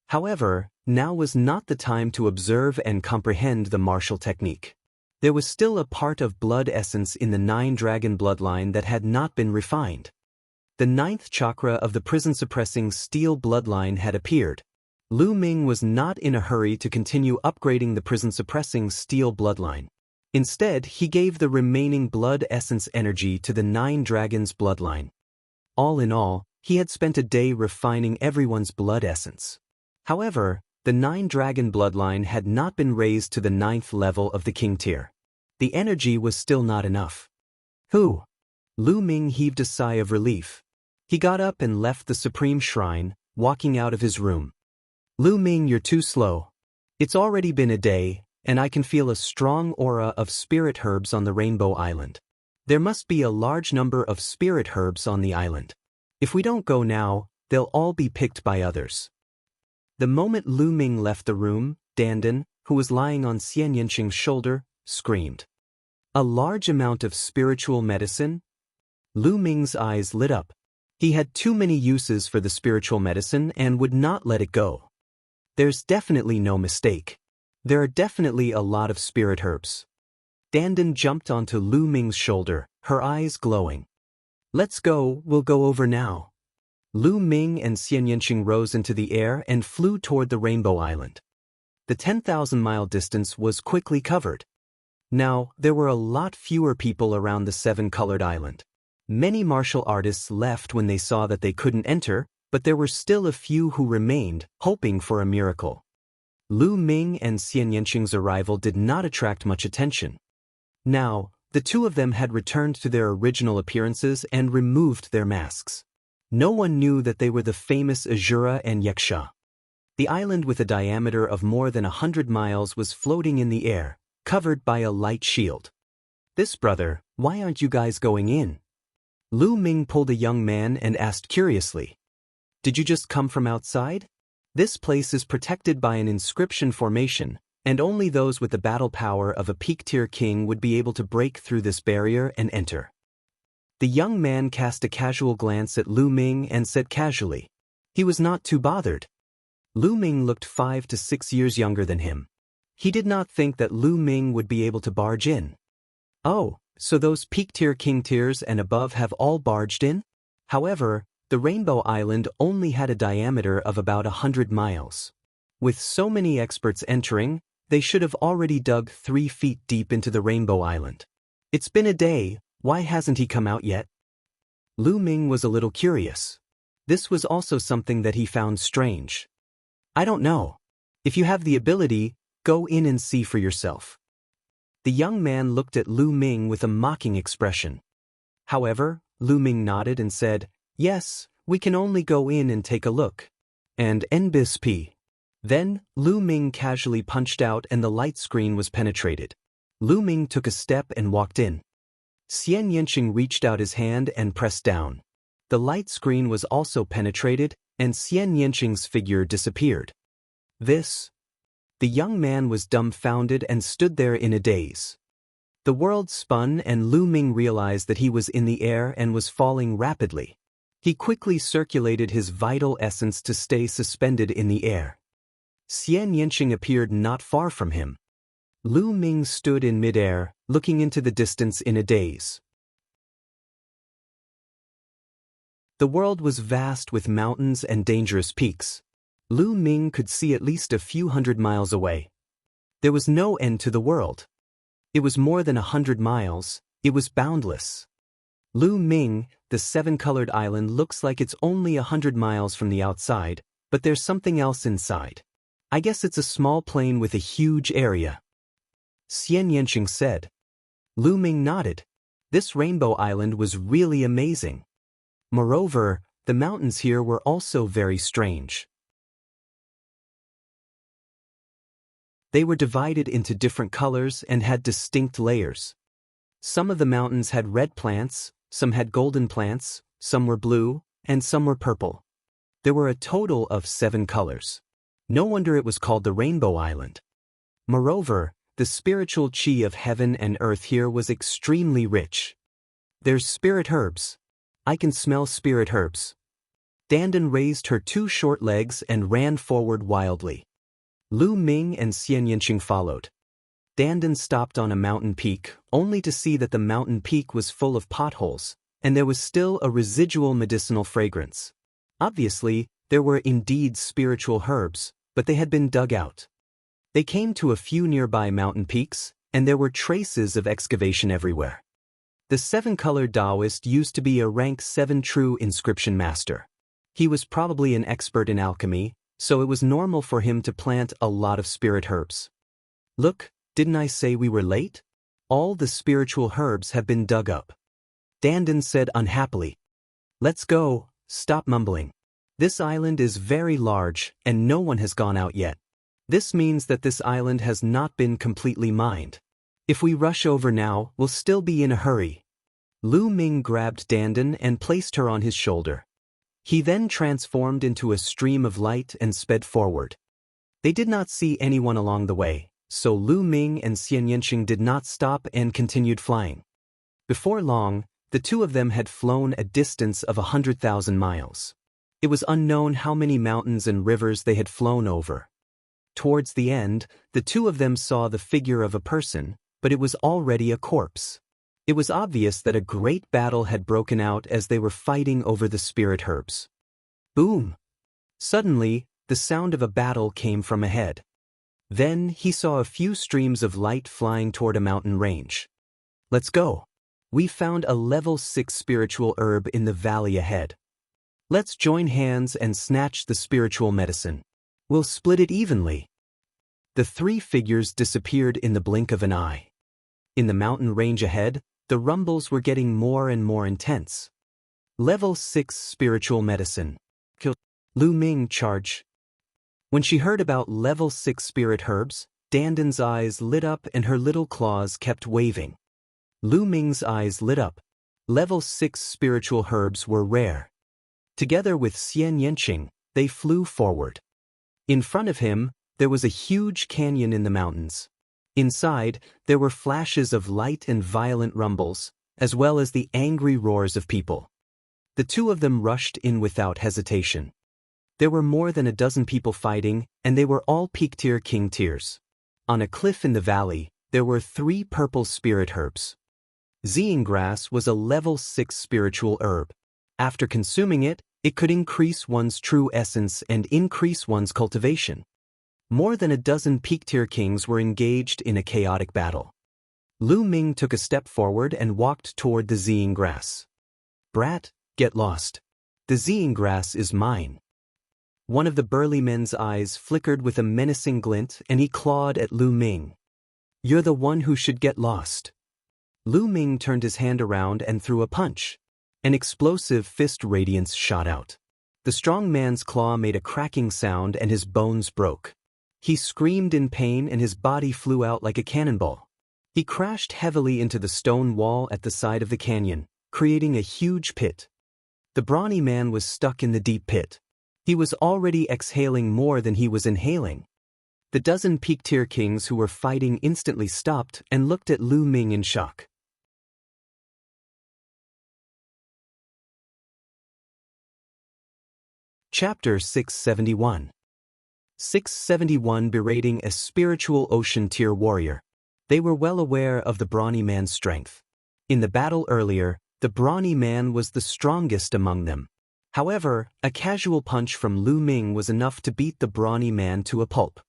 However, now was not the time to observe and comprehend the martial technique. There was still a part of blood essence in the 9-dragon bloodline that had not been refined. The 9th chakra of the prison-suppressing steel bloodline had appeared. Lu Ming was not in a hurry to continue upgrading the prison-suppressing steel bloodline. Instead, he gave the remaining blood essence energy to the 9 dragons bloodline. All in all, he had spent a day refining everyone's blood essence. However, the 9 dragon bloodline had not been raised to the 9th level of the king tier. The energy was still not enough. Who? Lu Ming heaved a sigh of relief. He got up and left the Supreme Shrine, walking out of his room. Lu Ming, you're too slow. It's already been a day, and I can feel a strong aura of spirit herbs on the Rainbow Island. There must be a large number of spirit herbs on the island. If we don't go now, they'll all be picked by others. The moment Lu Ming left the room, Dandan, who was lying on Xian Yanqing's shoulder, screamed. A large amount of spiritual medicine? Lu Ming's eyes lit up. He had too many uses for the spiritual medicine and would not let it go. There's definitely no mistake. There are definitely a lot of spirit herbs. Dandan jumped onto Lu Ming's shoulder, her eyes glowing. Let's go, we'll go over now. Lu Ming and Xian Yanqing rose into the air and flew toward the Rainbow Island. The 10,000-mile distance was quickly covered. Now, there were a lot fewer people around the 7-colored island. Many martial artists left when they saw that they couldn't enter, but there were still a few who remained, hoping for a miracle. Lu Ming and Xian Yanqing's arrival did not attract much attention. Now, the two of them had returned to their original appearances and removed their masks. No one knew that they were the famous Azura and Yaksha. The island with a diameter of more than 100 miles was floating in the air, covered by a light shield. This brother, why aren't you guys going in? Lu Ming pulled a young man and asked curiously. Did you just come from outside? This place is protected by an inscription formation, and only those with the battle power of a peak-tier king would be able to break through this barrier and enter. The young man cast a casual glance at Lu Ming and said casually. He was not too bothered. Lu Ming looked 5 to 6 years younger than him. He did not think that Lu Ming would be able to barge in. Oh, so those peak-tier king tiers and above have all barged in? However, the Rainbow Island only had a diameter of about 100 miles. With so many experts entering, they should have already dug 3 feet deep into the Rainbow Island. It's been a day, why hasn't he come out yet? Lu Ming was a little curious. This was also something that he found strange. I don't know. If you have the ability, go in and see for yourself. The young man looked at Lu Ming with a mocking expression. However, Lu Ming nodded and said, Yes, we can only go in and take a look. And NBISP. Then, Lu Ming casually punched out and the light screen was penetrated. Lu Ming took a step and walked in. Xian Yanqing reached out his hand and pressed down. The light screen was also penetrated, and Xian Yanqing's figure disappeared. The young man was dumbfounded and stood there in a daze. The world spun and Lu Ming realized that he was in the air and was falling rapidly. He quickly circulated his vital essence to stay suspended in the air. Xian Yanqing appeared not far from him. Lu Ming stood in midair, looking into the distance in a daze. The world was vast with mountains and dangerous peaks. Lu Ming could see at least a few hundred miles away. There was no end to the world. It was more than 100 miles, it was boundless. Lu Ming, the 7-colored island looks like it's only 100 miles from the outside, but there's something else inside. I guess it's a small plain with a huge area. Xian Yanqing said. Lu Ming nodded. This Rainbow Island was really amazing. Moreover, the mountains here were also very strange. They were divided into different colors and had distinct layers. Some of the mountains had red plants, some had golden plants, some were blue, and some were purple. There were a total of 7 colors. No wonder it was called the Rainbow Island. Moreover, the spiritual chi of heaven and earth here was extremely rich. There's spirit herbs. I can smell spirit herbs. Dandan raised her 2 short legs and ran forward wildly. Lu Ming and Xian Yanqing followed. Dandan stopped on a mountain peak, only to see that the mountain peak was full of potholes, and there was still a residual medicinal fragrance. Obviously, there were indeed spiritual herbs, but they had been dug out. They came to a few nearby mountain peaks, and there were traces of excavation everywhere. The seven-colored Taoist used to be a rank 7 true inscription master. He was probably an expert in alchemy, so it was normal for him to plant a lot of spirit herbs. Look, didn't I say we were late? All the spiritual herbs have been dug up. Dandan said unhappily. Let's go, stop mumbling. This island is very large, and no one has gone out yet. This means that this island has not been completely mined. If we rush over now, we'll still be in a hurry. Lu Ming grabbed Dandan and placed her on his shoulder. He then transformed into a stream of light and sped forward. They did not see anyone along the way, so Lu Ming and Xian Yanqing did not stop and continued flying. Before long, the two of them had flown a distance of 100,000 miles. It was unknown how many mountains and rivers they had flown over. Towards the end, the two of them saw the figure of a person, but it was already a corpse. It was obvious that a great battle had broken out as they were fighting over the spirit herbs. Boom! Suddenly, the sound of a battle came from ahead. Then he saw a few streams of light flying toward a mountain range. Let's go. We found a level 6 spiritual herb in the valley ahead. Let's join hands and snatch the spiritual medicine. We'll split it evenly. The three figures disappeared in the blink of an eye. In the mountain range ahead, the rumbles were getting more and more intense. Level 6 spiritual medicine. Lu Ming charge. When she heard about level 6 spirit herbs, Dandan's eyes lit up and her little claws kept waving. Lu Ming's eyes lit up. Level 6 spiritual herbs were rare. Together with Xian Yanqing, they flew forward. In front of him, there was a huge canyon in the mountains. Inside, there were flashes of light and violent rumbles, as well as the angry roars of people. The two of them rushed in without hesitation. There were more than a dozen people fighting, and they were all peak-tier king tiers. On a cliff in the valley, there were 3 purple spirit herbs. Zing grass was a level 6 spiritual herb. After consuming it, it could increase one's true essence and increase one's cultivation. More than a dozen peak-tier kings were engaged in a chaotic battle. Lu Ming took a step forward and walked toward the Zing grass. Brat, get lost. The Zing grass is mine. One of the burly men's eyes flickered with a menacing glint and he clawed at Lu Ming. You're the one who should get lost. Lu Ming turned his hand around and threw a punch. An explosive fist radiance shot out. The strong man's claw made a cracking sound and his bones broke. He screamed in pain and his body flew out like a cannonball. He crashed heavily into the stone wall at the side of the canyon, creating a huge pit. The brawny man was stuck in the deep pit. He was already exhaling more than he was inhaling. The dozen peak-tier kings who were fighting instantly stopped and looked at Lu Ming in shock. Chapter 671. 671 Berating a spiritual ocean tier warrior. They were well aware of the brawny man's strength. In the battle earlier, the brawny man was the strongest among them. However, a casual punch from Lu Ming was enough to beat the brawny man to a pulp.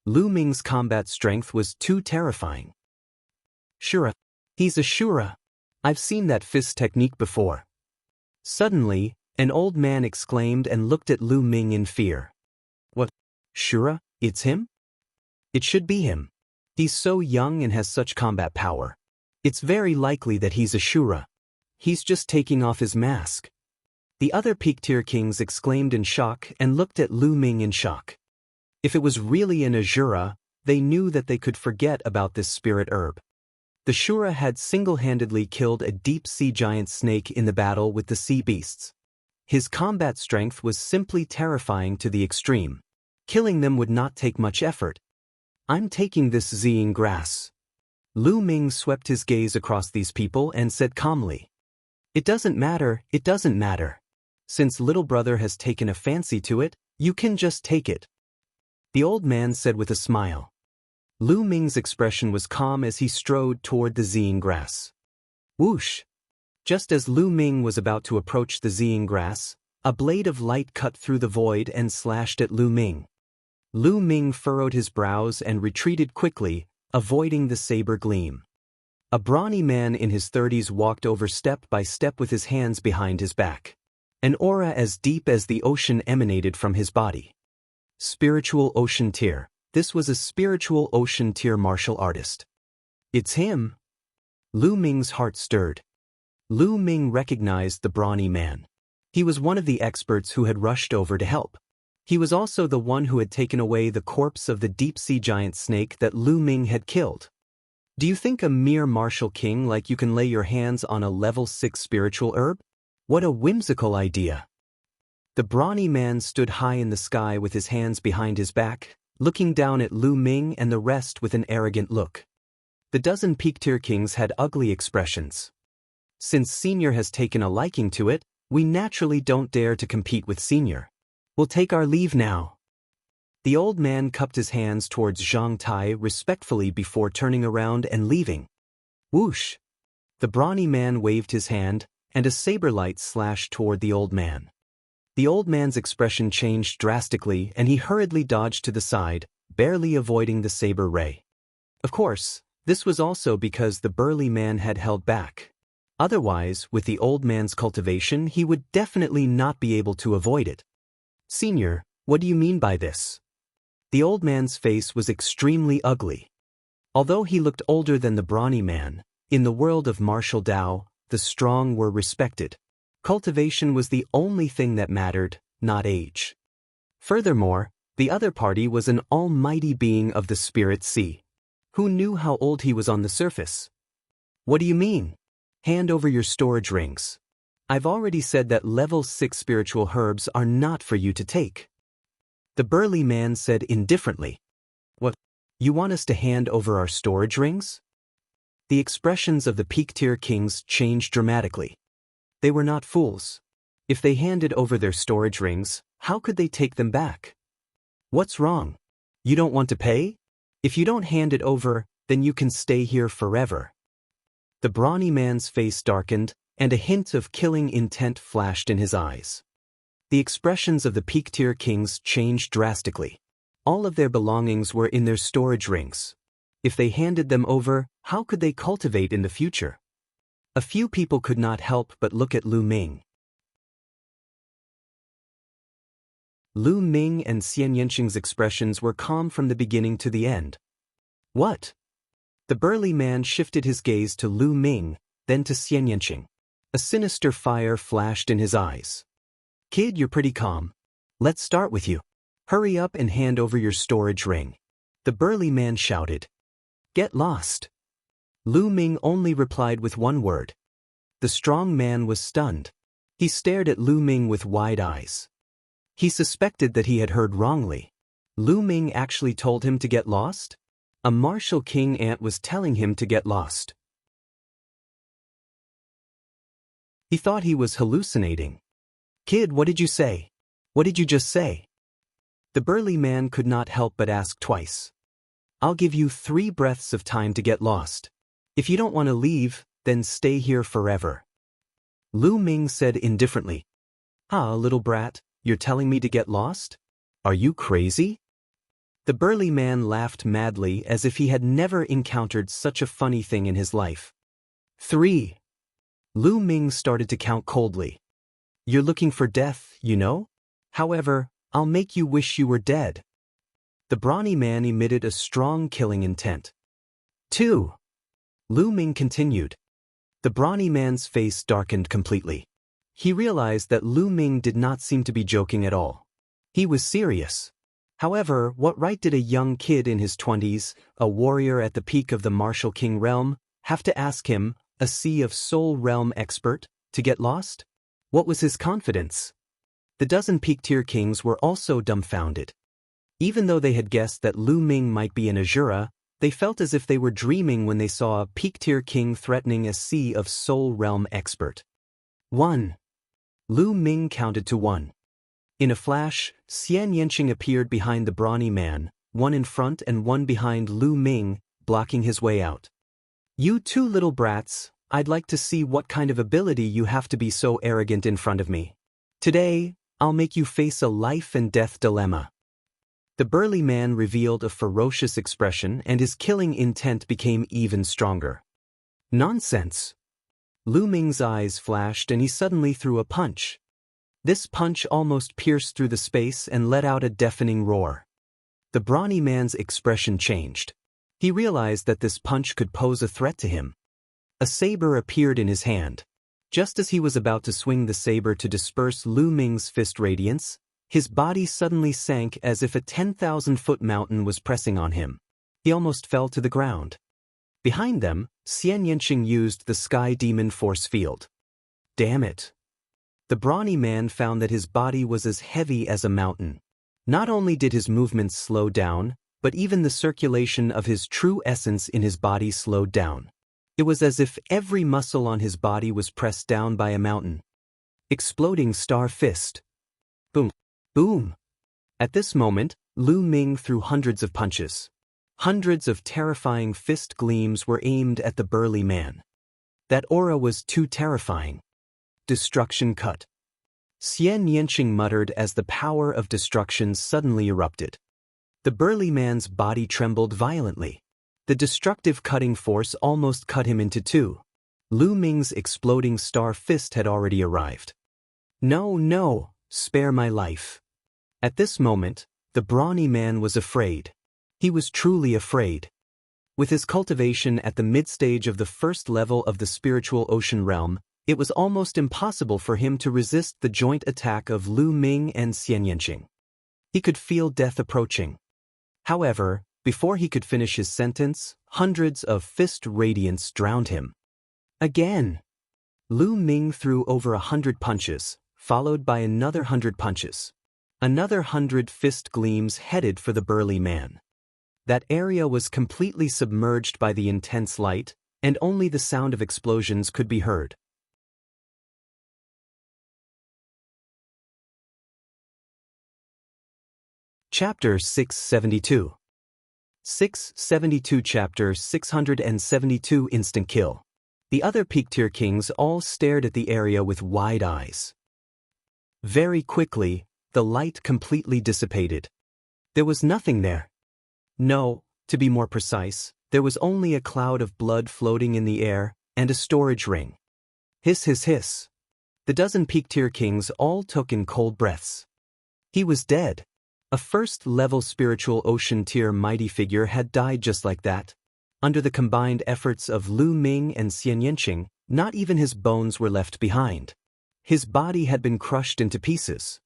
Lu Ming's combat strength was too terrifying. Shura. He's a Shura. I've seen that fist technique before. Suddenly, an old man exclaimed and looked at Lu Ming in fear. What? Shura, it's him? It should be him. He's so young and has such combat power. It's very likely that he's a Shura. He's just taking off his mask. The other peak-tier kings exclaimed in shock and looked at Lu Ming in shock. If it was really an Ashura, they knew that they could forget about this spirit herb. The Shura had single-handedly killed a deep-sea giant snake in the battle with the sea beasts. His combat strength was simply terrifying to the extreme. Killing them would not take much effort. I'm taking this Zing grass. Lu Ming swept his gaze across these people and said calmly. It doesn't matter, it doesn't matter. Since little brother has taken a fancy to it, you can just take it. The old man said with a smile. Lu Ming's expression was calm as he strode toward the zine grass. Whoosh! Just as Lu Ming was about to approach the zine grass, a blade of light cut through the void and slashed at Lu Ming. Lu Ming furrowed his brows and retreated quickly, avoiding the saber gleam. A brawny man in his 30s walked over step by step with his hands behind his back. An aura as deep as the ocean emanated from his body. Spiritual Ocean Tier. This was a spiritual ocean tier martial artist. It's him. Lu Ming's heart stirred. Lu Ming recognized the brawny man. He was one of the experts who had rushed over to help. He was also the one who had taken away the corpse of the deep-sea giant snake that Lu Ming had killed. Do you think a mere martial king like you can lay your hands on a level 6 spiritual herb? What a whimsical idea. The brawny man stood high in the sky with his hands behind his back, looking down at Lu Ming and the rest with an arrogant look. The dozen peak-tier kings had ugly expressions. Since Senior has taken a liking to it, we naturally don't dare to compete with Senior. We'll take our leave now. The old man cupped his hands towards Zhang Tai respectfully before turning around and leaving. Whoosh! The brawny man waved his hand, and a saber light slashed toward the old man. The old man's expression changed drastically and he hurriedly dodged to the side, barely avoiding the saber ray. Of course, this was also because the burly man had held back. Otherwise, with the old man's cultivation, he would definitely not be able to avoid it. Senior, what do you mean by this? The old man's face was extremely ugly. Although he looked older than the brawny man, in the world of martial Dao, the strong were respected. Cultivation was the only thing that mattered, not age. Furthermore, the other party was an almighty being of the spirit sea. Who knew how old he was on the surface? What do you mean? Hand over your storage rings. I've already said that level 6 spiritual herbs are not for you to take. The burly man said indifferently. What? You want us to hand over our storage rings? The expressions of the peak-tier kings changed dramatically. They were not fools. If they handed over their storage rings, how could they take them back? What's wrong? You don't want to pay? If you don't hand it over, then you can stay here forever. The brawny man's face darkened, and a hint of killing intent flashed in his eyes. The expressions of the peak-tier kings changed drastically. All of their belongings were in their storage rings. If they handed them over, how could they cultivate in the future? A few people could not help but look at Lu Ming. Lu Ming and Xian Yanqing's expressions were calm from the beginning to the end. What? The burly man shifted his gaze to Lu Ming, then to Xian Yanqing. A sinister fire flashed in his eyes. Kid, you're pretty calm. Let's start with you. Hurry up and hand over your storage ring. The burly man shouted. Get lost. Lu Ming only replied with one word. The strong man was stunned. He stared at Lu Ming with wide eyes. He suspected that he had heard wrongly. Lu Ming actually told him to get lost? A martial king ant was telling him to get lost. He thought he was hallucinating. Kid, what did you say? What did you just say? The burly man could not help but ask twice. I'll give you 3 breaths of time to get lost. If you don't want to leave, then stay here forever. Lu Ming said indifferently. Ah, little brat, you're telling me to get lost? Are you crazy? The burly man laughed madly as if he had never encountered such a funny thing in his life. 3. Lu Ming started to count coldly. You're looking for death, you know? However, I'll make you wish you were dead. The brawny man emitted a strong killing intent. 2. Lu Ming continued. The brawny man's face darkened completely. He realized that Lu Ming did not seem to be joking at all. He was serious. However, what right did a young kid in his 20s, a warrior at the peak of the martial king realm, have to ask him, a Sea of Soul realm expert, to get lost? What was his confidence? The dozen peak-tier kings were also dumbfounded. Even though they had guessed that Lu Ming might be an Azura, they felt as if they were dreaming when they saw a peak-tier king threatening a Sea of Soul realm expert. 1. Lu Ming counted to 1. In a flash, Xian Yanqing appeared behind the brawny man, one in front and one behind Lu Ming, blocking his way out. "You two little brats, I'd like to see what kind of ability you have to be so arrogant in front of me. Today, I'll make you face a life and death dilemma." The burly man revealed a ferocious expression and his killing intent became even stronger. "Nonsense." Lu Ming's eyes flashed and he suddenly threw a punch. This punch almost pierced through the space and let out a deafening roar. The brawny man's expression changed. He realized that this punch could pose a threat to him. A saber appeared in his hand. Just as he was about to swing the saber to disperse Lu Ming's fist radiance, his body suddenly sank as if a 10,000-foot mountain was pressing on him. He almost fell to the ground. Behind them, Xian Yanqing used the Sky Demon force field. Damn it. The brawny man found that his body was as heavy as a mountain. Not only did his movements slow down, but even the circulation of his true essence in his body slowed down. It was as if every muscle on his body was pressed down by a mountain. Exploding star fist. Boom. Boom. At this moment, Lu Ming threw hundreds of punches. Hundreds of terrifying fist gleams were aimed at the burly man. That aura was too terrifying. Destruction cut. Xian Yanqing muttered as the power of destruction suddenly erupted. The burly man's body trembled violently. The destructive cutting force almost cut him into two. Lu Ming's exploding star fist had already arrived. "No, no, spare my life." At this moment, the brawny man was afraid. He was truly afraid. With his cultivation at the mid-stage of the first level of the spiritual ocean realm, it was almost impossible for him to resist the joint attack of Lu Ming and Xian Yanqing. He could feel death approaching. However, before he could finish his sentence, hundreds of fist radiance drowned him. Again. Lu Ming threw over 100 punches, followed by another 100 punches. Another 100 fist gleams headed for the burly man. That area was completely submerged by the intense light, and only the sound of explosions could be heard. Chapter 672. 672 Chapter 672 Instant Kill. The other peak-tier kings all stared at the area with wide eyes. Very quickly, the light completely dissipated. There was nothing there. No, to be more precise, there was only a cloud of blood floating in the air, and a storage ring. Hiss hiss hiss. The dozen peak-tier kings all took in cold breaths. He was dead. A first-level spiritual ocean-tier mighty figure had died just like that. Under the combined efforts of Lu Ming and Xian Yanqing, not even his bones were left behind. His body had been crushed into pieces.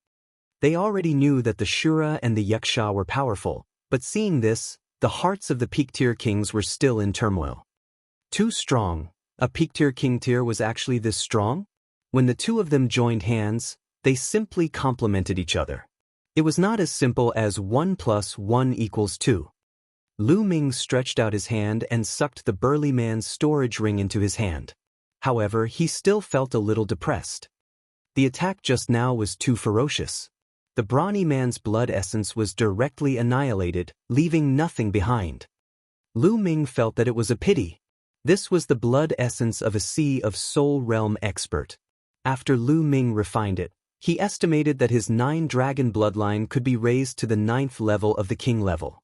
They already knew that the Shura and the Yuxia were powerful, but seeing this, the hearts of the peak-tier kings were still in turmoil. Too strong. A peak-tier king tier was actually this strong? When the two of them joined hands, they simply complemented each other. It was not as simple as 1 + 1 = 2. Lu Ming stretched out his hand and sucked the burly man's storage ring into his hand. However, he still felt a little depressed. The attack just now was too ferocious. The brawny man's blood essence was directly annihilated, leaving nothing behind. Lu Ming felt that it was a pity. This was the blood essence of a Sea of Soul Realm expert. After Lu Ming refined it, he estimated that his 9-dragon bloodline could be raised to the 9th level of the king level.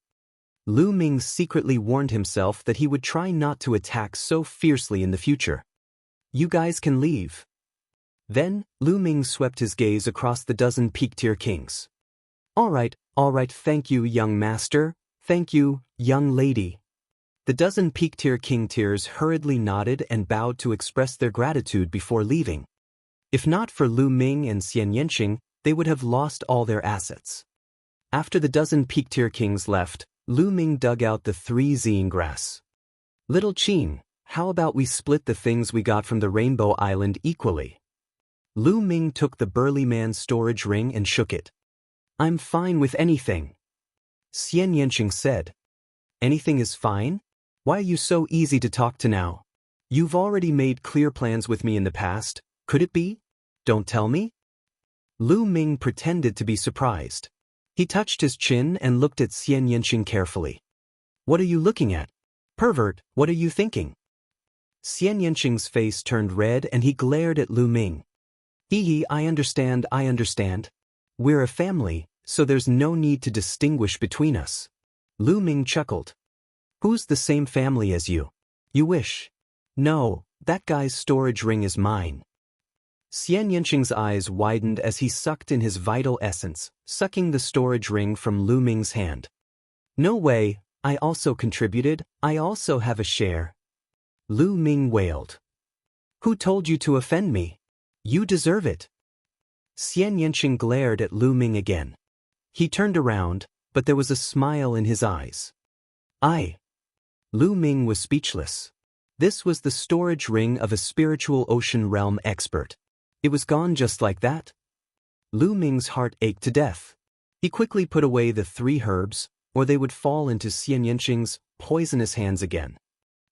Lu Ming secretly warned himself that he would try not to attack so fiercely in the future. "You guys can leave." Then, Lu Ming swept his gaze across the dozen peak-tier kings. All right, thank you, young master. Thank you, young lady." The dozen peak-tier king tiers hurriedly nodded and bowed to express their gratitude before leaving. If not for Lu Ming and Xian Yanqing, they would have lost all their assets. After the dozen peak-tier kings left, Lu Ming dug out the 3 zine grass. "Little Qin, how about we split the things we got from the Rainbow Island equally?" Lu Ming took the burly man's storage ring and shook it. "I'm fine with anything." Xian Yanqing said. "Anything is fine? Why are you so easy to talk to now? You've already made clear plans with me in the past, could it be? Don't tell me?" Lu Ming pretended to be surprised. He touched his chin and looked at Xian Yanqing carefully. What are you looking at? Pervert, what are you thinking? Xian Yanqing's face turned red and he glared at Lu Ming. Hee, I understand. We're a family, so there's no need to distinguish between us. Lu Ming chuckled. Who's the same family as you? You wish. No, that guy's storage ring is mine. Xian Yanqing's eyes widened as he sucked in his vital essence, sucking the storage ring from Lu Ming's hand. No way, I also contributed, I also have a share. Lu Ming wailed. Who told you to offend me? You deserve it. Xian Yanqing glared at Lu Ming again. He turned around, but there was a smile in his eyes. Lu Ming was speechless. This was the storage ring of a spiritual ocean realm expert. It was gone just like that. Lu Ming's heart ached to death. He quickly put away the 3 herbs, or they would fall into Xian Yanqing's poisonous hands again.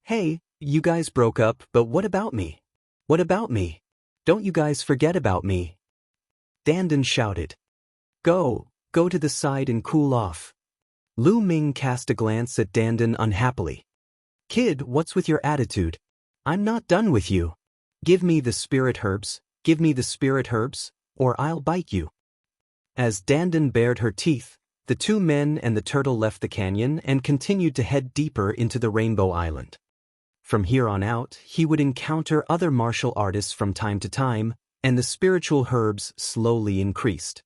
Hey, you guys broke up, but what about me? What about me? Don't you guys forget about me. Dandan shouted. Go to the side and cool off. Lu Ming cast a glance at Dandan unhappily. Kid, what's with your attitude? I'm not done with you. Give me the spirit herbs, or I'll bite you. As Dandan bared her teeth, the 2 men and the turtle left the canyon and continued to head deeper into the Rainbow Island. From here on out, he would encounter other martial artists from time to time, and the spiritual herbs slowly increased.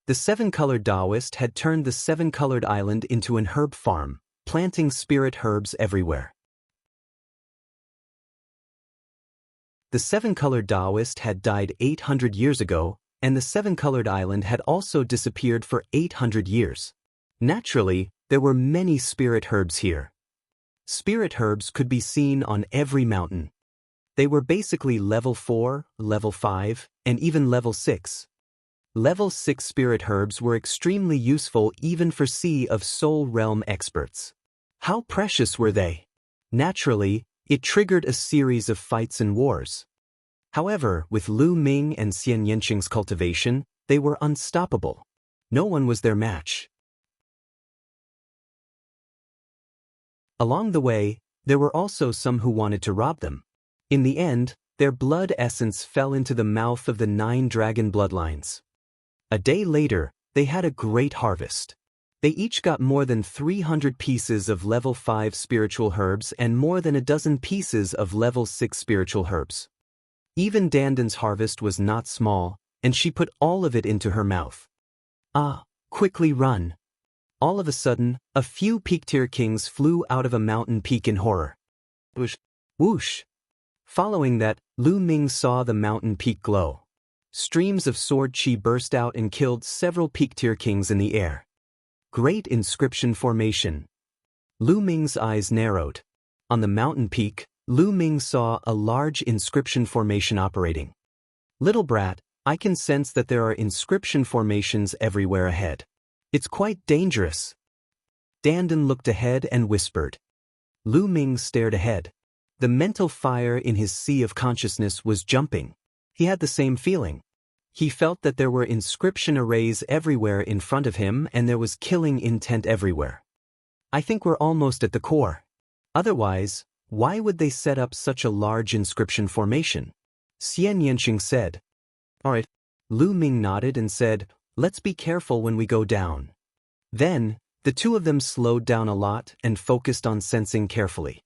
The 7-colored Taoist had turned the 7-colored island into an herb farm, planting spirit herbs everywhere. The 7-colored Taoist had died 800 years ago, and the 7-colored island had also disappeared for 800 years. Naturally, there were many spirit herbs here. Spirit herbs could be seen on every mountain. They were basically level 4, level 5, and even level 6. Level 6 spirit herbs were extremely useful even for Sea of Soul realm experts. How precious were they? Naturally, it triggered a series of fights and wars. However, with Lu Ming and Xian Yanqing's cultivation, they were unstoppable. No one was their match. Along the way, there were also some who wanted to rob them. In the end, their blood essence fell into the mouth of the 9 dragon bloodlines. A day later, they had a great harvest. They each got more than 300 pieces of level 5 spiritual herbs and more than a dozen pieces of level 6 spiritual herbs. Even Dandan's harvest was not small, and she put all of it into her mouth. Quickly run. All of a sudden, a few peak-tier kings flew out of a mountain peak in horror. Whoosh! Whoosh! Following that, Lu Ming saw the mountain peak glow. Streams of sword chi burst out and killed several peak-tier kings in the air. Great inscription formation. Lu Ming's eyes narrowed. On the mountain peak, Lu Ming saw a large inscription formation operating. Little brat, I can sense that there are inscription formations everywhere ahead. It's quite dangerous. Dandan looked ahead and whispered. Lu Ming stared ahead. The mental fire in his sea of consciousness was jumping. He had the same feeling. He felt that there were inscription arrays everywhere in front of him and there was killing intent everywhere. I think we're almost at the core. Otherwise, why would they set up such a large inscription formation? Xian Yanqing said. All right. Lu Ming nodded and said, let's be careful when we go down. Then, the 2 of them slowed down a lot and focused on sensing carefully.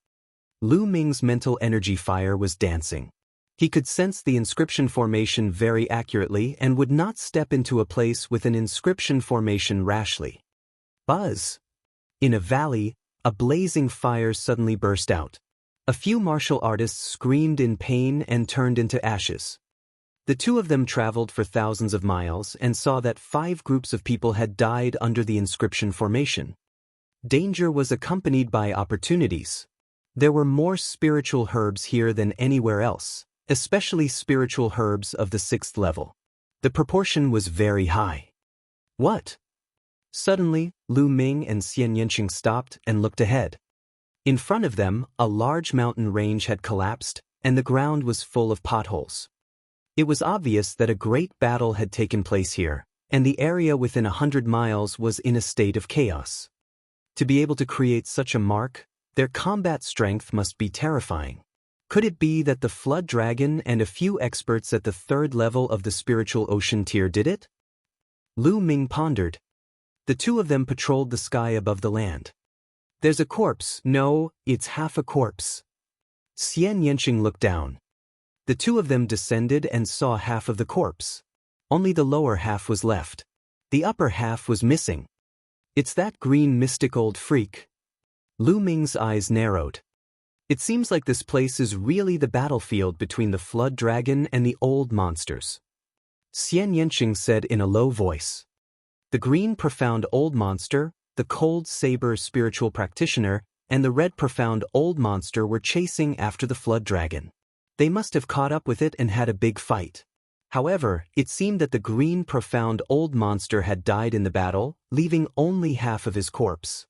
Lu Ming's mental energy fire was dancing. He could sense the inscription formation very accurately and would not step into a place with an inscription formation rashly. Buzz! In a valley, a blazing fire suddenly burst out. A few martial artists screamed in pain and turned into ashes. The 2 of them traveled for thousands of miles and saw that 5 groups of people had died under the inscription formation. Danger was accompanied by opportunities. There were more spiritual herbs here than anywhere else, especially spiritual herbs of the 6th level. The proportion was very high. What? Suddenly, Lu Ming and Xian Yanqing stopped and looked ahead. In front of them, a large mountain range had collapsed, and the ground was full of potholes. It was obvious that a great battle had taken place here, and the area within 100 miles was in a state of chaos. To be able to create such a mark, their combat strength must be terrifying. Could it be that the Flood Dragon and a few experts at the third level of the spiritual ocean tier did it? Lu Ming pondered. The two of them patrolled the sky above the land. There's a corpse. No, it's half a corpse. Xian Yanqing looked down. The two of them descended and saw half of the corpse. Only the lower half was left. The upper half was missing. It's that green mystic old freak. Lu Ming's eyes narrowed. It seems like this place is really the battlefield between the Flood Dragon and the old monsters. Xian Yanqing said in a low voice. The green profound old monster, the cold saber spiritual practitioner, and the red profound old monster were chasing after the Flood Dragon. They must have caught up with it and had a big fight. However, it seemed that the green profound old monster had died in the battle, leaving only half of his corpse.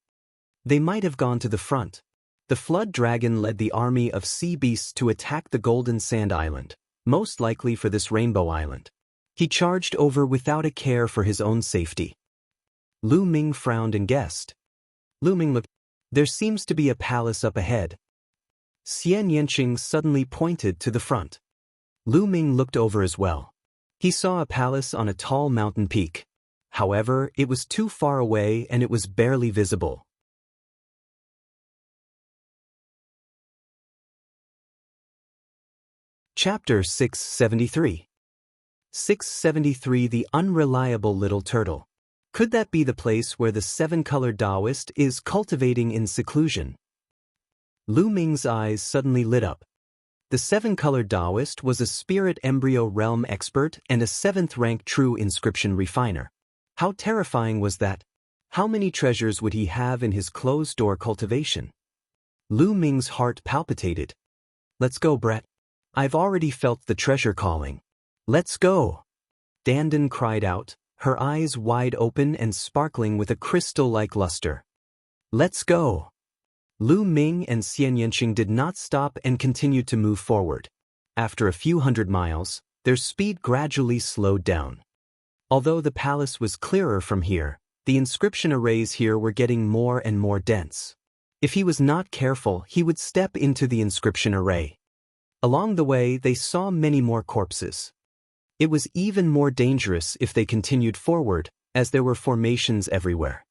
They might have gone to the front. The Flood Dragon led the army of sea beasts to attack the Golden Sand Island, most likely for this Rainbow Island. He charged over without a care for his own safety. Lu Ming frowned and guessed. Lu Ming looked. There seems to be a palace up ahead. Xian Yanqing suddenly pointed to the front. Lu Ming looked over as well. He saw a palace on a tall mountain peak. However, it was too far away and it was barely visible. Chapter 673. 673 The Unreliable Little Turtle. Could that be the place where the seven-colored Taoist is cultivating in seclusion? Lu Ming's eyes suddenly lit up. The seven-colored Taoist was a spirit embryo realm expert and a 7th-rank true inscription refiner. How terrifying was that? How many treasures would he have in his closed-door cultivation? Lu Ming's heart palpitated. Let's go, Brett. I've already felt the treasure calling. Let's go. Dandan cried out, her eyes wide open and sparkling with a crystal-like luster. Let's go. Lu Ming and Xian Yanqing did not stop and continued to move forward. After a few hundred miles, their speed gradually slowed down. Although the palace was clearer from here, the inscription arrays here were getting more and more dense. If he was not careful, he would step into the inscription array. Along the way, they saw many more corpses. It was even more dangerous if they continued forward, as there were formations everywhere.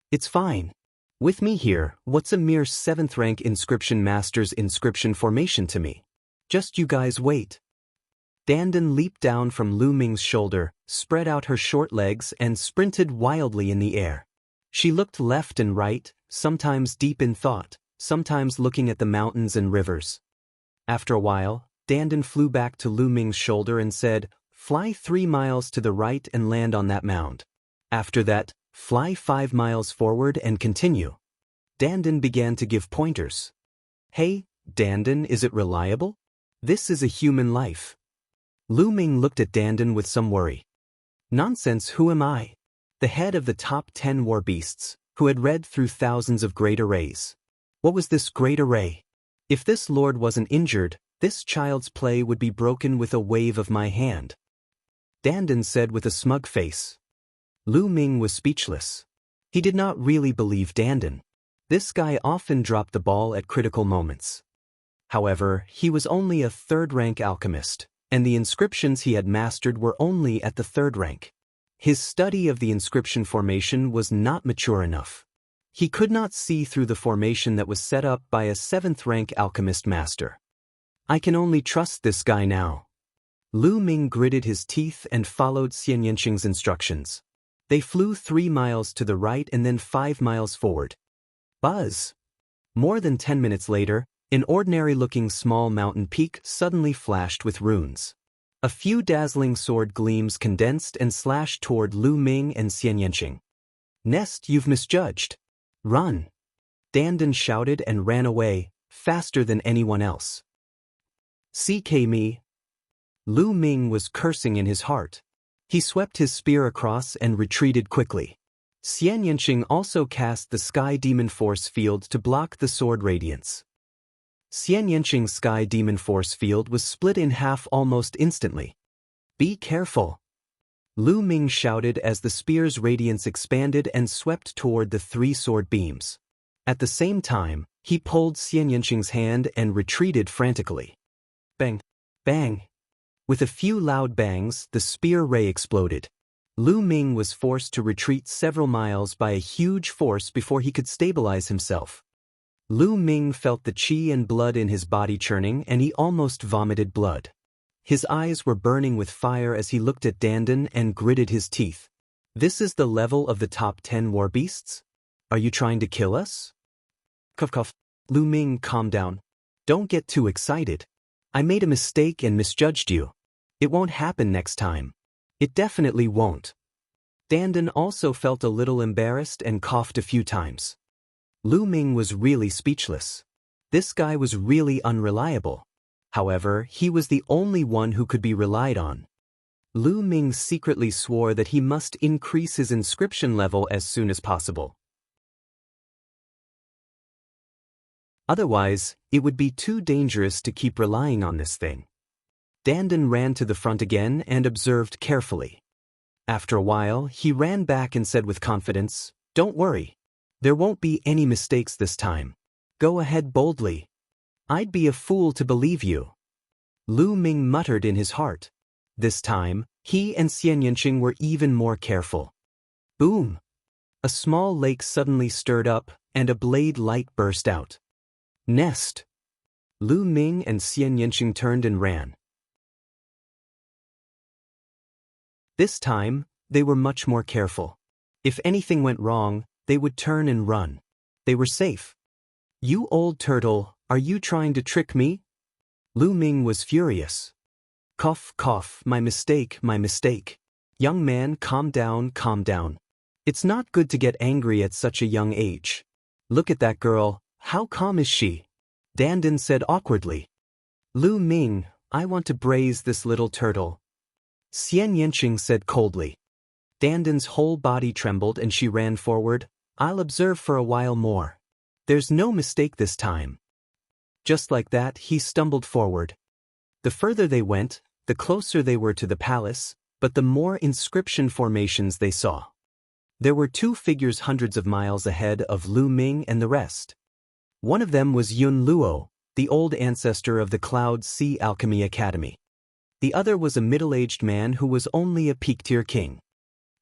It's fine. With me here, what's a mere 7th-rank inscription master's inscription formation to me? Just you guys wait. Dandan leaped down from Lu Ming's shoulder, spread out her short legs and sprinted wildly in the air. She looked left and right, sometimes deep in thought, sometimes looking at the mountains and rivers. After a while, Dandan flew back to Lu Ming's shoulder and said, "Fly 3 miles to the right and land on that mound. After that, fly 5 miles forward and continue." Dandan began to give pointers. Hey, Dandan, is it reliable? This is a human life. Lu Ming looked at Dandan with some worry. Nonsense, who am I? The head of the top 10 war beasts, who had read through thousands of great arrays. What was this great array? If this lord wasn't injured, this child's play would be broken with a wave of my hand. Dandan said with a smug face. Lu Ming was speechless. He did not really believe Dandan. This guy often dropped the ball at critical moments. However, he was only a 3rd-rank alchemist, and the inscriptions he had mastered were only at the 3rd rank. His study of the inscription formation was not mature enough. He could not see through the formation that was set up by a 7th-rank alchemist master. I can only trust this guy now. Lu Ming gritted his teeth and followed Xian Yanqing's instructions. They flew 3 miles to the right and then 5 miles forward. Buzz! More than 10 minutes later, an ordinary-looking small mountain peak suddenly flashed with runes. A few dazzling sword gleams condensed and slashed toward Lu Ming and Xian Yanqing. Nest, you've misjudged. Run! Dandan shouted and ran away, faster than anyone else. CK me! Lu Ming was cursing in his heart. He swept his spear across and retreated quickly. Xian Yanqing also cast the Sky Demon Force Field to block the sword radiance. Xian Yanqing's Sky Demon Force Field was split in half almost instantly. Be careful! Lu Ming shouted as the spear's radiance expanded and swept toward the three sword beams. At the same time, he pulled Xian Yanqing's hand and retreated frantically. Bang! Bang! With a few loud bangs, the spear ray exploded. Lu Ming was forced to retreat several miles by a huge force before he could stabilize himself. Lu Ming felt the qi and blood in his body churning, and he almost vomited blood. His eyes were burning with fire as he looked at Dandan and gritted his teeth. This is the level of the top 10 war beasts? Are you trying to kill us? Cough cough. Lu Ming, calm down. Don't get too excited. I made a mistake and misjudged you. It won't happen next time. It definitely won't. Dandan also felt a little embarrassed and coughed a few times. Lu Ming was really speechless. This guy was really unreliable. However, he was the only one who could be relied on. Lu Ming secretly swore that he must increase his inscription level as soon as possible. Otherwise, it would be too dangerous to keep relying on this thing. Dandan ran to the front again and observed carefully. After a while, he ran back and said with confidence, "Don't worry. There won't be any mistakes this time. Go ahead boldly. I'd be a fool to believe you." Lu Ming muttered in his heart. This time, he and Xian Yanqing were even more careful. Boom! A small lake suddenly stirred up, and a blade light burst out. Nest! Lu Ming and Xian Yanqing turned and ran. This time, they were much more careful. If anything went wrong, they would turn and run. They were safe. "You old turtle, are you trying to trick me?" Lu Ming was furious. Cough, cough, my mistake, my mistake. Young man, calm down, calm down. It's not good to get angry at such a young age. Look at that girl, how calm is she? Dandan said awkwardly. Lu Ming, I want to braise this little turtle. Xian Yanqing said coldly. Dandan's whole body trembled and she ran forward. I'll observe for a while more. There's no mistake this time. Just like that, he stumbled forward. The further they went, the closer they were to the palace, but the more inscription formations they saw. There were two figures hundreds of miles ahead of Lu Ming and the rest. One of them was Yun Luo, the old ancestor of the Cloud Sea Alchemy Academy. The other was a middle-aged man who was only a peak-tier king.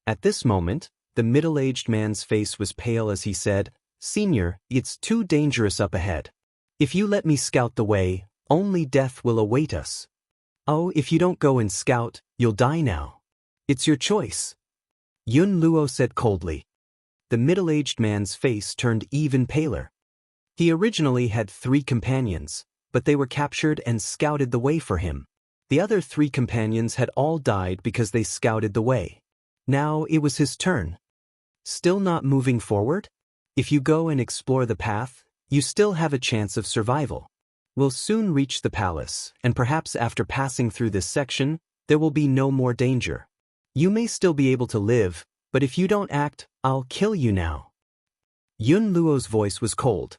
At this moment, the middle-aged man's face was pale as he said, "Senior, it's too dangerous up ahead. If you let me scout the way, only death will await us." "Oh, if you don't go and scout, you'll die now. It's your choice," Yun Luo said coldly. The middle-aged man's face turned even paler. He originally had 3 companions, but they were captured and scouted the way for him. The other 3 companions had all died because they scouted the way. Now it was his turn. Still not moving forward? If you go and explore the path, you still have a chance of survival. We'll soon reach the palace, and perhaps after passing through this section, there will be no more danger. You may still be able to live, but if you don't act, I'll kill you now. Yun Luo's voice was cold.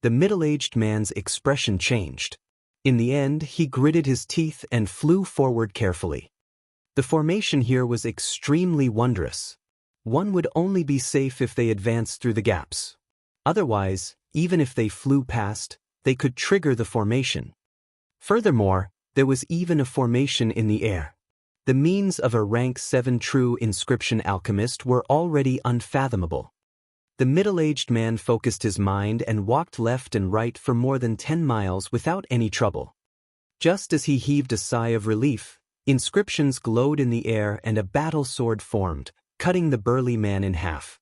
The middle-aged man's expression changed. In the end, he gritted his teeth and flew forward carefully. The formation here was extremely wondrous. One would only be safe if they advanced through the gaps. Otherwise, even if they flew past, they could trigger the formation. Furthermore, there was even a formation in the air. The means of a rank 7 true inscription alchemist were already unfathomable. The middle-aged man focused his mind and walked left and right for more than 10 miles without any trouble. Just as he heaved a sigh of relief, inscriptions glowed in the air and a battle sword formed, cutting the burly man in half.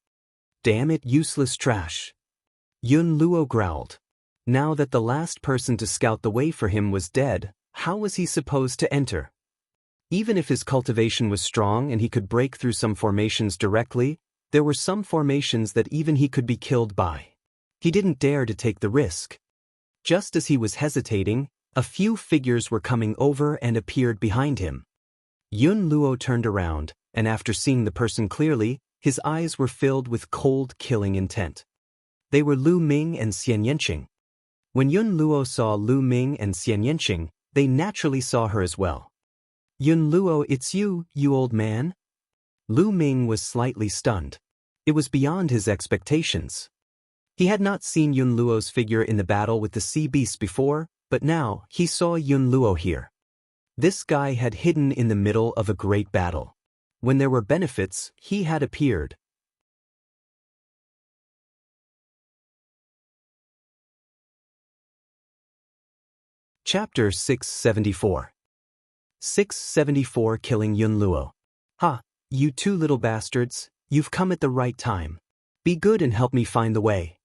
"Damn it, useless trash," Yun Luo growled. Now that the last person to scout the way for him was dead, how was he supposed to enter? Even if his cultivation was strong and he could break through some formations directly, there were some formations that even he could be killed by. He didn't dare to take the risk. Just as he was hesitating, a few figures were coming over and appeared behind him. Yun Luo turned around, and after seeing the person clearly, his eyes were filled with cold, killing intent. They were Lu Ming and Xian Yanqing. When Yun Luo saw Lu Ming and Xian Yanqing, they naturally saw her as well. "Yun Luo, it's you, you old man?" Lu Ming was slightly stunned. It was beyond his expectations. He had not seen Yun Luo's figure in the battle with the sea beast before, but now he saw Yun Luo here. This guy had hidden in the middle of a great battle. When there were benefits, he had appeared. Chapter 674. 674 Killing Yun Luo. Ha, you two little bastards, you've come at the right time. Be good and help me find the way.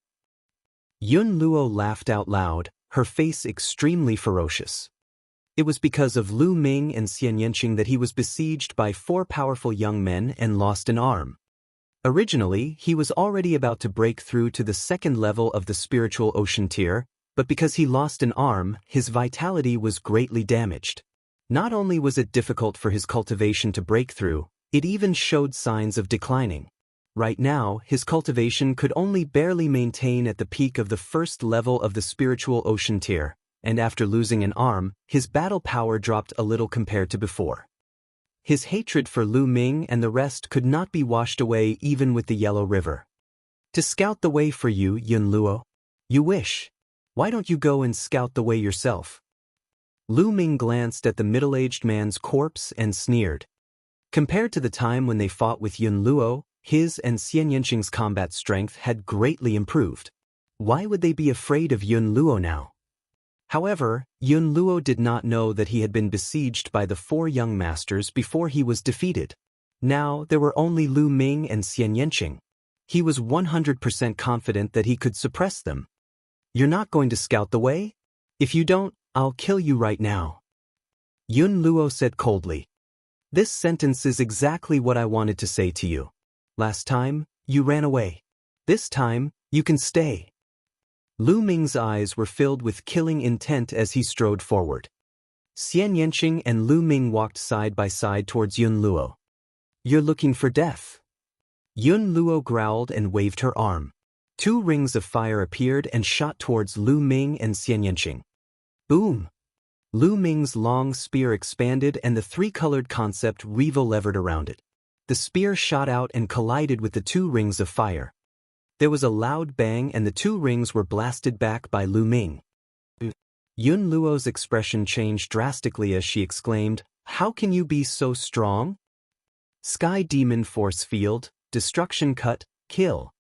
Yun Luo laughed out loud, her face extremely ferocious. It was because of Lu Ming and Xian Yanqing that he was besieged by 4 powerful young men and lost an arm. Originally, he was already about to break through to the 2nd level of the spiritual ocean tier, but because he lost an arm, his vitality was greatly damaged. Not only was it difficult for his cultivation to break through, it even showed signs of declining. Right now, his cultivation could only barely maintain at the peak of the 1st level of the spiritual ocean tier, and after losing an arm, his battle power dropped a little compared to before. His hatred for Lu Ming and the rest could not be washed away even with the Yellow River. To scout the way for you, Yun Luo? You wish. Why don't you go and scout the way yourself? Lu Ming glanced at the middle-aged man's corpse and sneered. Compared to the time when they fought with Yun Luo, his and Xian Yanqing's combat strength had greatly improved. Why would they be afraid of Yun Luo now? However, Yun Luo did not know that he had been besieged by the 4 young masters before he was defeated. Now there were only Lu Ming and Xian Yanqing. He was 100% confident that he could suppress them. You're not going to scout the way? If you don't, I'll kill you right now. Yun Luo said coldly. This sentence is exactly what I wanted to say to you. Last time, you ran away. This time, you can stay. Lu Ming's eyes were filled with killing intent as he strode forward. Xian Yanqing and Lu Ming walked side by side towards Yun Luo. You're looking for death. Yun Luo growled and waved her arm. 2 rings of fire appeared and shot towards Lu Ming and Xian Yanqing. Boom! Lu Ming's long spear expanded and the 3-colored concept Revo levered around it. The spear shot out and collided with the 2 rings of fire. There was a loud bang and the 2 rings were blasted back by Lu Ming. Yun Luo's expression changed drastically as she exclaimed, How can you be so strong? Sky Demon Force Field, Destruction Cut, Kill.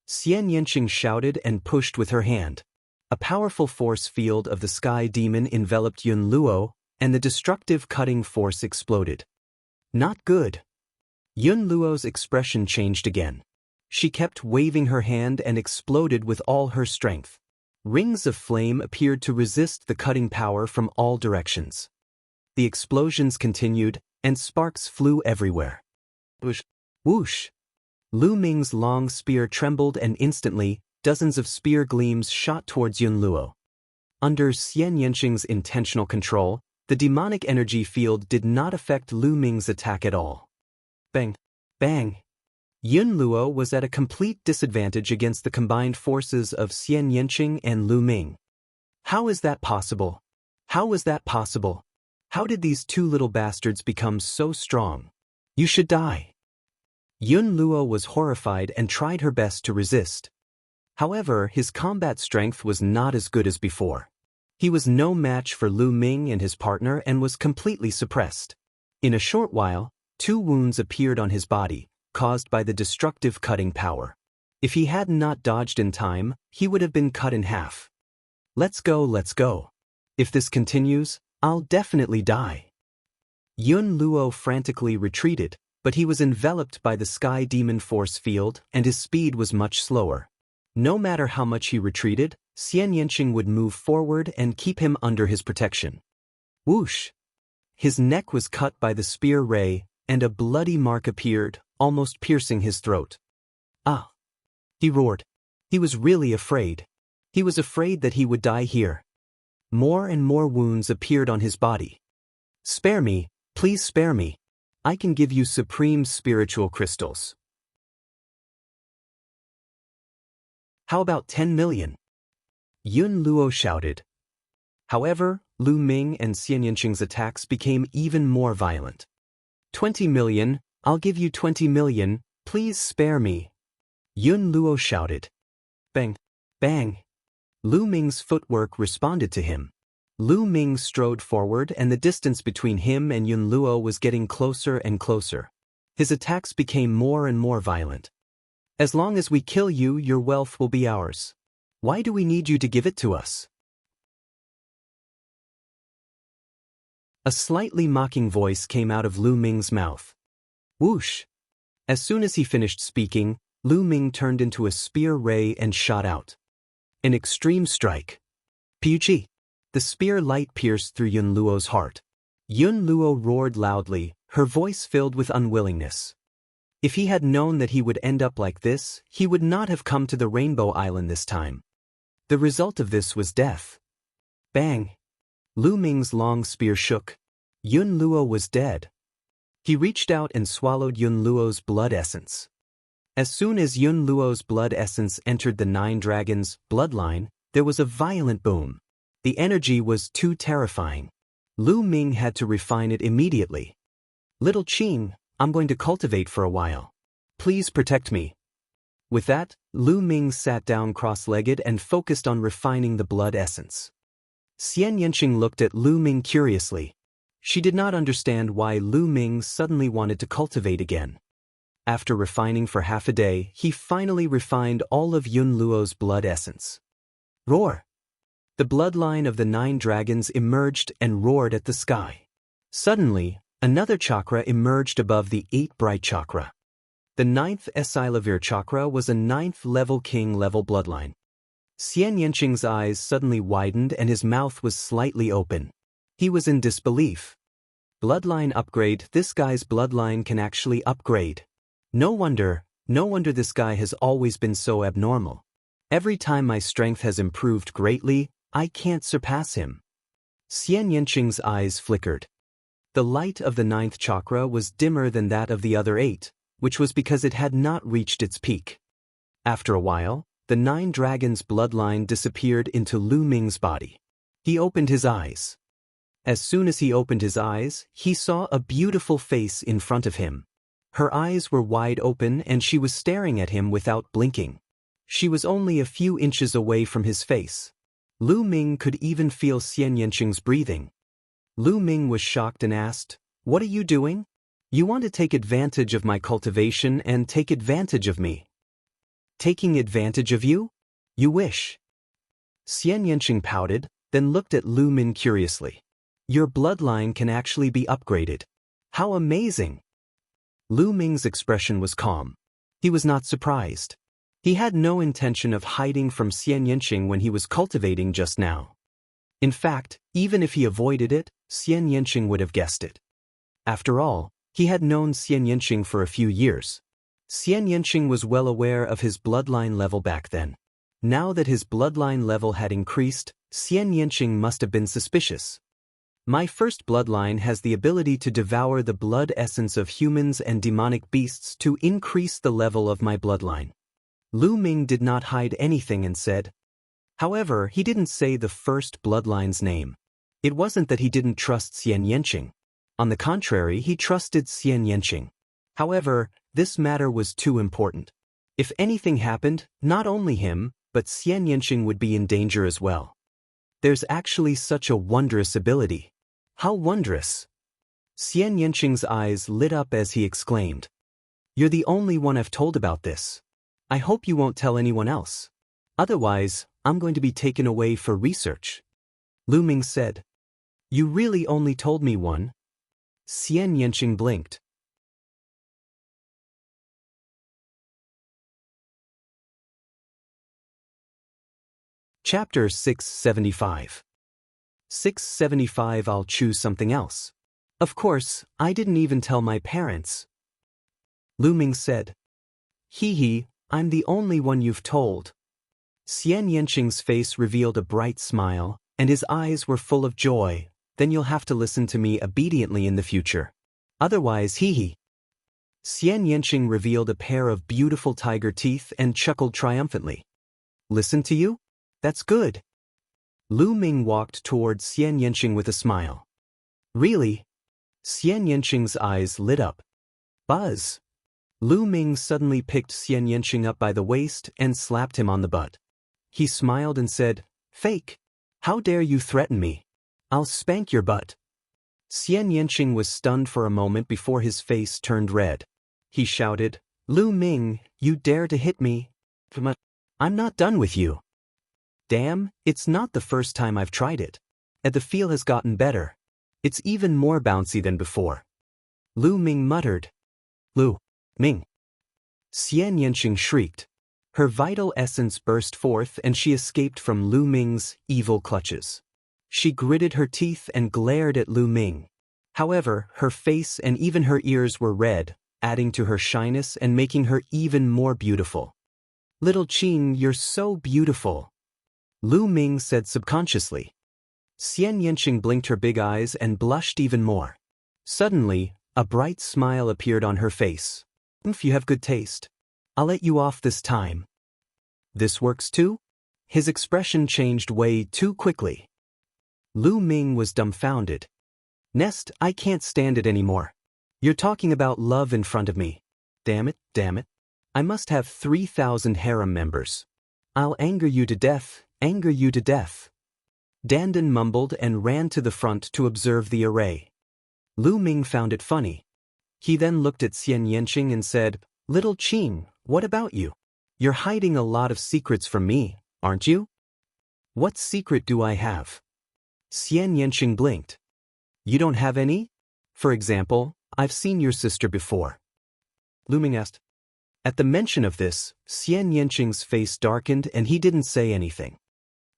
Xian Yanqing shouted and pushed with her hand. A powerful force field of the Sky Demon enveloped Yun Luo, and the destructive cutting force exploded. Not good. Yun Luo's expression changed again. She kept waving her hand and exploded with all her strength. Rings of flame appeared to resist the cutting power from all directions. The explosions continued, and sparks flew everywhere. Whoosh! Whoosh! Lu Ming's long spear trembled and instantly, dozens of spear gleams shot towards Yun Luo. Under Xian Yanqing's intentional control, the demonic energy field did not affect Lu Ming's attack at all. Bang! Bang! Yun Luo was at a complete disadvantage against the combined forces of Xian Yanqing and Lu Ming. How is that possible? How was that possible? How did these 2 little bastards become so strong? You should die. Yun Luo was horrified and tried her best to resist. However, his combat strength was not as good as before. He was no match for Lu Ming and his partner and was completely suppressed. In a short while, 2 wounds appeared on his body, caused by the destructive cutting power. If he had not dodged in time, he would have been cut in half. Let's go, let's go. If this continues, I'll definitely die. Yun Luo frantically retreated, but he was enveloped by the Sky Demon Force Field and his speed was much slower. No matter how much he retreated, Xian Yanqing would move forward and keep him under his protection. Whoosh! His neck was cut by the spear ray, and a bloody mark appeared, almost piercing his throat. Ah! He roared. He was really afraid. He was afraid that he would die here. More and more wounds appeared on his body. Spare me, please spare me. I can give you supreme spiritual crystals. How about 10 million? Yun Luo shouted. However, Lu Ming and Xian Yanqing's attacks became even more violent. 20 million, I'll give you 20 million, please spare me. Yun Luo shouted. Bang! Bang! Lu Ming's footwork responded to him. Lu Ming strode forward and the distance between him and Yun Luo was getting closer and closer. His attacks became more and more violent. As long as we kill you, your wealth will be ours. Why do we need you to give it to us? A slightly mocking voice came out of Lu Ming's mouth. Whoosh! As soon as he finished speaking, Lu Ming turned into a spear ray and shot out. An extreme strike. Piuchi! The spear light pierced through Yun Luo's heart. Yun Luo roared loudly, her voice filled with unwillingness. If he had known that he would end up like this, he would not have come to the Rainbow Island this time. The result of this was death. Bang! Lu Ming's long spear shook. Yun Luo was dead. He reached out and swallowed Yun Luo's blood essence. As soon as Yun Luo's blood essence entered the 9 dragons' bloodline, there was a violent boom. The energy was too terrifying. Lu Ming had to refine it immediately. Little Qing, I'm going to cultivate for a while. Please protect me. With that, Lu Ming sat down cross-legged and focused on refining the blood essence. Xian Yanqing looked at Lu Ming curiously. She did not understand why Lu Ming suddenly wanted to cultivate again. After refining for half a day, he finally refined all of Yun Luo's blood essence. Roar! The bloodline of the 9 dragons emerged and roared at the sky. Suddenly, another chakra emerged above the 8 bright chakra. The 9th Esilavir chakra was a 9th level king level bloodline. Xian Yanqing's eyes suddenly widened and his mouth was slightly open. He was in disbelief. Bloodline upgrade, this guy's bloodline can actually upgrade. No wonder this guy has always been so abnormal. Every time my strength has improved greatly, I can't surpass him. Xian Yanqing's eyes flickered. The light of the 9th chakra was dimmer than that of the other 8, which was because it had not reached its peak. After a while, the 9 dragons' bloodline disappeared into Lu Ming's body. He opened his eyes. As soon as he opened his eyes, he saw a beautiful face in front of him. Her eyes were wide open and she was staring at him without blinking. She was only a few inches away from his face. Lu Ming could even feel Xian Yanqing's breathing. Lu Ming was shocked and asked, "What are you doing? You want to take advantage of my cultivation and take advantage of me." Taking advantage of you? You wish. Xian Yanqing pouted, then looked at Lu Ming curiously. Your bloodline can actually be upgraded. How amazing! Lu Ming's expression was calm. He was not surprised. He had no intention of hiding from Xian Yanqing when he was cultivating just now. In fact, even if he avoided it, Xian Yanqing would have guessed it. After all, he had known Xian Yanqing for a few years. Xian Yanqing was well aware of his bloodline level back then. Now that his bloodline level had increased, Xian Yanqing must have been suspicious. My first bloodline has the ability to devour the blood essence of humans and demonic beasts to increase the level of my bloodline. Lu Ming did not hide anything and said. However, he didn't say the first bloodline's name. It wasn't that he didn't trust Xian Yanqing. On the contrary, he trusted Xian Yanqing. However, this matter was too important. If anything happened, not only him, but Xian Yanqing would be in danger as well. There's actually such a wondrous ability. How wondrous! Xian Yanqing's eyes lit up as he exclaimed. You're the only one I've told about this. I hope you won't tell anyone else. Otherwise, I'm going to be taken away for research. Lu Ming said. You really only told me one? Xian Yanqing blinked. Chapter 675. 675 I'll choose something else. Of course, I didn't even tell my parents. Lu Ming said. Hee, I'm the only one you've told. Xian Yanqing's face revealed a bright smile, and his eyes were full of joy. Then you'll have to listen to me obediently in the future. Otherwise, hee. Xian Yanqing revealed a pair of beautiful tiger teeth and chuckled triumphantly. Listen to you? That's good. Lu Ming walked towards Xian Yanqing with a smile. Really? Xian Yanqing's eyes lit up. Buzz! Lu Ming suddenly picked Xian Yanqing up by the waist and slapped him on the butt. He smiled and said, "Fake! How dare you threaten me? I'll spank your butt." Xian Yanqing was stunned for a moment before his face turned red. He shouted, "Lu Ming, you dare to hit me? I'm not done with you." "Damn, it's not the first time I've tried it. And the feel has gotten better. It's even more bouncy than before." Lu Ming muttered. "Lu Ming." Xian Yanqing shrieked. Her vital essence burst forth and she escaped from Lu Ming's evil clutches. She gritted her teeth and glared at Lu Ming. However, her face and even her ears were red, adding to her shyness and making her even more beautiful. "Little Qing, you're so beautiful," Lu Ming said subconsciously. Xian Yanqing blinked her big eyes and blushed even more. Suddenly, a bright smile appeared on her face. "If you have good taste, I'll let you off this time." "This works too?" His expression changed way too quickly. Lu Ming was dumbfounded. "Nest, I can't stand it anymore. You're talking about love in front of me. Damn it, damn it. I must have 3,000 harem members. I'll anger you to death, anger you to death." Dandan mumbled and ran to the front to observe the array. Lu Ming found it funny. He then looked at Xian Yanqing and said, "Little Qing, what about you? You're hiding a lot of secrets from me, aren't you?" "What secret do I have?" Xian Yanqing blinked. "You don't have any? For example, I've seen your sister before." Lu Ming asked. At the mention of this, Xian Yanqing's face darkened and he didn't say anything.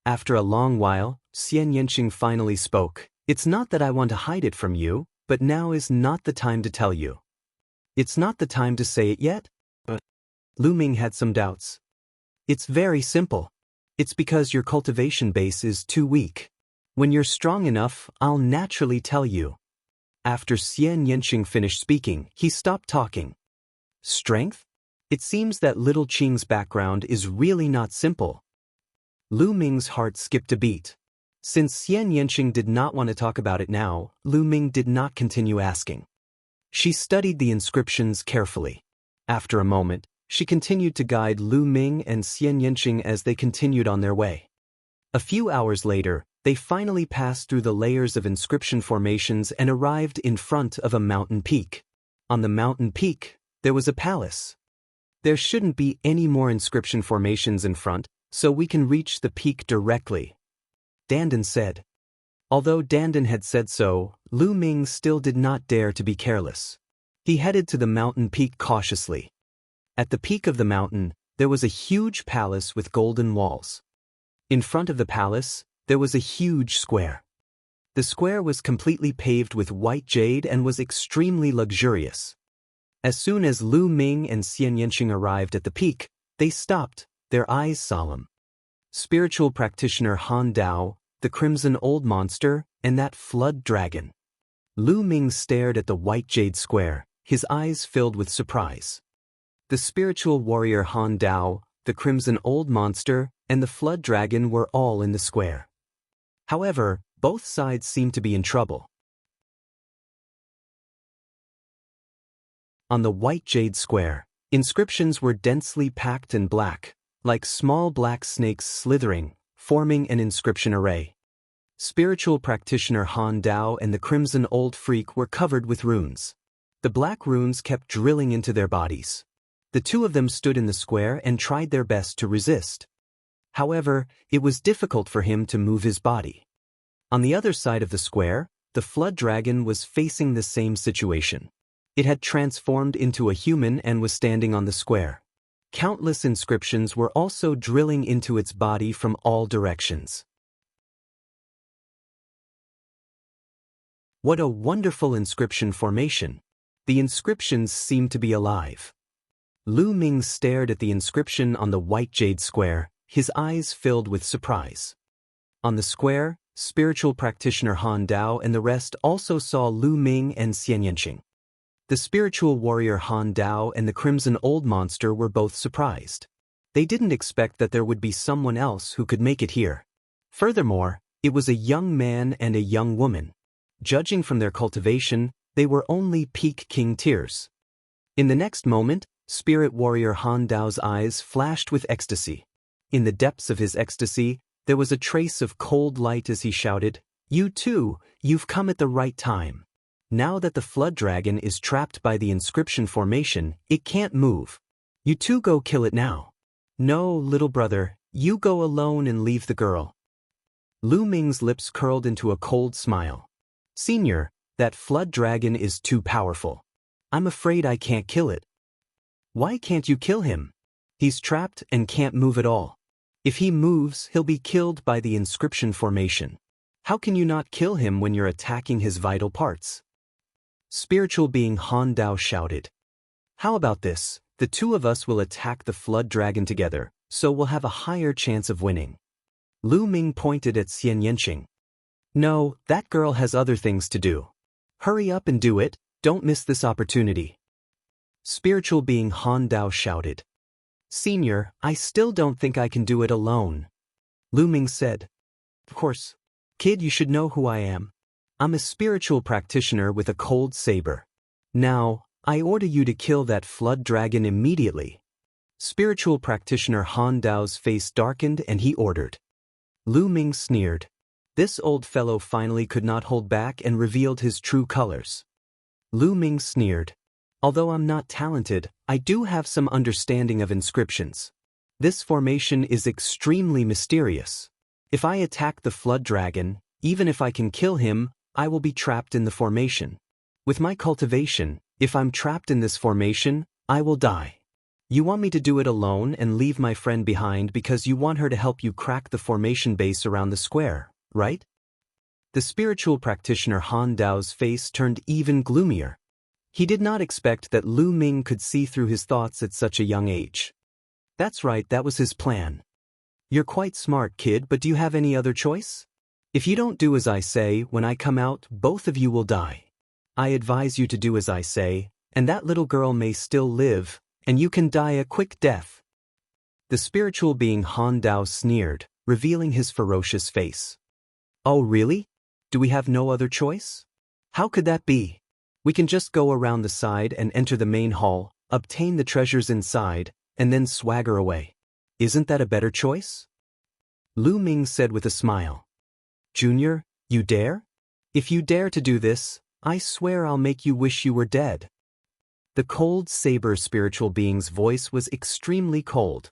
After a long while, Xian Yanqing finally spoke. "It's not that I want to hide it from you, but now is not the time to tell you." "It's not the time to say it yet?" Lu Ming had some doubts. "It's very simple. It's because your cultivation base is too weak. When you're strong enough, I'll naturally tell you." After Xian Yanqing finished speaking, he stopped talking. "Strength? It seems that little Qing's background is really not simple." Lu Ming's heart skipped a beat. Since Xian Yanqing did not want to talk about it now, Lu Ming did not continue asking. She studied the inscriptions carefully. After a moment, she continued to guide Lu Ming and Xian Yanqing as they continued on their way. A few hours later, they finally passed through the layers of inscription formations and arrived in front of a mountain peak. On the mountain peak, there was a palace. "There shouldn't be any more inscription formations in front, so we can reach the peak directly," Dandan said. Although Dandan had said so, Lu Ming still did not dare to be careless. He headed to the mountain peak cautiously. At the peak of the mountain, there was a huge palace with golden walls. In front of the palace, there was a huge square. The square was completely paved with white jade and was extremely luxurious. As soon as Lu Ming and Xian Yanqing arrived at the peak, they stopped, their eyes solemn. Spiritual practitioner Han Dao, the crimson old monster, and that flood dragon. Lu Ming stared at the white jade square, his eyes filled with surprise. The spiritual warrior Han Dao, the crimson old monster, and the flood dragon were all in the square. However, both sides seemed to be in trouble. On the white jade square, inscriptions were densely packed and black, like small black snakes slithering, forming an inscription array. Spiritual practitioner Han Dao and the crimson old freak were covered with runes. The black runes kept drilling into their bodies. The two of them stood in the square and tried their best to resist. However, it was difficult for him to move his body. On the other side of the square, the flood dragon was facing the same situation. It had transformed into a human and was standing on the square. Countless inscriptions were also drilling into its body from all directions. What a wonderful inscription formation! The inscriptions seemed to be alive. Lu Ming stared at the inscription on the white jade square, his eyes filled with surprise. On the square, spiritual practitioner Han Dao and the rest also saw Lu Ming and Xian Yanqing. The spiritual warrior Han Dao and the crimson old monster were both surprised. They didn't expect that there would be someone else who could make it here. Furthermore, it was a young man and a young woman. Judging from their cultivation, they were only peak king tiers. In the next moment, spirit warrior Han Dao's eyes flashed with ecstasy. In the depths of his ecstasy, there was a trace of cold light as he shouted, "You too, you've come at the right time. Now that the flood dragon is trapped by the inscription formation, it can't move. You two go kill it now." "No, little brother, you go alone and leave the girl." Lu Ming's lips curled into a cold smile. "Senior, that flood dragon is too powerful. I'm afraid I can't kill it." "Why can't you kill him? He's trapped and can't move at all. If he moves, he'll be killed by the inscription formation. How can you not kill him when you're attacking his vital parts?" Spiritual being Han Dao shouted. "How about this? The two of us will attack the flood dragon together, so we'll have a higher chance of winning." Lu Ming pointed at Xian Yanqing. "No, that girl has other things to do. Hurry up and do it, don't miss this opportunity." Spiritual being Han Dao shouted. "Senior, I still don't think I can do it alone." Lu Ming said. "Of course. Kid, you should know who I am. I'm a spiritual practitioner with a cold saber. Now, I order you to kill that flood dragon immediately." Spiritual practitioner Han Dao's face darkened and he ordered. Lu Ming sneered. This old fellow finally could not hold back and revealed his true colors. Lu Ming sneered. "Although I'm not talented, I do have some understanding of inscriptions. This formation is extremely mysterious. If I attack the flood dragon, even if I can kill him, I will be trapped in the formation. With my cultivation, if I'm trapped in this formation, I will die. You want me to do it alone and leave my friend behind because you want her to help you crack the formation base around the square, right?" The spiritual practitioner Han Dao's face turned even gloomier. He did not expect that Lu Ming could see through his thoughts at such a young age. "That's right, that was his plan. You're quite smart, kid, but do you have any other choice? If you don't do as I say, when I come out, both of you will die. I advise you to do as I say, and that little girl may still live, and you can die a quick death." The spiritual being Han Dao sneered, revealing his ferocious face. "Oh really? Do we have no other choice? How could that be? We can just go around the side and enter the main hall, obtain the treasures inside, and then swagger away. Isn't that a better choice?" Lu Ming said with a smile. "Junior, you dare? If you dare to do this, I swear I'll make you wish you were dead." The cold saber spiritual being's voice was extremely cold.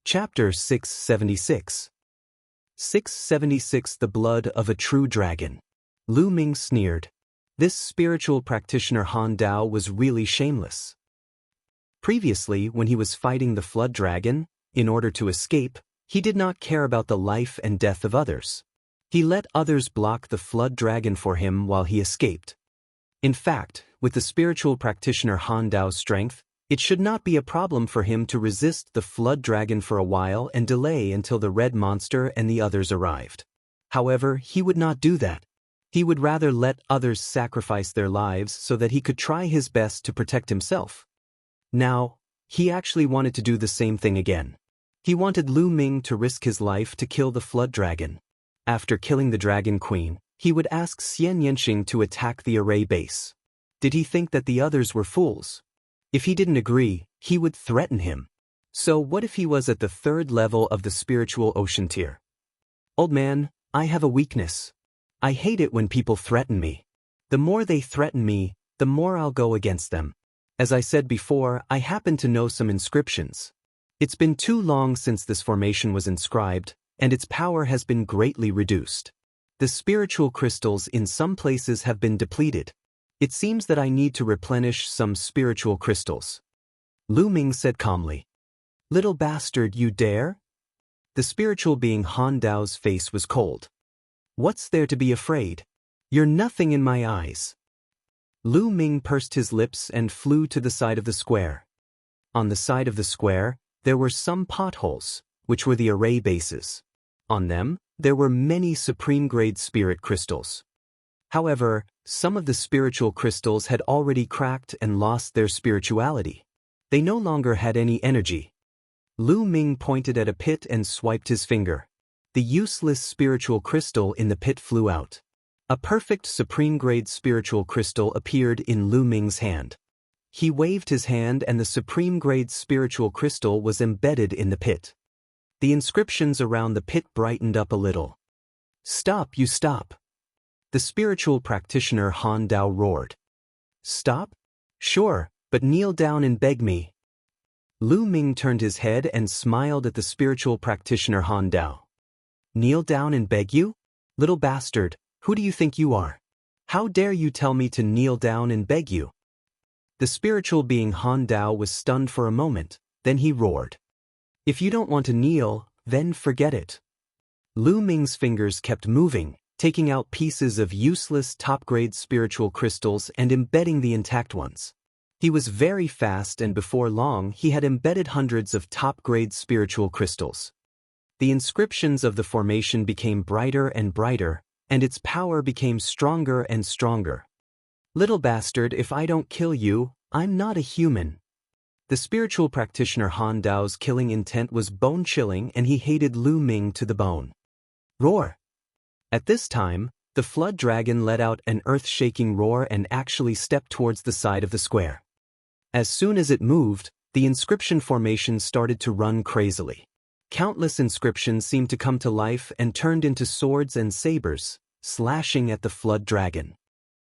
Chapter 676. 676 The Blood of a True Dragon. Lu Ming sneered. This spiritual practitioner Han Dao was really shameless. Previously, when he was fighting the flood dragon, in order to escape, he did not care about the life and death of others. He let others block the flood dragon for him while he escaped. In fact, with the spiritual practitioner Han Dao's strength, it should not be a problem for him to resist the flood dragon for a while and delay until the red monster and the others arrived. However, he would not do that. He would rather let others sacrifice their lives so that he could try his best to protect himself. Now, he actually wanted to do the same thing again. He wanted Lu Ming to risk his life to kill the flood dragon. After killing the Dragon Queen, he would ask Xian Yanqing to attack the array base. Did he think that the others were fools? If he didn't agree, he would threaten him. So what if he was at the third level of the spiritual ocean tier? "Old man, I have a weakness. I hate it when people threaten me. The more they threaten me, the more I'll go against them. As I said before, I happen to know some inscriptions. It's been too long since this formation was inscribed, and its power has been greatly reduced. The spiritual crystals in some places have been depleted. It seems that I need to replenish some spiritual crystals." Lu Ming said calmly. "Little bastard, you dare?" The spiritual being Han Dao's face was cold. "What's there to be afraid? You're nothing in my eyes." Lu Ming pursed his lips and flew to the side of the square. On the side of the square, there were some potholes, which were the array bases. On them, there were many supreme-grade spirit crystals. However, some of the spiritual crystals had already cracked and lost their spirituality. They no longer had any energy. Lu Ming pointed at a pit and swiped his finger. The useless spiritual crystal in the pit flew out. A perfect supreme-grade spiritual crystal appeared in Lu Ming's hand. He waved his hand and the supreme-grade spiritual crystal was embedded in the pit. The inscriptions around the pit brightened up a little. "Stop, you stop!" The spiritual practitioner Han Dao roared. "Stop? Sure, but kneel down and beg me." Lu Ming turned his head and smiled at the spiritual practitioner Han Dao. "Kneel down and beg you? Little bastard, who do you think you are? How dare you tell me to kneel down and beg you?" The spiritual being Han Dao was stunned for a moment, then he roared. "If you don't want to kneel, then forget it." Lu Ming's fingers kept moving, taking out pieces of useless top-grade spiritual crystals and embedding the intact ones. He was very fast and before long he had embedded hundreds of top-grade spiritual crystals. The inscriptions of the formation became brighter and brighter, and its power became stronger and stronger. "Little bastard, if I don't kill you, I'm not a human." The spiritual practitioner Han Dao's killing intent was bone-chilling and he hated Lu Ming to the bone. Roar! At this time, the flood dragon let out an earth-shaking roar and actually stepped towards the side of the square. As soon as it moved, the inscription formation started to run crazily. Countless inscriptions seemed to come to life and turned into swords and sabers, slashing at the flood dragon.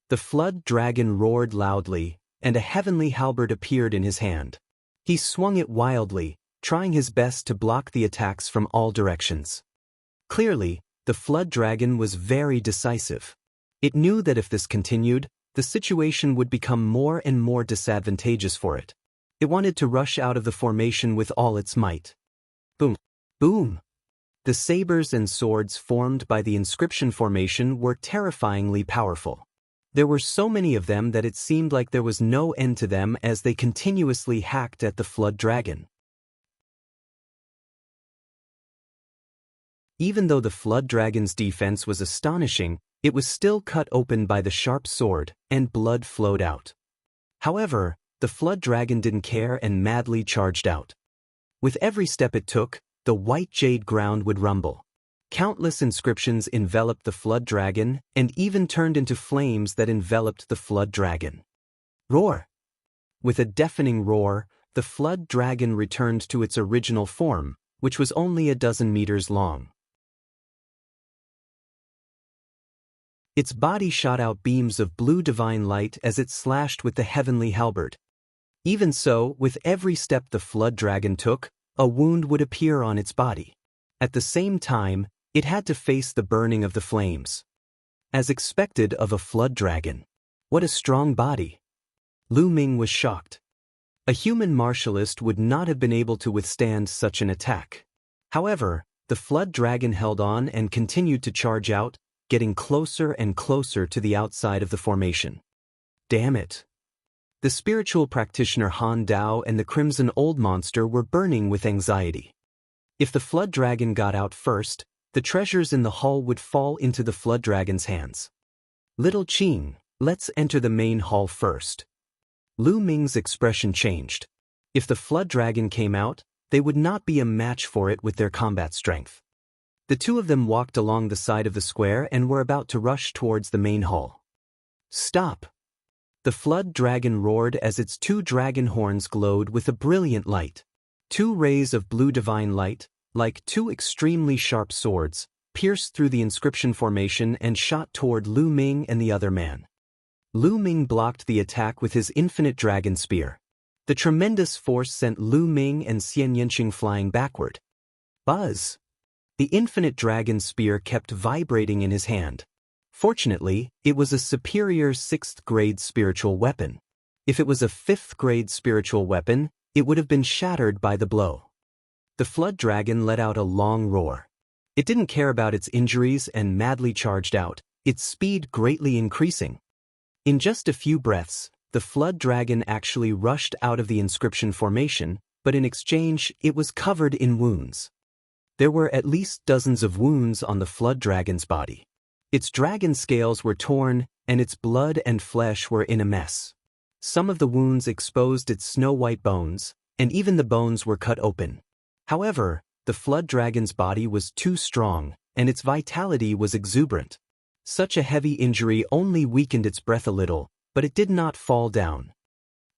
The flood dragon roared loudly, and a heavenly halberd appeared in his hand. He swung it wildly, trying his best to block the attacks from all directions. Clearly, the flood dragon was very decisive. It knew that if this continued, the situation would become more and more disadvantageous for it. It wanted to rush out of the formation with all its might. Boom! Boom! The sabers and swords formed by the inscription formation were terrifyingly powerful. There were so many of them that it seemed like there was no end to them as they continuously hacked at the flood dragon. Even though the flood dragon's defense was astonishing, it was still cut open by the sharp sword, and blood flowed out. However, the flood dragon didn't care and madly charged out. With every step it took, the white jade ground would rumble. Countless inscriptions enveloped the flood dragon and even turned into flames that enveloped the flood dragon. Roar! With a deafening roar, the flood dragon returned to its original form, which was only a dozen meters long. Its body shot out beams of blue divine light as it slashed with the heavenly halberd. Even so, with every step the flood dragon took, a wound would appear on its body. At the same time, it had to face the burning of the flames. As expected of a flood dragon. What a strong body! Lu Ming was shocked. A human martialist would not have been able to withstand such an attack. However, the flood dragon held on and continued to charge out, getting closer and closer to the outside of the formation. Damn it! The spiritual practitioner Han Dao and the Crimson Old Monster were burning with anxiety. If the flood dragon got out first, the treasures in the hall would fall into the flood dragon's hands. Little Qing, let's enter the main hall first. Lu Ming's expression changed. If the flood dragon came out, they would not be a match for it with their combat strength. The two of them walked along the side of the square and were about to rush towards the main hall. Stop! The flood dragon roared as its two dragon horns glowed with a brilliant light. Two rays of blue divine light, like two extremely sharp swords, pierced through the inscription formation and shot toward Lu Ming and the other man. Lu Ming blocked the attack with his infinite dragon spear. The tremendous force sent Lu Ming and Xian Yanqing flying backward. Buzz! The infinite dragon spear kept vibrating in his hand. Fortunately, it was a superior 6th-grade spiritual weapon. If it was a 5th-grade spiritual weapon, it would have been shattered by the blow. The flood dragon let out a long roar. It didn't care about its injuries and madly charged out, its speed greatly increasing. In just a few breaths, the flood dragon actually rushed out of the inscription formation, but in exchange, it was covered in wounds. There were at least dozens of wounds on the flood dragon's body. Its dragon scales were torn, and its blood and flesh were in a mess. Some of the wounds exposed its snow-white bones, and even the bones were cut open. However, The flood dragon's body was too strong, and its vitality was exuberant. Such a heavy injury only weakened its breath a little, but it did not fall down.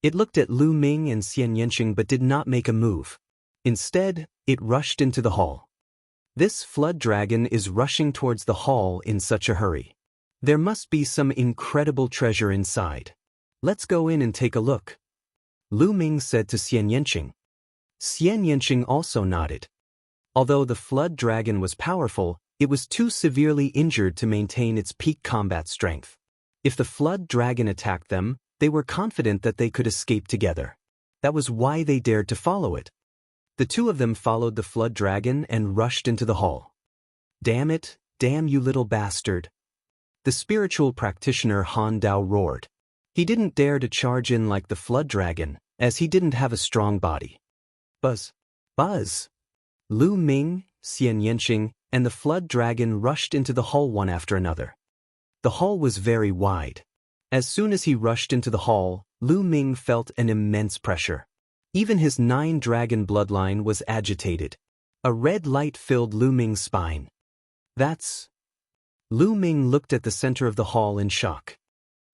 It looked at Lu Ming and Xian Yanqing but did not make a move. Instead, it rushed into the hall. This flood dragon is rushing towards the hall in such a hurry. There must be some incredible treasure inside. Let's go in and take a look, Lu Ming said to Xian Yanqing. Xian Yanqing also nodded. Although the flood dragon was powerful, it was too severely injured to maintain its peak combat strength. If the flood dragon attacked them, they were confident that they could escape together. That was why they dared to follow it. The two of them followed the flood dragon and rushed into the hall. Damn it, damn you little bastard. The spiritual practitioner Han Dao roared. He didn't dare to charge in like the flood dragon, as he didn't have a strong body. Buzz! Buzz! Lu Ming, Xian Yanqing, and the flood dragon rushed into the hall one after another. The hall was very wide. As soon as he rushed into the hall, Lu Ming felt an immense pressure. Even his 9-dragon bloodline was agitated. A red light filled Lu Ming's spine. That's... Lu Ming looked at the center of the hall in shock.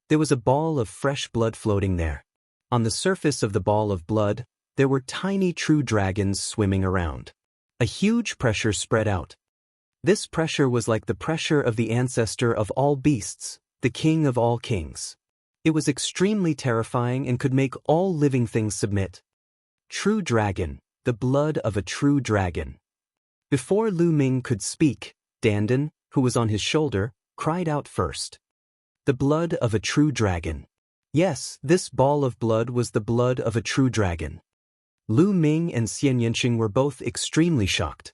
There was a ball of fresh blood floating there. On the surface of the ball of blood, there were tiny true dragons swimming around. A huge pressure spread out. This pressure was like the pressure of the ancestor of all beasts, the king of all kings. It was extremely terrifying and could make all living things submit. True dragon, the blood of a true dragon. Before Lu Ming could speak, Dandan, who was on his shoulder, cried out first. The blood of a true dragon. Yes, this ball of blood was the blood of a true dragon. Lu Ming and Xian Yanqing were both extremely shocked.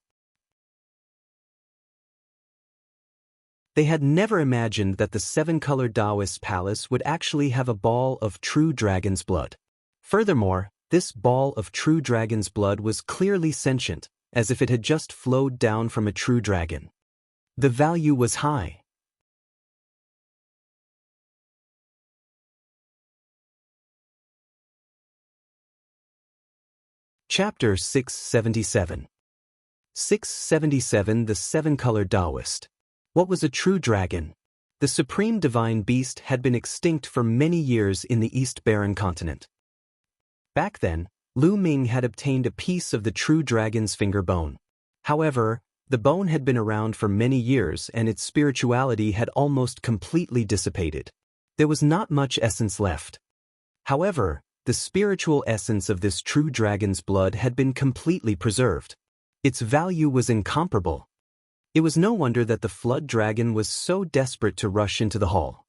They had never imagined that the 7-colored Taoist palace would actually have a ball of true dragon's blood. Furthermore, this ball of true dragon's blood was clearly sentient, as if it had just flowed down from a true dragon. The value was high. Chapter 677. 677 The 7-colored Taoist. What was a true dragon? The supreme divine beast had been extinct for many years in the East Barren continent. Back then, Lu Ming had obtained a piece of the true dragon's finger bone. However, the bone had been around for many years and its spirituality had almost completely dissipated. There was not much essence left. However, the spiritual essence of this true dragon's blood had been completely preserved. Its value was incomparable. It was no wonder that the flood dragon was so desperate to rush into the hall.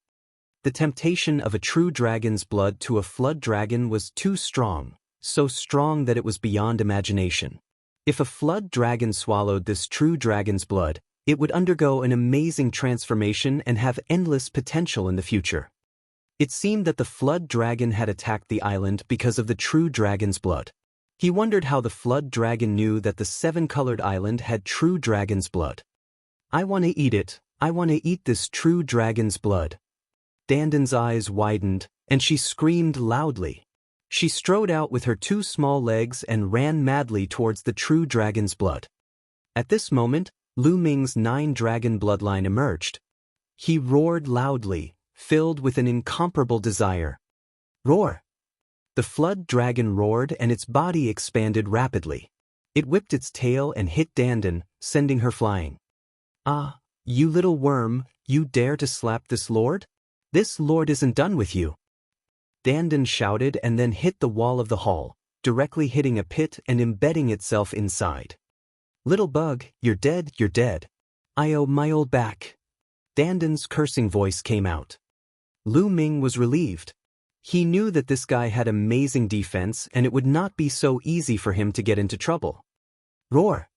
The temptation of a true dragon's blood to a flood dragon was too strong, so strong that it was beyond imagination. If a flood dragon swallowed this true dragon's blood, it would undergo an amazing transformation and have endless potential in the future. It seemed that the flood dragon had attacked the island because of the true dragon's blood. He wondered how the flood dragon knew that the 7-colored island had true dragon's blood. I want to eat it. I want to eat this true dragon's blood. Dandan's eyes widened, and she screamed loudly. She strode out with her 2 small legs and ran madly towards the true dragon's blood. At this moment, Lu Ming's 9-dragon bloodline emerged. He roared loudly, filled with an incomparable desire. Roar! The flood dragon roared and its body expanded rapidly. It whipped its tail and hit Dandan, sending her flying. Ah, you little worm, you dare to slap this lord? This lord isn't done with you. Dandan shouted and then hit the wall of the hall, directly hitting a pit and embedding itself inside. Little bug, you're dead, you're dead. I owe my old back. Dandan's cursing voice came out. Lu Ming was relieved. He knew that this guy had amazing defense and it would not be so easy for him to get into trouble. Roar!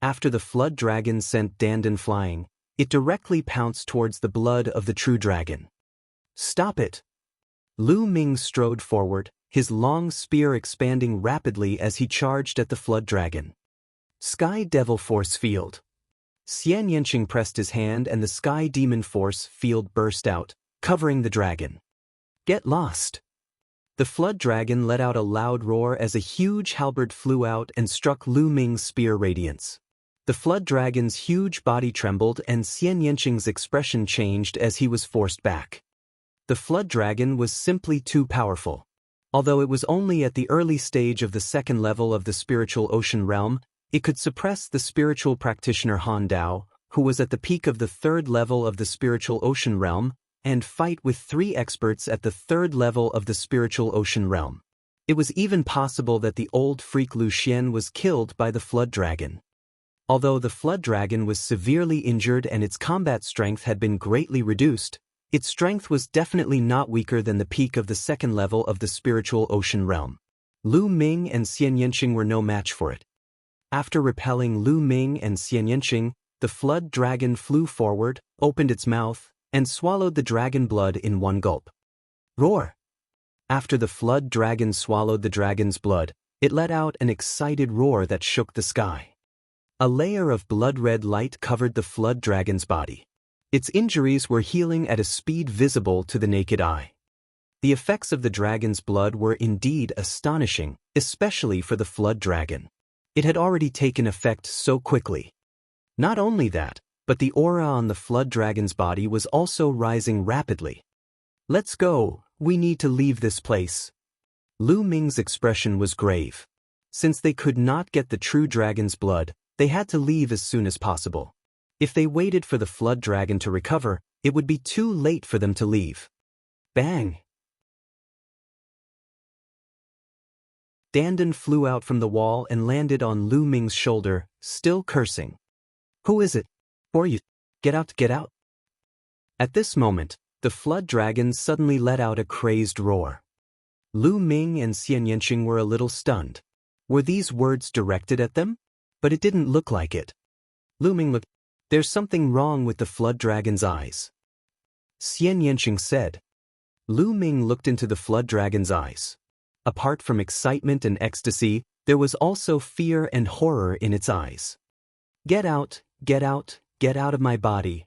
After the flood dragon sent Dandan flying, it directly pounced towards the blood of the true dragon. Stop it! Lu Ming strode forward, his long spear expanding rapidly as he charged at the flood dragon. Sky Devil Force Field. Xian Yanqing pressed his hand and the Sky Demon Force Field burst out, covering the dragon. Get lost! The flood dragon let out a loud roar as a huge halberd flew out and struck Lu Ming's spear radiance. The flood dragon's huge body trembled and Xian Yanqing's expression changed as he was forced back. The flood dragon was simply too powerful. Although it was only at the early stage of the second level of the spiritual ocean realm, it could suppress the spiritual practitioner Han Dao, who was at the peak of the third level of the spiritual ocean realm, and fight with 3 experts at the third level of the spiritual ocean realm. It was even possible that the old freak Lu Xian was killed by the flood dragon. Although the flood dragon was severely injured and its combat strength had been greatly reduced, its strength was definitely not weaker than the peak of the second level of the spiritual ocean realm. Lu Ming and Xian Yanqing were no match for it. After repelling Lu Ming and Xian Yanqing, the flood dragon flew forward, opened its mouth, and swallowed the dragon blood in one gulp. Roar! After the flood dragon swallowed the dragon's blood, it let out an excited roar that shook the sky. A layer of blood-red light covered the flood dragon's body. Its injuries were healing at a speed visible to the naked eye. The effects of the dragon's blood were indeed astonishing, especially for the flood dragon. It had already taken effect so quickly. Not only that, but the aura on the flood dragon's body was also rising rapidly. Let's go, we need to leave this place. Lu Ming's expression was grave. Since they could not get the true dragon's blood, they had to leave as soon as possible. If they waited for the flood dragon to recover, it would be too late for them to leave. Bang! Dandan flew out from the wall and landed on Lu Ming's shoulder, still cursing. Who is it? Or you? Get out, get out! At this moment, the flood dragon suddenly let out a crazed roar. Lu Ming and Xian Yanqing were a little stunned. Were these words directed at them? But it didn't look like it. Lu Ming looked. There's something wrong with the flood dragon's eyes. Xian Yanqing said. Lu Ming looked into the flood dragon's eyes. Apart from excitement and ecstasy, there was also fear and horror in its eyes. Get out, get out, get out of my body.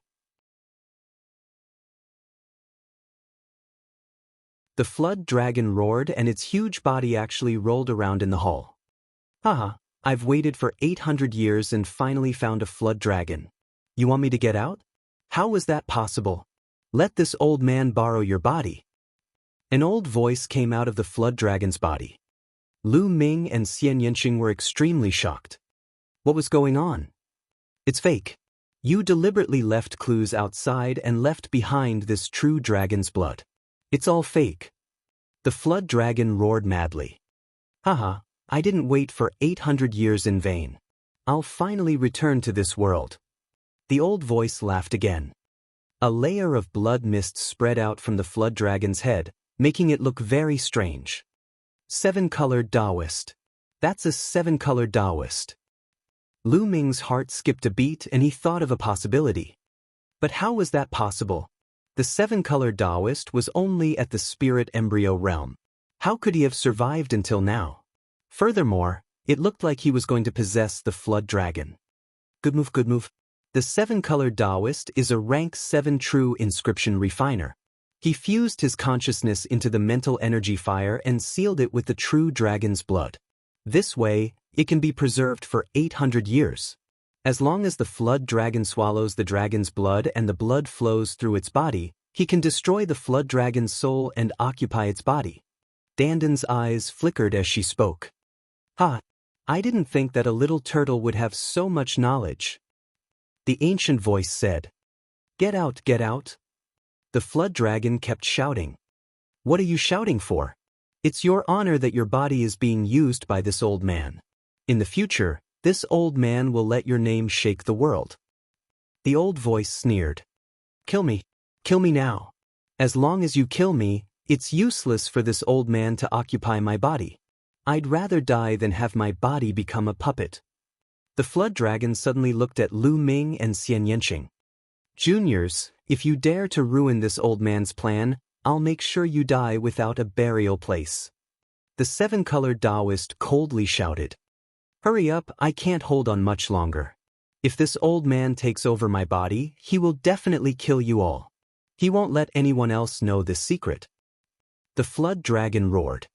The flood dragon roared and its huge body actually rolled around in the hall. Haha, I've waited for 800 years and finally found a flood dragon. You want me to get out? How was that possible? Let this old man borrow your body. An old voice came out of the flood dragon's body. Lu Ming and Xian Yanqing were extremely shocked. What was going on? It's fake. You deliberately left clues outside and left behind this true dragon's blood. It's all fake. The flood dragon roared madly. Haha, I didn't wait for 800 years in vain. I'll finally return to this world. The old voice laughed again. A layer of blood mist spread out from the flood dragon's head, making it look very strange. 7-colored Taoist. That's a 7-colored Taoist. Lu Ming's heart skipped a beat and he thought of a possibility. But how was that possible? The 7-colored Taoist was only at the spirit embryo realm. How could he have survived until now? Furthermore, it looked like he was going to possess the flood dragon. Good move, good move. The 7-colored Taoist is a rank 7 true inscription refiner. He fused his consciousness into the mental energy fire and sealed it with the true dragon's blood. This way, it can be preserved for 800 years. As long as the flood dragon swallows the dragon's blood and the blood flows through its body, he can destroy the flood dragon's soul and occupy its body. Dandan's eyes flickered as she spoke. Ha! I didn't think that a little turtle would have so much knowledge. The ancient voice said. Get out, get out. The flood dragon kept shouting. What are you shouting for? It's your honor that your body is being used by this old man. In the future, this old man will let your name shake the world. The old voice sneered. Kill me now. As long as you kill me, it's useless for this old man to occupy my body. I'd rather die than have my body become a puppet. The flood dragon suddenly looked at Lu Ming and Xian Yanqing. Juniors, if you dare to ruin this old man's plan, I'll make sure you die without a burial place. The 7-colored Taoist coldly shouted. Hurry up, I can't hold on much longer. If this old man takes over my body, he will definitely kill you all. He won't let anyone else know this secret. The flood dragon roared.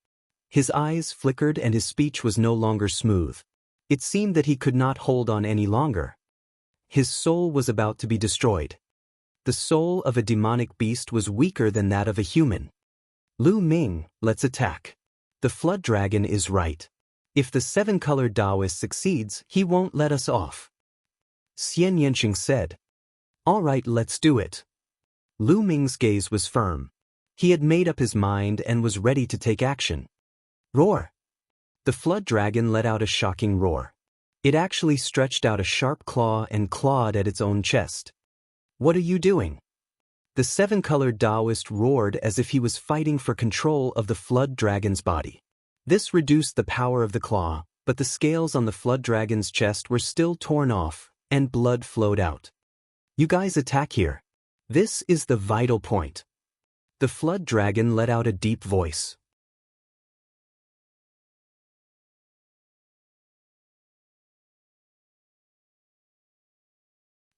His eyes flickered and his speech was no longer smooth. It seemed that he could not hold on any longer. His soul was about to be destroyed. The soul of a demonic beast was weaker than that of a human. Lu Ming, let's attack. The flood dragon is right. If the seven-colored Taoist succeeds, he won't let us off. Xian Yanqing said. All right, let's do it. Lu Ming's gaze was firm. He had made up his mind and was ready to take action. Roar! The flood dragon let out a shocking roar. It actually stretched out a sharp claw and clawed at its own chest. What are you doing? The seven-colored Taoist roared as if he was fighting for control of the flood dragon's body. This reduced the power of the claw, but the scales on the flood dragon's chest were still torn off, and blood flowed out. You guys attack here. This is the vital point. The flood dragon let out a deep voice.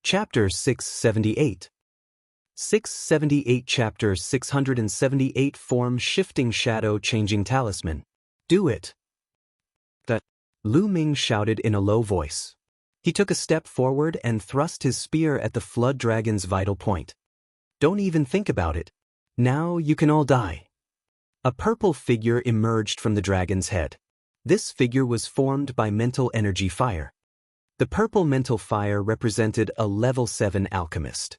Chapter 678. 678 Chapter 678 Form Shifting Shadow Changing Talisman. Do it. That Lu Ming shouted in a low voice. He took a step forward and thrust his spear at the flood dragon's vital point. Don't even think about it. Now you can all die. A purple figure emerged from the dragon's head. This figure was formed by mental energy fire. The purple mental fire represented a level 7 alchemist.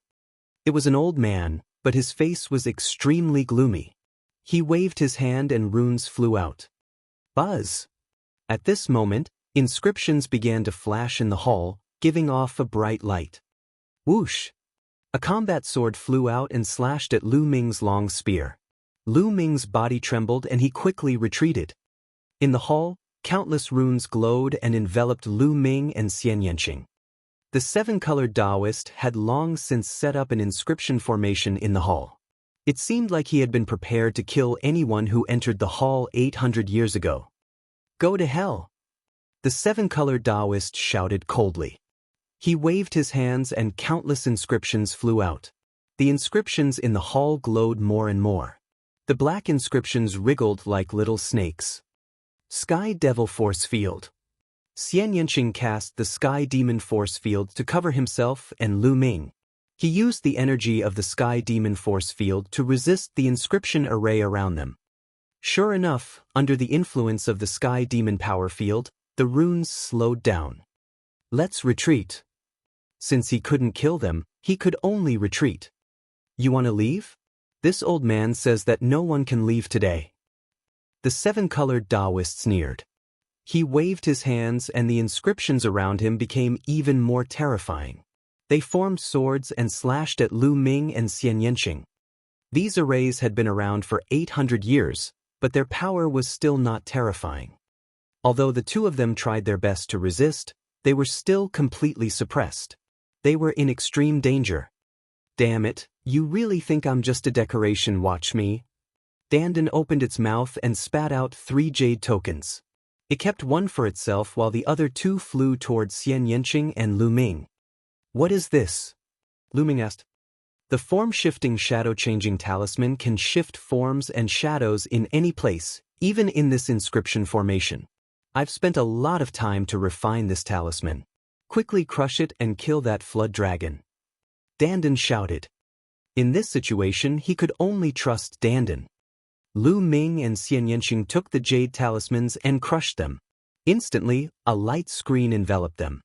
It was an old man, but his face was extremely gloomy. He waved his hand and runes flew out. Buzz! At this moment, inscriptions began to flash in the hall, giving off a bright light. Whoosh! A combat sword flew out and slashed at Lu Ming's long spear. Lu Ming's body trembled and he quickly retreated. In the hall, countless runes glowed and enveloped Lu Ming and Xian Yanqing. The seven-colored Taoist had long since set up an inscription formation in the hall. It seemed like he had been prepared to kill anyone who entered the hall 800 years ago. Go to hell! The seven-colored Taoist shouted coldly. He waved his hands and countless inscriptions flew out. The inscriptions in the hall glowed more and more. The black inscriptions wriggled like little snakes. Sky Devil Force Field. Xian Yanqing cast the Sky Demon Force Field to cover himself and Lu Ming. He used the energy of the Sky Demon Force Field to resist the inscription array around them. Sure enough, under the influence of the Sky Demon Power Field, the runes slowed down. Let's retreat. Since he couldn't kill them, he could only retreat. You want to leave? This old man says that no one can leave today. The seven-colored Taoist sneered. He waved his hands and the inscriptions around him became even more terrifying. They formed swords and slashed at Lu Ming and Xian Yanqing. These arrays had been around for 800 years, but their power was still not terrifying. Although the two of them tried their best to resist, they were still completely suppressed. They were in extreme danger. Damn it, you really think I'm just a decoration? Watch me. Dandan opened its mouth and spat out 3 jade tokens. It kept one for itself while the other 2 flew towards Xian Yanqing and Lu Ming. What is this? Lu Ming asked. The form-shifting shadow-changing talisman can shift forms and shadows in any place, even in this inscription formation. I've spent a lot of time to refine this talisman. Quickly crush it and kill that flood dragon. Dandan shouted. In this situation, he could only trust Dandan. Lu Ming and Xian Yanqing took the jade talismans and crushed them. Instantly, a light screen enveloped them.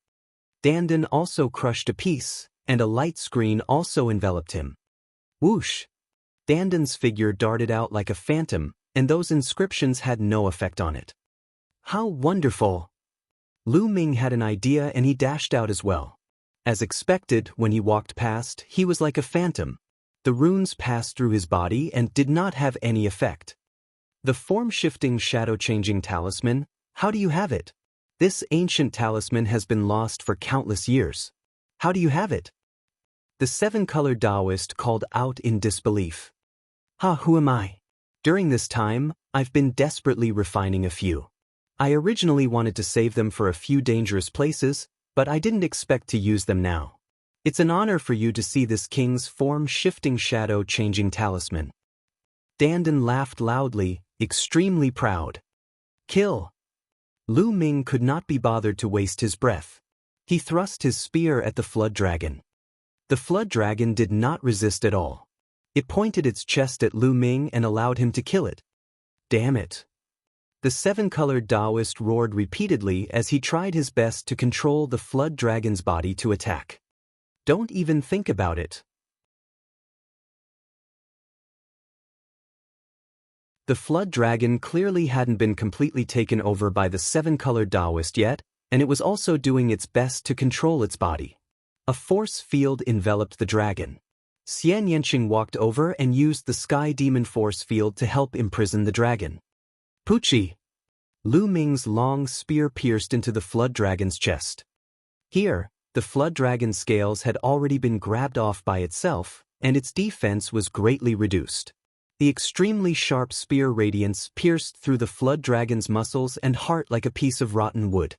Dandan also crushed a piece, and a light screen also enveloped him. Whoosh! Dandan's figure darted out like a phantom, and those inscriptions had no effect on it. How wonderful! Lu Ming had an idea and he dashed out as well. As expected, when he walked past, he was like a phantom. The runes passed through his body and did not have any effect. The form-shifting shadow-changing talisman, how do you have it? This ancient talisman has been lost for countless years. How do you have it? The seven-colored Taoist called out in disbelief. Who am I? During this time, I've been desperately refining a few. I originally wanted to save them for a few dangerous places, but I didn't expect to use them now. It's an honor for you to see this king's form-shifting shadow-changing talisman. Dandan laughed loudly, extremely proud. Kill! Lu Ming could not be bothered to waste his breath. He thrust his spear at the flood dragon. The flood dragon did not resist at all. It pointed its chest at Lu Ming and allowed him to kill it. Damn it! The seven-colored Taoist roared repeatedly as he tried his best to control the flood dragon's body to attack. Don't even think about it. The flood dragon clearly hadn't been completely taken over by the seven-colored Taoist yet, and it was also doing its best to control its body. A force field enveloped the dragon. Xian Yanqing walked over and used the sky demon force field to help imprison the dragon. Pucci! Lu Ming's long spear pierced into the flood dragon's chest. Here, the flood dragon's scales had already been grabbed off by itself, and its defense was greatly reduced. The extremely sharp spear radiance pierced through the flood dragon's muscles and heart like a piece of rotten wood.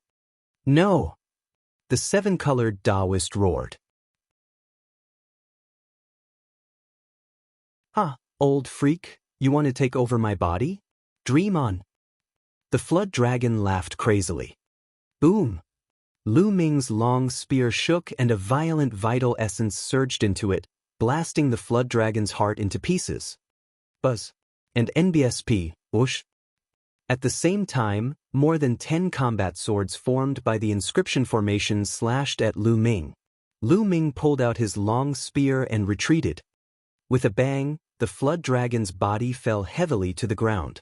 No! The seven-colored Taoist roared. Ha, old freak, you want to take over my body? Dream on. The flood dragon laughed crazily. Boom! Lu Ming's long spear shook and a violent vital essence surged into it, blasting the flood dragon's heart into pieces. Buzz. And NBSP, whoosh. At the same time, more than 10 combat swords formed by the inscription formation slashed at Lu Ming. Lu Ming pulled out his long spear and retreated. With a bang, the flood dragon's body fell heavily to the ground.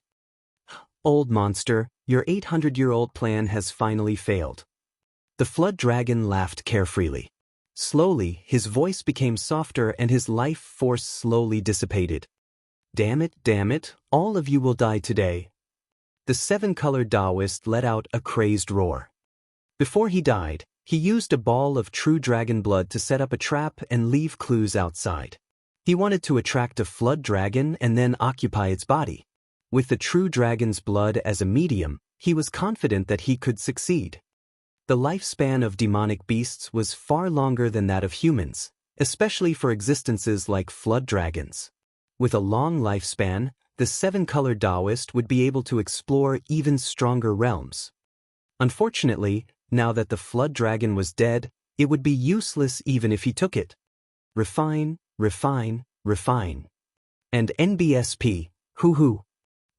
Old monster, your 800-year-old plan has finally failed. The flood dragon laughed carefreely. Slowly, his voice became softer and his life force slowly dissipated. Damn it, all of you will die today. The seven-colored Taoist let out a crazed roar. Before he died, he used a ball of true dragon blood to set up a trap and leave clues outside. He wanted to attract a flood dragon and then occupy its body. With the true dragon's blood as a medium, he was confident that he could succeed. The lifespan of demonic beasts was far longer than that of humans, especially for existences like flood dragons. With a long lifespan, the seven-colored Taoist would be able to explore even stronger realms. Unfortunately, now that the flood dragon was dead, it would be useless even if he took it. Refine, refine, refine. And NBSP, hoo-hoo.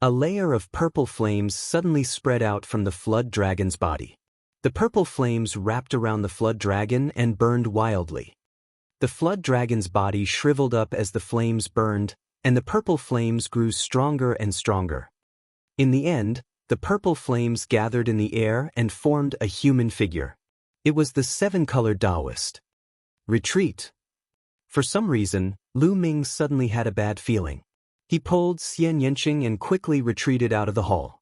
A layer of purple flames suddenly spread out from the flood dragon's body. The purple flames wrapped around the flood dragon and burned wildly. The flood dragon's body shriveled up as the flames burned, and the purple flames grew stronger and stronger. In the end, the purple flames gathered in the air and formed a human figure. It was the seven-colored Taoist. Retreat. For some reason, Lu Ming suddenly had a bad feeling. He pulled Xian Yanqing and quickly retreated out of the hall.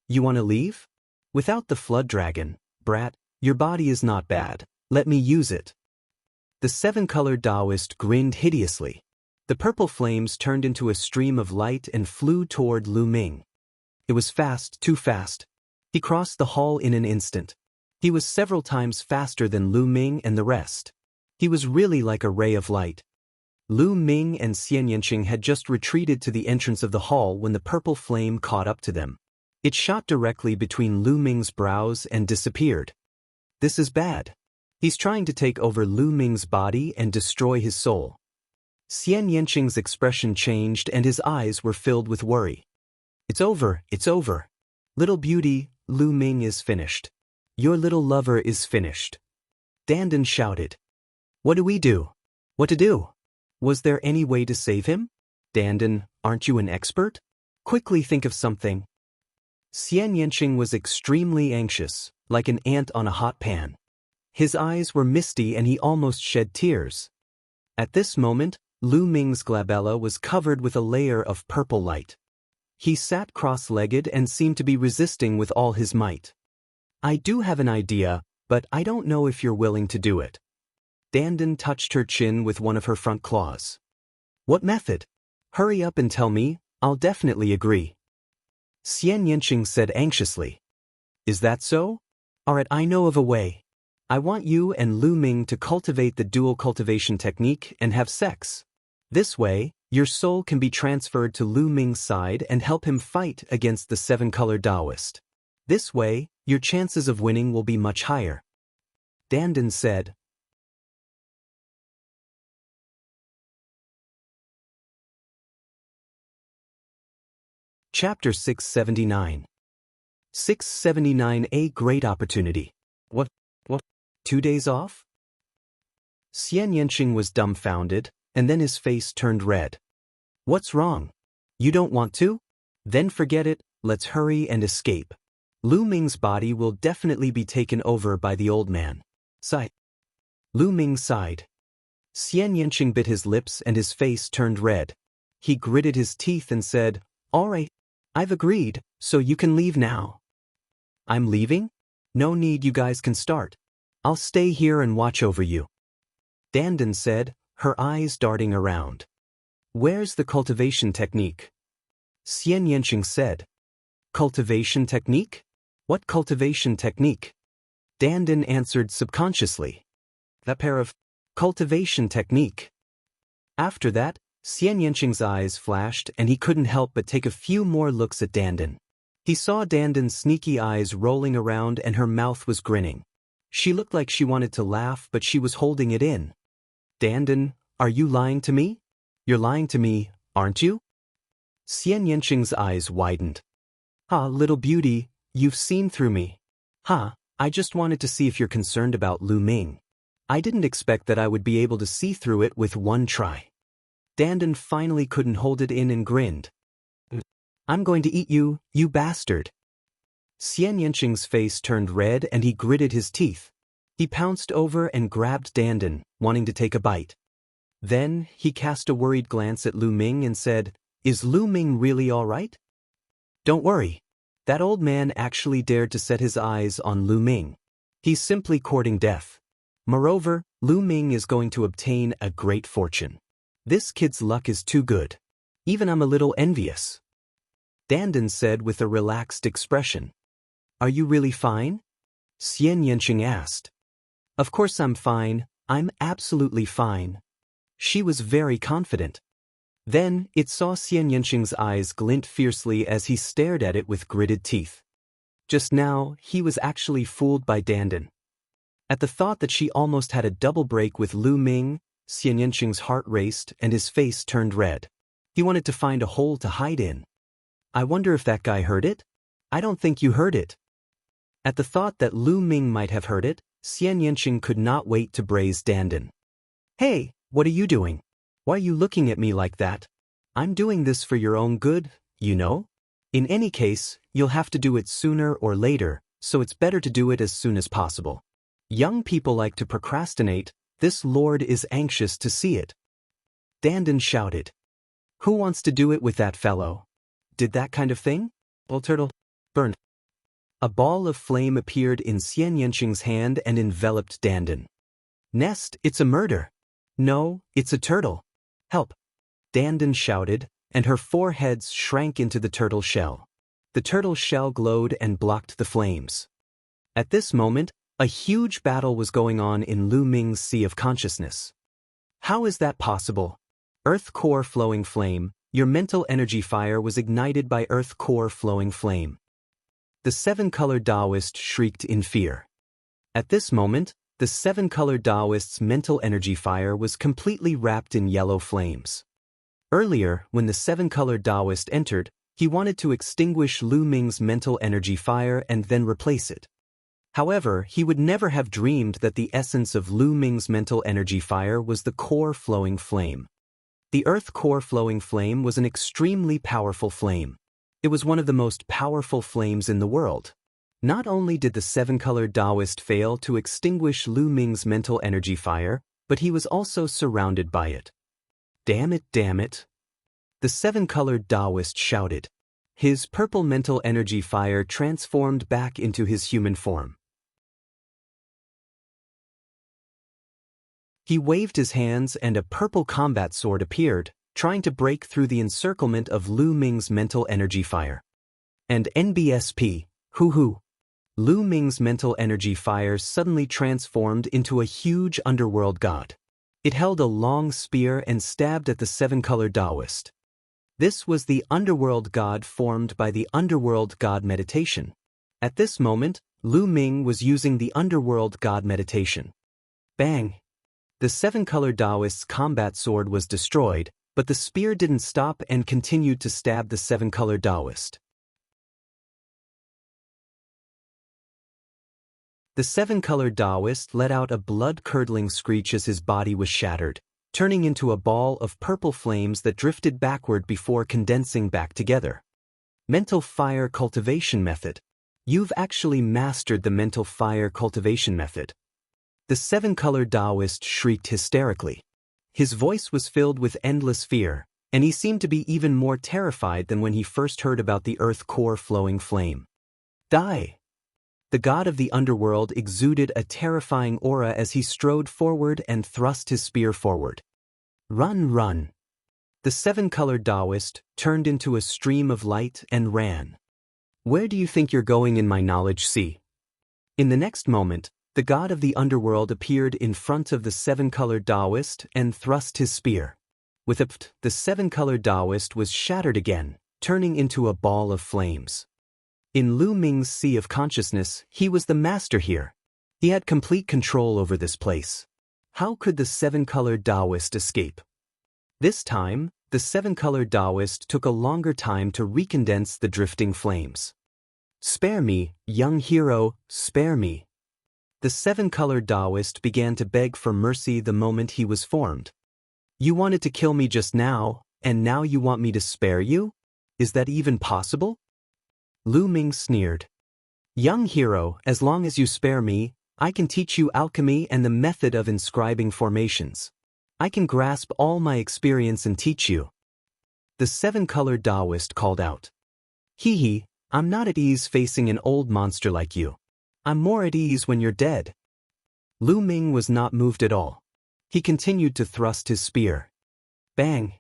You want to leave? Without the flood dragon, brat, your body is not bad. Let me use it. The seven-colored Taoist grinned hideously. The purple flames turned into a stream of light and flew toward Lu Ming. It was fast, too fast. He crossed the hall in an instant. He was several times faster than Lu Ming and the rest. He was really like a ray of light. Lu Ming and Xian Yanqing had just retreated to the entrance of the hall when the purple flame caught up to them. It shot directly between Lu Ming's brows and disappeared. This is bad. He's trying to take over Lu Ming's body and destroy his soul. Xian Yanqing's expression changed and his eyes were filled with worry. It's over, it's over. Little beauty, Lu Ming is finished. Your little lover is finished. Dandan shouted. What do we do? What to do? Was there any way to save him? Dandan, aren't you an expert? Quickly think of something. Xian Yanqing was extremely anxious, like an ant on a hot pan. His eyes were misty and he almost shed tears. At this moment, Lu Ming's glabella was covered with a layer of purple light. He sat cross-legged and seemed to be resisting with all his might. I do have an idea, but I don't know if you're willing to do it. Dandan touched her chin with one of her front claws. What method? Hurry up and tell me, I'll definitely agree. Xian Yanqing said anxiously. Is that so? Alright, I know of a way. I want you and Lu Ming to cultivate the dual cultivation technique and have sex. This way, Your soul can be transferred to Lu Ming's side and help him fight against the seven-color Taoist. This way, your chances of winning will be much higher. Dandan said. Chapter 679. 679. A great opportunity. What? 2 days off? Xian Yanqing was dumbfounded, and then his face turned red. What's wrong? You don't want to? Then forget it, let's hurry and escape. Lu Ming's body will definitely be taken over by the old man. Sigh. Lu Ming sighed. Xian Yanqing bit his lips and his face turned red. He gritted his teeth and said, All right, I've agreed, so you can leave now. I'm leaving? No need, you guys can start. I'll stay here and watch over you. Dandan said, her eyes darting around. Where's the cultivation technique? Xian Yanqing said. Cultivation technique? What cultivation technique? Dandan answered subconsciously. That pair of cultivation technique. After that, Xian Yanqing's eyes flashed and he couldn't help but take a few more looks at Dandan. He saw Dandan's sneaky eyes rolling around and her mouth was grinning. She looked like she wanted to laugh, but she was holding it in. Dandan, are you lying to me? You're lying to me, aren't you? Xian Yanqing's eyes widened. Ha, little beauty, you've seen through me. Ha, I just wanted to see if you're concerned about Lu Ming. I didn't expect that I would be able to see through it with one try. Dandan finally couldn't hold it in and grinned. I'm going to eat you, you bastard. Xian Yanqing's face turned red and he gritted his teeth. He pounced over and grabbed Dandan, wanting to take a bite. Then, he cast a worried glance at Lu Ming and said, Is Lu Ming really all right? Don't worry. That old man actually dared to set his eyes on Lu Ming. He's simply courting death. Moreover, Lu Ming is going to obtain a great fortune. This kid's luck is too good. Even I'm a little envious. Dandan said with a relaxed expression. Are you really fine? Xian Yanqing asked. Of course I'm fine, I'm absolutely fine. She was very confident. Then, it saw Xian Yanqing's eyes glint fiercely as he stared at it with gritted teeth. Just now, he was actually fooled by Dandan. At the thought that she almost had a double break with Lu Ming, Xian Yanqing's heart raced and his face turned red. He wanted to find a hole to hide in. I wonder if that guy heard it? I don't think you heard it. At the thought that Lu Ming might have heard it, Xian Yanqing could not wait to braze Dandan. Hey, what are you doing? Why are you looking at me like that? I'm doing this for your own good, you know? In any case, you'll have to do it sooner or later, so it's better to do it as soon as possible. Young people like to procrastinate, this lord is anxious to see it. Dandan shouted. Who wants to do it with that fellow? Did that kind of thing? Old turtle. Burned. A ball of flame appeared in Xian Yanqing's hand and enveloped Dandan. Nest, it's a murder. No, it's a turtle. Help. Dandan shouted, and her four heads shrank into the turtle shell. The turtle shell glowed and blocked the flames. At this moment, a huge battle was going on in Lu Ming's sea of consciousness. How is that possible? Earth core flowing flame, your mental energy fire was ignited by earth core flowing flame. The seven-colored Taoist shrieked in fear. At this moment, the seven-colored Taoist's mental energy fire was completely wrapped in yellow flames. Earlier, when the seven-colored Taoist entered, he wanted to extinguish Lu Ming's mental energy fire and then replace it. However, he would never have dreamed that the essence of Lu Ming's mental energy fire was the core flowing flame. The earth core flowing flame was an extremely powerful flame. It was one of the most powerful flames in the world. Not only did the seven-colored Taoist fail to extinguish Lu Ming's mental energy fire, but he was also surrounded by it. Damn it, damn it. The seven-colored Taoist shouted. His purple mental energy fire transformed back into his human form. He waved his hands and a purple combat sword appeared, trying to break through the encirclement of Lu Ming's mental energy fire. And NBSP, hoo-hoo. Lu Ming's mental energy fire suddenly transformed into a huge underworld god. It held a long spear and stabbed at the seven-colored Taoist. This was the underworld god formed by the underworld god meditation. At this moment, Lu Ming was using the underworld god meditation. Bang! The seven-colored Taoist's combat sword was destroyed, but the spear didn't stop and continued to stab the seven-colored Taoist. The seven-colored Taoist let out a blood-curdling screech as his body was shattered, turning into a ball of purple flames that drifted backward before condensing back together. Mental Fire Cultivation Method. You've actually mastered the Mental Fire Cultivation Method. The seven-colored Taoist shrieked hysterically. His voice was filled with endless fear, and he seemed to be even more terrified than when he first heard about the earth core flowing flame. Die! The god of the underworld exuded a terrifying aura as he strode forward and thrust his spear forward. Run, run! The seven-colored Taoist turned into a stream of light and ran. Where do you think you're going in my knowledge? See? In the next moment, the god of the underworld appeared in front of the seven-colored Taoist and thrust his spear. With a pft, the seven-colored Taoist was shattered again, turning into a ball of flames. In Lu Ming's sea of consciousness, he was the master here. He had complete control over this place. How could the seven-colored Taoist escape? This time, the seven-colored Taoist took a longer time to recondense the drifting flames. Spare me, young hero, spare me. The seven-colored Taoist began to beg for mercy the moment he was formed. You wanted to kill me just now, and now you want me to spare you? Is that even possible? Lu Ming sneered. Young hero, as long as you spare me, I can teach you alchemy and the method of inscribing formations. I can grasp all my experience and teach you. The seven-colored Taoist called out. Hee hee, I'm not at ease facing an old monster like you. I'm more at ease when you're dead. Lu Ming was not moved at all. He continued to thrust his spear. Bang!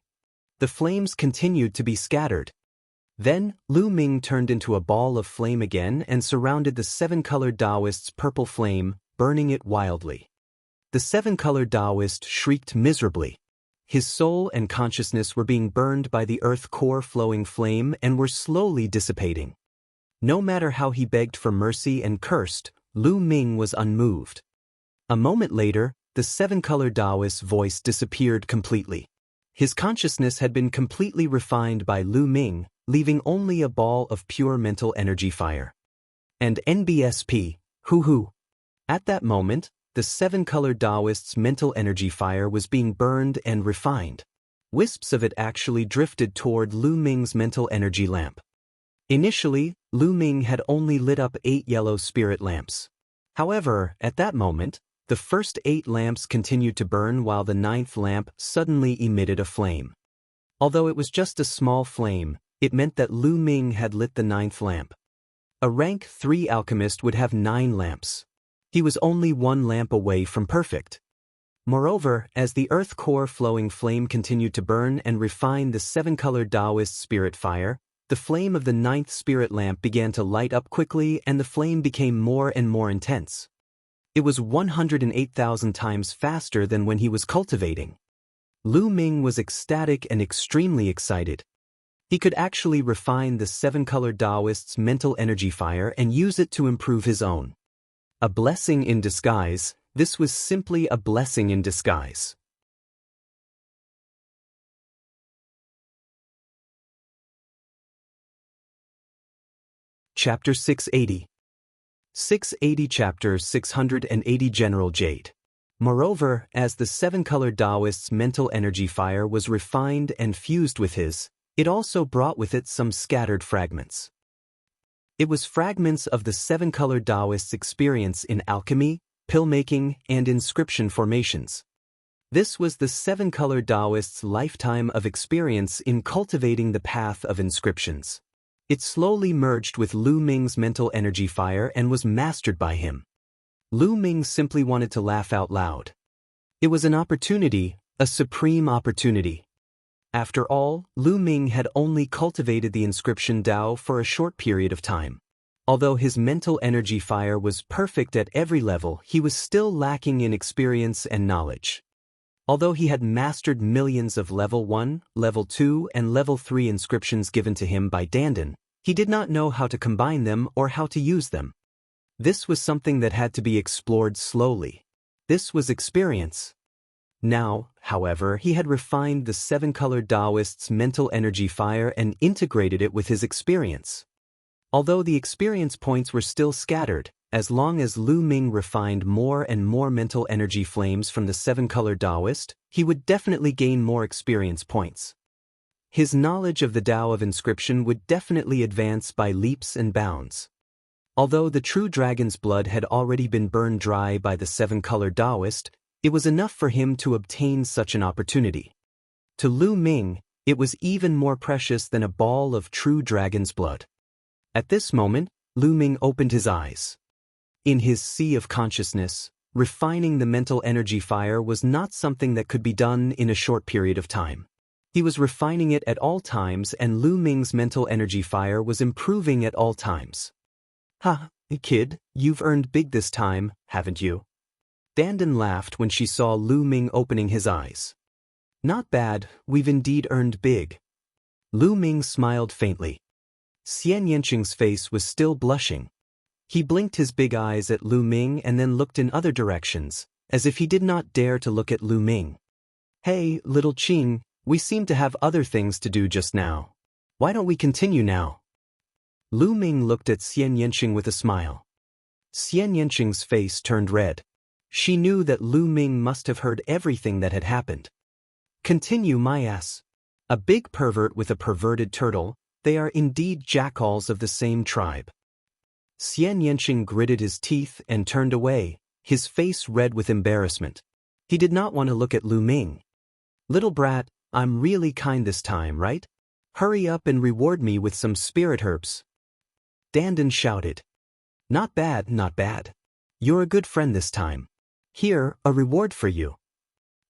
The flames continued to be scattered. Then, Lu Ming turned into a ball of flame again and surrounded the seven-colored Taoist's purple flame, burning it wildly. The seven-colored Taoist shrieked miserably. His soul and consciousness were being burned by the earth core flowing flame and were slowly dissipating. No matter how he begged for mercy and cursed, Lu Ming was unmoved. A moment later, the seven-colored Taoist's voice disappeared completely. His consciousness had been completely refined by Lu Ming, leaving only a ball of pure mental energy fire. And NBSP, hoo-hoo. At that moment, the seven-colored Taoist's mental energy fire was being burned and refined. Wisps of it actually drifted toward Lu Ming's mental energy lamp. Initially, Lu Ming had only lit up 8 yellow spirit lamps. However, at that moment, the first 8 lamps continued to burn while the 9th lamp suddenly emitted a flame. Although it was just a small flame, it meant that Lu Ming had lit the 9th lamp. A rank 3 alchemist would have 9 lamps. He was only 1 lamp away from perfect. Moreover, as the earth core flowing flame continued to burn and refine the seven-colored Taoist spirit fire, the flame of the 9th spirit lamp began to light up quickly and the flame became more and more intense. It was 108,000 times faster than when he was cultivating. Lu Ming was ecstatic and extremely excited. He could actually refine the seven-colored Taoist's mental energy fire and use it to improve his own. A blessing in disguise. This was simply a blessing in disguise. Chapter 680. 680 Chapter 680 General Jade. Moreover, as the seven-colored Taoist's mental energy fire was refined and fused with his, it also brought with it some scattered fragments. It was fragments of the seven-colored Taoist's experience in alchemy, pill-making, and inscription formations. This was the seven-colored Taoist's lifetime of experience in cultivating the path of inscriptions. It slowly merged with Lu Ming's mental energy fire and was mastered by him. Lu Ming simply wanted to laugh out loud. It was an opportunity, a supreme opportunity. After all, Lu Ming had only cultivated the inscription Dao for a short period of time. Although his mental energy fire was perfect at every level, he was still lacking in experience and knowledge. Although he had mastered millions of level 1, level 2, and level 3 inscriptions given to him by Dandan, he did not know how to combine them or how to use them. This was something that had to be explored slowly. This was experience. Now, however, he had refined the seven-colored Taoist's mental energy fire and integrated it with his experience. Although the experience points were still scattered, as long as Lu Ming refined more and more mental energy flames from the seven-colored Taoist, he would definitely gain more experience points. His knowledge of the Tao of inscription would definitely advance by leaps and bounds. Although the true dragon's blood had already been burned dry by the seven-colored Taoist, it was enough for him to obtain such an opportunity. To Lu Ming, it was even more precious than a ball of true dragon's blood. At this moment, Lu Ming opened his eyes. In his sea of consciousness, refining the mental energy fire was not something that could be done in a short period of time. He was refining it at all times, and Lu Ming's mental energy fire was improving at all times. "Ha, kid, you've earned big this time, haven't you?" Dandan laughed when she saw Lu Ming opening his eyes. "Not bad, we've indeed earned big." Lu Ming smiled faintly. Xian Yanqing's face was still blushing. He blinked his big eyes at Lu Ming and then looked in other directions, as if he did not dare to look at Lu Ming. "Hey, little Qing, we seem to have other things to do just now. Why don't we continue now?" Lu Ming looked at Xian Yanqing with a smile. Xian Yanqing's face turned red. She knew that Lu Ming must have heard everything that had happened. "Continue, my ass. A big pervert with a perverted turtle, they are indeed jackals of the same tribe." Xian Yanqing gritted his teeth and turned away, his face red with embarrassment. He did not want to look at Lu Ming. "Little brat, I'm really kind this time, right? Hurry up and reward me with some spirit herbs." Dandan shouted. Not bad, not bad. You're a good friend this time. Here, a reward for you."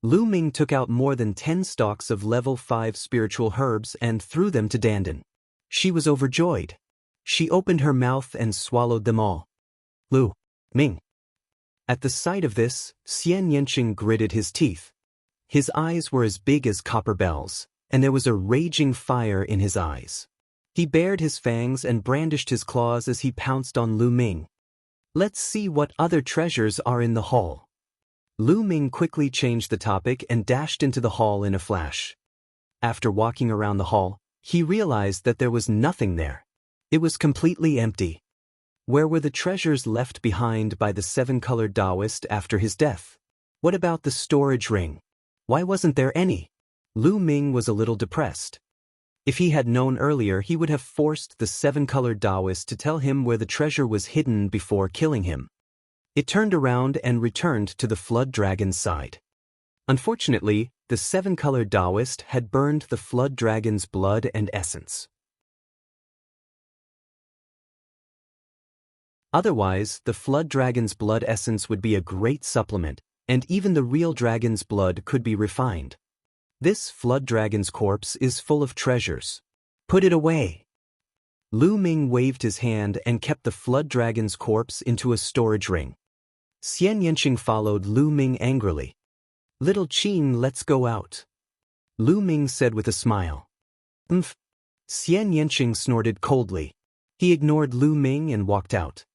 Lu Ming took out more than 10 stalks of level 5 spiritual herbs and threw them to Dandan. She was overjoyed. She opened her mouth and swallowed them all. Lu Ming. At the sight of this, Xian Yanqing gritted his teeth. His eyes were as big as copper bells, and there was a raging fire in his eyes. He bared his fangs and brandished his claws as he pounced on Lu Ming. "Let's see what other treasures are in the hall." Lu Ming quickly changed the topic and dashed into the hall in a flash. After walking around the hall, he realized that there was nothing there. It was completely empty. Where were the treasures left behind by the seven-colored Taoist after his death? What about the storage ring? Why wasn't there any? Lu Ming was a little depressed. If he had known earlier, he would have forced the seven-colored Taoist to tell him where the treasure was hidden before killing him. It turned around and returned to the flood dragon's side. Unfortunately, the seven-colored Taoist had burned the flood dragon's blood and essence. Otherwise, the flood dragon's blood essence would be a great supplement, and even the real dragon's blood could be refined. This flood dragon's corpse is full of treasures. Put it away. Lu Ming waved his hand and kept the flood dragon's corpse into a storage ring. Xian Yanqing followed Lu Ming angrily. "Little Qing, let's go out," Lu Ming said with a smile. "Umph." Xian Yanqing snorted coldly. He ignored Lu Ming and walked out.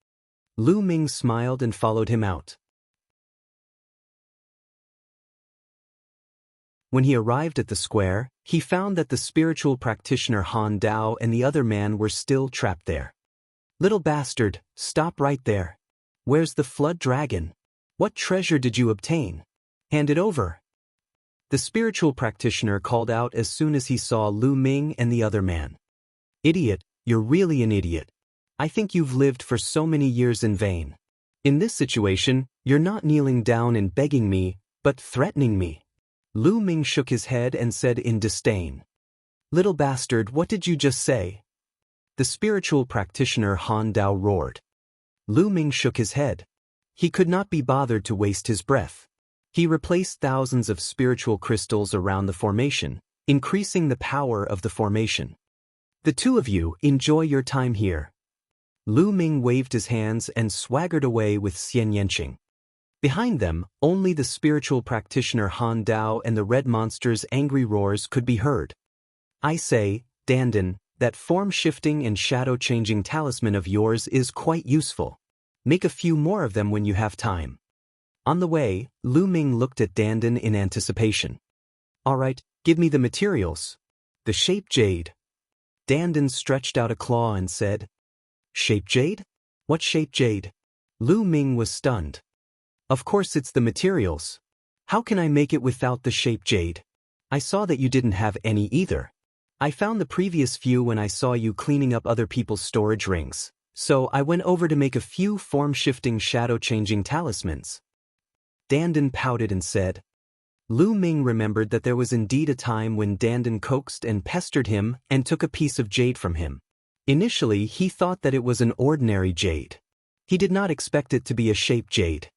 Lu Ming smiled and followed him out. When he arrived at the square, he found that the spiritual practitioner Han Dao and the other man were still trapped there. "Little bastard, stop right there. Where's the flood dragon? What treasure did you obtain? Hand it over." The spiritual practitioner called out as soon as he saw Lu Ming and the other man. "Idiot, you're really an idiot. I think you've lived for so many years in vain. In this situation, you're not kneeling down and begging me, but threatening me." Lu Ming shook his head and said in disdain. "Little bastard, what did you just say?" The spiritual practitioner Han Dao roared. Lu Ming shook his head. He could not be bothered to waste his breath. He replaced thousands of spiritual crystals around the formation, increasing the power of the formation. "The two of you, enjoy your time here." Lu Ming waved his hands and swaggered away with Xian Yanqing. Behind them, only the spiritual practitioner Han Dao and the red monster's angry roars could be heard. I say, Dandan, that form-shifting and shadow-changing talisman of yours is quite useful. Make a few more of them when you have time. On the way, Lu Ming looked at Dandan in anticipation. All right, give me the materials. The shape jade. Dandan stretched out a claw and said, Shape jade? What shape jade? Lu Ming was stunned. Of course it's the materials. How can I make it without the shape jade? I saw that you didn't have any either. I found the previous few when I saw you cleaning up other people's storage rings, so I went over to make a few form-shifting shadow-changing talismans. Dandan pouted and said. Lu Ming remembered that there was indeed a time when Dandan coaxed and pestered him and took a piece of jade from him. Initially, he thought that it was an ordinary jade. He did not expect it to be a shape jade.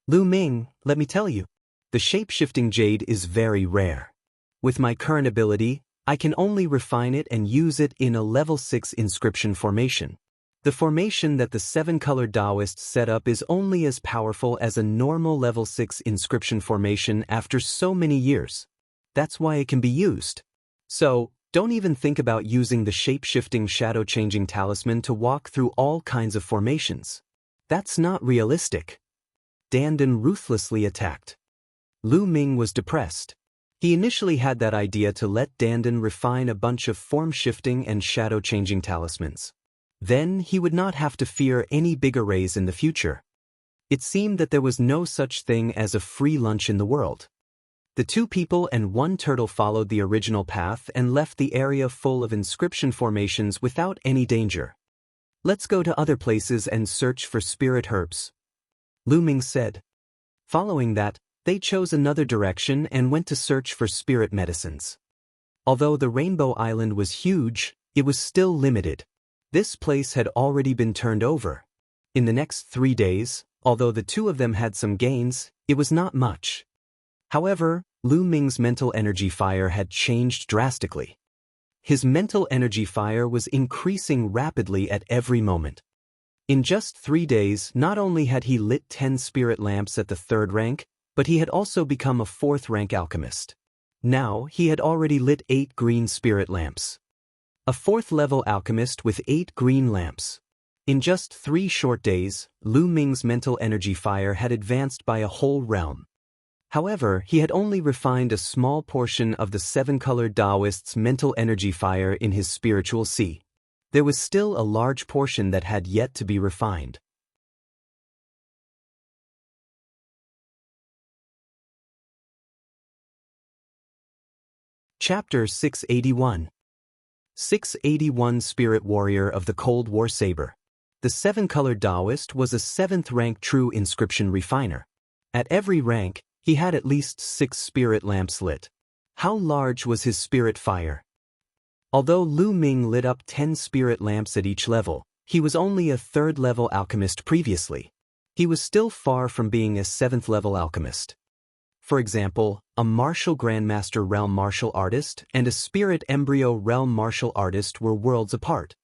Lu Ming, let me tell you, the shape-shifting jade is very rare. With my current ability, I can only refine it and use it in a level 6 inscription formation. The formation that the 7-colored Taoists set up is only as powerful as a normal level 6 inscription formation after so many years. That's why it can be used. So, don't even think about using the shape-shifting shadow-changing talisman to walk through all kinds of formations. That's not realistic. Dandan ruthlessly attacked. Lu Ming was depressed. He initially had that idea to let Dandan refine a bunch of form-shifting and shadow-changing talismans. Then he would not have to fear any big arrays in the future. It seemed that there was no such thing as a free lunch in the world. The 2 people and 1 turtle followed the original path and left the area full of inscription formations without any danger. Let's go to other places and search for spirit herbs, Lu Ming said. Following that, they chose another direction and went to search for spirit medicines. Although the Rainbow Island was huge, it was still limited. This place had already been turned over. In the next 3 days, although the 2 of them had some gains, it was not much. However, Lu Ming's mental energy fire had changed drastically. His mental energy fire was increasing rapidly at every moment. In just 3 days, not only had he lit 10 spirit lamps at the 3rd rank, but he had also become a 4th rank alchemist. Now, he had already lit 8 green spirit lamps. A 4th level alchemist with 8 green lamps. In just 3 short days, Lu Ming's mental energy fire had advanced by a whole realm. However, he had only refined a small portion of the 7-colored Taoist's mental energy fire in his spiritual sea. There was still a large portion that had yet to be refined. Chapter 681. 681 Spirit Warrior of the Cold War Saber. The 7-colored Taoist was a 7th rank true inscription refiner. At every rank, he had at least 6 spirit lamps lit. How large was his spirit fire? Although Lu Ming lit up 10 spirit lamps at each level, he was only a 3rd level alchemist previously. He was still far from being a 7th level alchemist. For example, a martial grandmaster realm martial artist and a spirit embryo realm martial artist were worlds apart.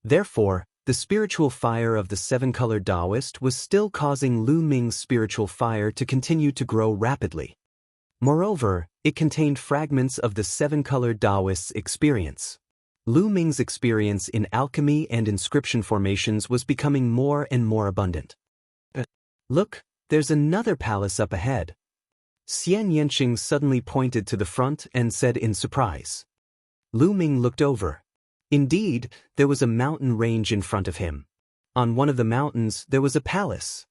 Therefore, the spiritual fire of the 7-colored Taoist was still causing Lu Ming's spiritual fire to continue to grow rapidly. Moreover, it contained fragments of the 7-colored Taoist's experience. Lu Ming's experience in alchemy and inscription formations was becoming more and more abundant. Look, there's another palace up ahead. Xian Yanqing suddenly pointed to the front and said in surprise. Lu Ming looked over. Indeed, there was a mountain range in front of him. On one of the mountains, there was a palace.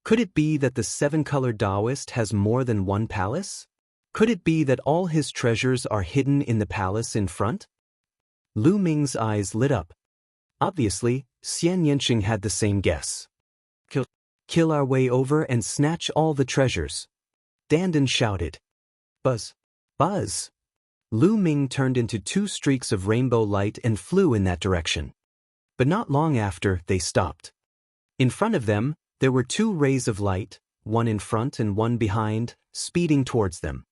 Could it be that the 7-colored Taoist has more than one palace? Could it be that all his treasures are hidden in the palace in front? Lu Ming's eyes lit up. Obviously, Xian Yanqing had the same guess. Kill our way over and snatch all the treasures. Dandan shouted. Buzz! Buzz! Lu Ming turned into 2 streaks of rainbow light and flew in that direction. But not long after, they stopped. In front of them, there were 2 rays of light, one in front and one behind, speeding towards them.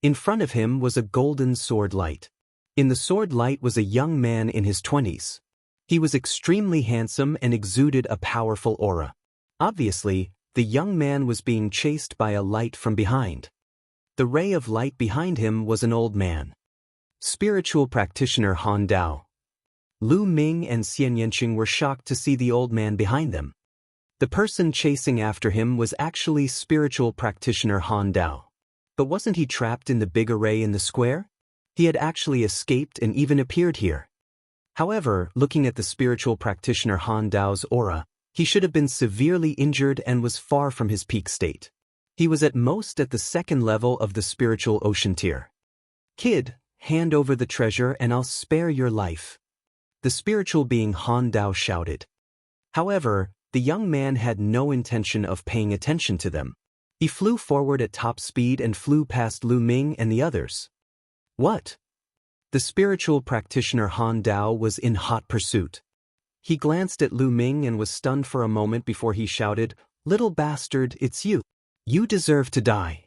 In front of him was a golden sword light. In the sword light was a young man in his 20s. He was extremely handsome and exuded a powerful aura. Obviously, The young man was being chased by a light from behind. The ray of light behind him was an old man. Spiritual practitioner Han Dao. Lu Ming and Xian Yanqing were shocked to see the old man behind them. The person chasing after him was actually spiritual practitioner Han Dao. But wasn't he trapped in the big array in the square? He had actually escaped and even appeared here. However, looking at the spiritual practitioner Han Dao's aura, he should have been severely injured and was far from his peak state. He was at most at the second level of the spiritual ocean tier. Kid, hand over the treasure and I'll spare your life. The spiritual being Han Dao shouted. However, the young man had no intention of paying attention to them. He flew forward at top speed and flew past Lu Ming and the others. What? The spiritual practitioner Han Dao was in hot pursuit. He glanced at Lu Ming and was stunned for a moment before he shouted, "Little bastard, it's you. You deserve to die."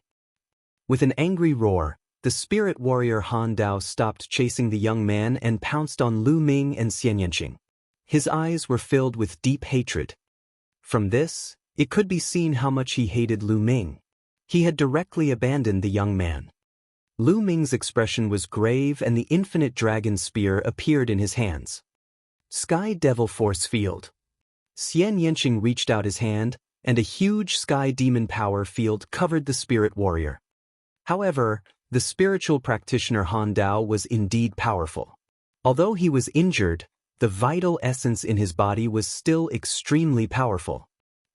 With an angry roar, the spirit warrior Han Dao stopped chasing the young man and pounced on Lu Ming and Xian Yanqing. His eyes were filled with deep hatred. From this, it could be seen how much he hated Lu Ming. He had directly abandoned the young man. Lu Ming's expression was grave and the infinite dragon spear appeared in his hands. Sky Devil Force Field. Xian Yanqing reached out his hand, and a huge Sky Demon Power Field covered the spirit warrior. However, the spiritual practitioner Han Dao was indeed powerful. Although he was injured, the vital essence in his body was still extremely powerful.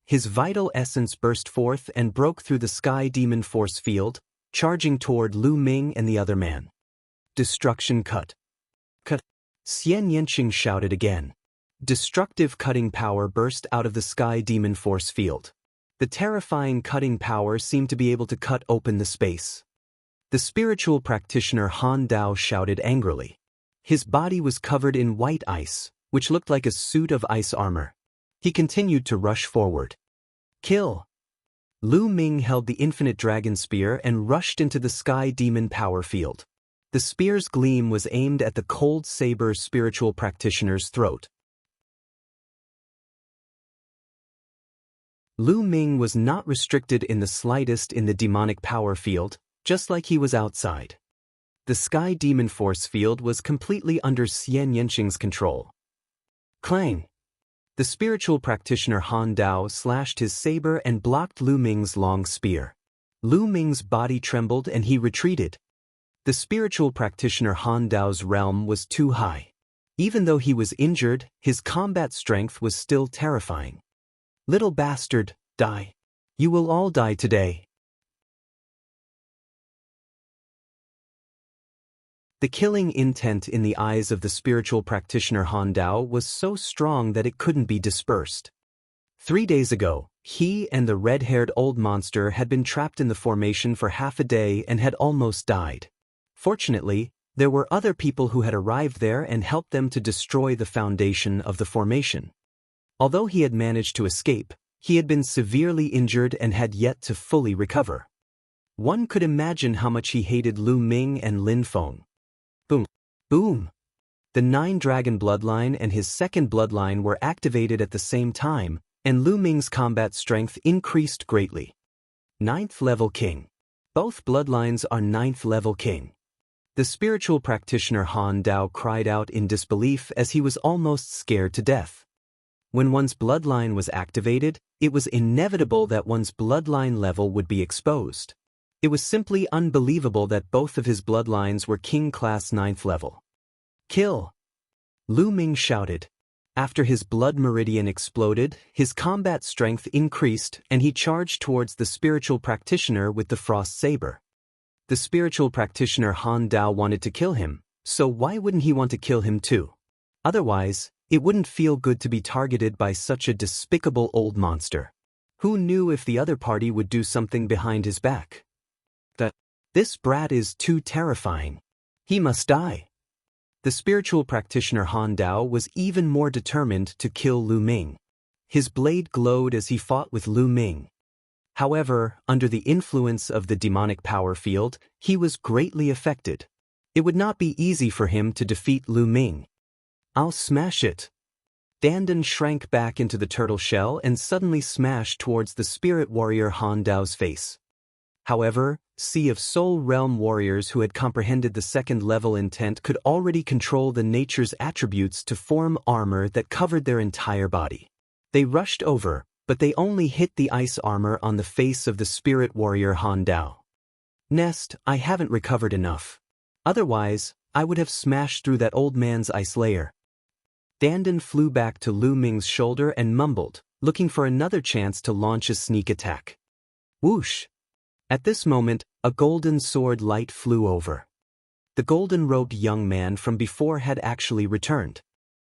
His vital essence burst forth and broke through the Sky Demon Force Field, charging toward Lu Ming and the other man. Destruction cut. Cut. Xian Yanqing shouted again. Destructive cutting power burst out of the Sky Demon Force Field. The terrifying cutting power seemed to be able to cut open the space. The spiritual practitioner Han Dao shouted angrily. His body was covered in white ice, which looked like a suit of ice armor. He continued to rush forward. Kill! Lu Ming held the infinite dragon spear and rushed into the Sky Demon Power Field. The spear's gleam was aimed at the cold saber spiritual practitioner's throat. Lu Ming was not restricted in the slightest in the demonic power field, just like he was outside. The Sky Demon Force Field was completely under Xian Yanqing's control. Clang! The spiritual practitioner Han Dao slashed his saber and blocked Lu Ming's long spear. Lu Ming's body trembled and he retreated. The spiritual practitioner Han Dao's realm was too high. Even though he was injured, his combat strength was still terrifying. Little bastard, die. You will all die today. The killing intent in the eyes of the spiritual practitioner Han Dao was so strong that it couldn't be dispersed. 3 days ago, he and the red-haired old monster had been trapped in the formation for half a day and had almost died. Fortunately, there were other people who had arrived there and helped them to destroy the foundation of the formation. Although he had managed to escape, he had been severely injured and had yet to fully recover. One could imagine how much he hated Lu Ming and Lin Feng. Boom! Boom! The 9-dragon bloodline and his second bloodline were activated at the same time, and Lu Ming's combat strength increased greatly. 9th level king. Both bloodlines are 9th level king. The spiritual practitioner Han Dao cried out in disbelief as he was almost scared to death. When one's bloodline was activated, it was inevitable that one's bloodline level would be exposed. It was simply unbelievable that both of his bloodlines were king class 9th level. Kill! Lu Ming shouted. After his blood meridian exploded, his combat strength increased and he charged towards the spiritual practitioner with the frost saber. The spiritual practitioner Han Dao wanted to kill him, so why wouldn't he want to kill him too? Otherwise, it wouldn't feel good to be targeted by such a despicable old monster. Who knew if the other party would do something behind his back? This brat is too terrifying. He must die. The spiritual practitioner Han Dao was even more determined to kill Lu Ming. His blade glowed as he fought with Lu Ming. However, under the influence of the demonic power field, he was greatly affected. It would not be easy for him to defeat Lu Ming. I'll smash it. Dandan shrank back into the turtle shell and suddenly smashed towards the spirit warrior Han Dao's face. However, Sea of Soul Realm warriors who had comprehended the second-level intent could already control the nature's attributes to form armor that covered their entire body. They rushed over, but they only hit the ice armor on the face of the spirit warrior Han Dao. Nest, I haven't recovered enough. Otherwise, I would have smashed through that old man's ice layer. Dandan flew back to Lu Ming's shoulder and mumbled, looking for another chance to launch a sneak attack. Whoosh! At this moment, a golden sword light flew over. The golden-robed young man from before had actually returned.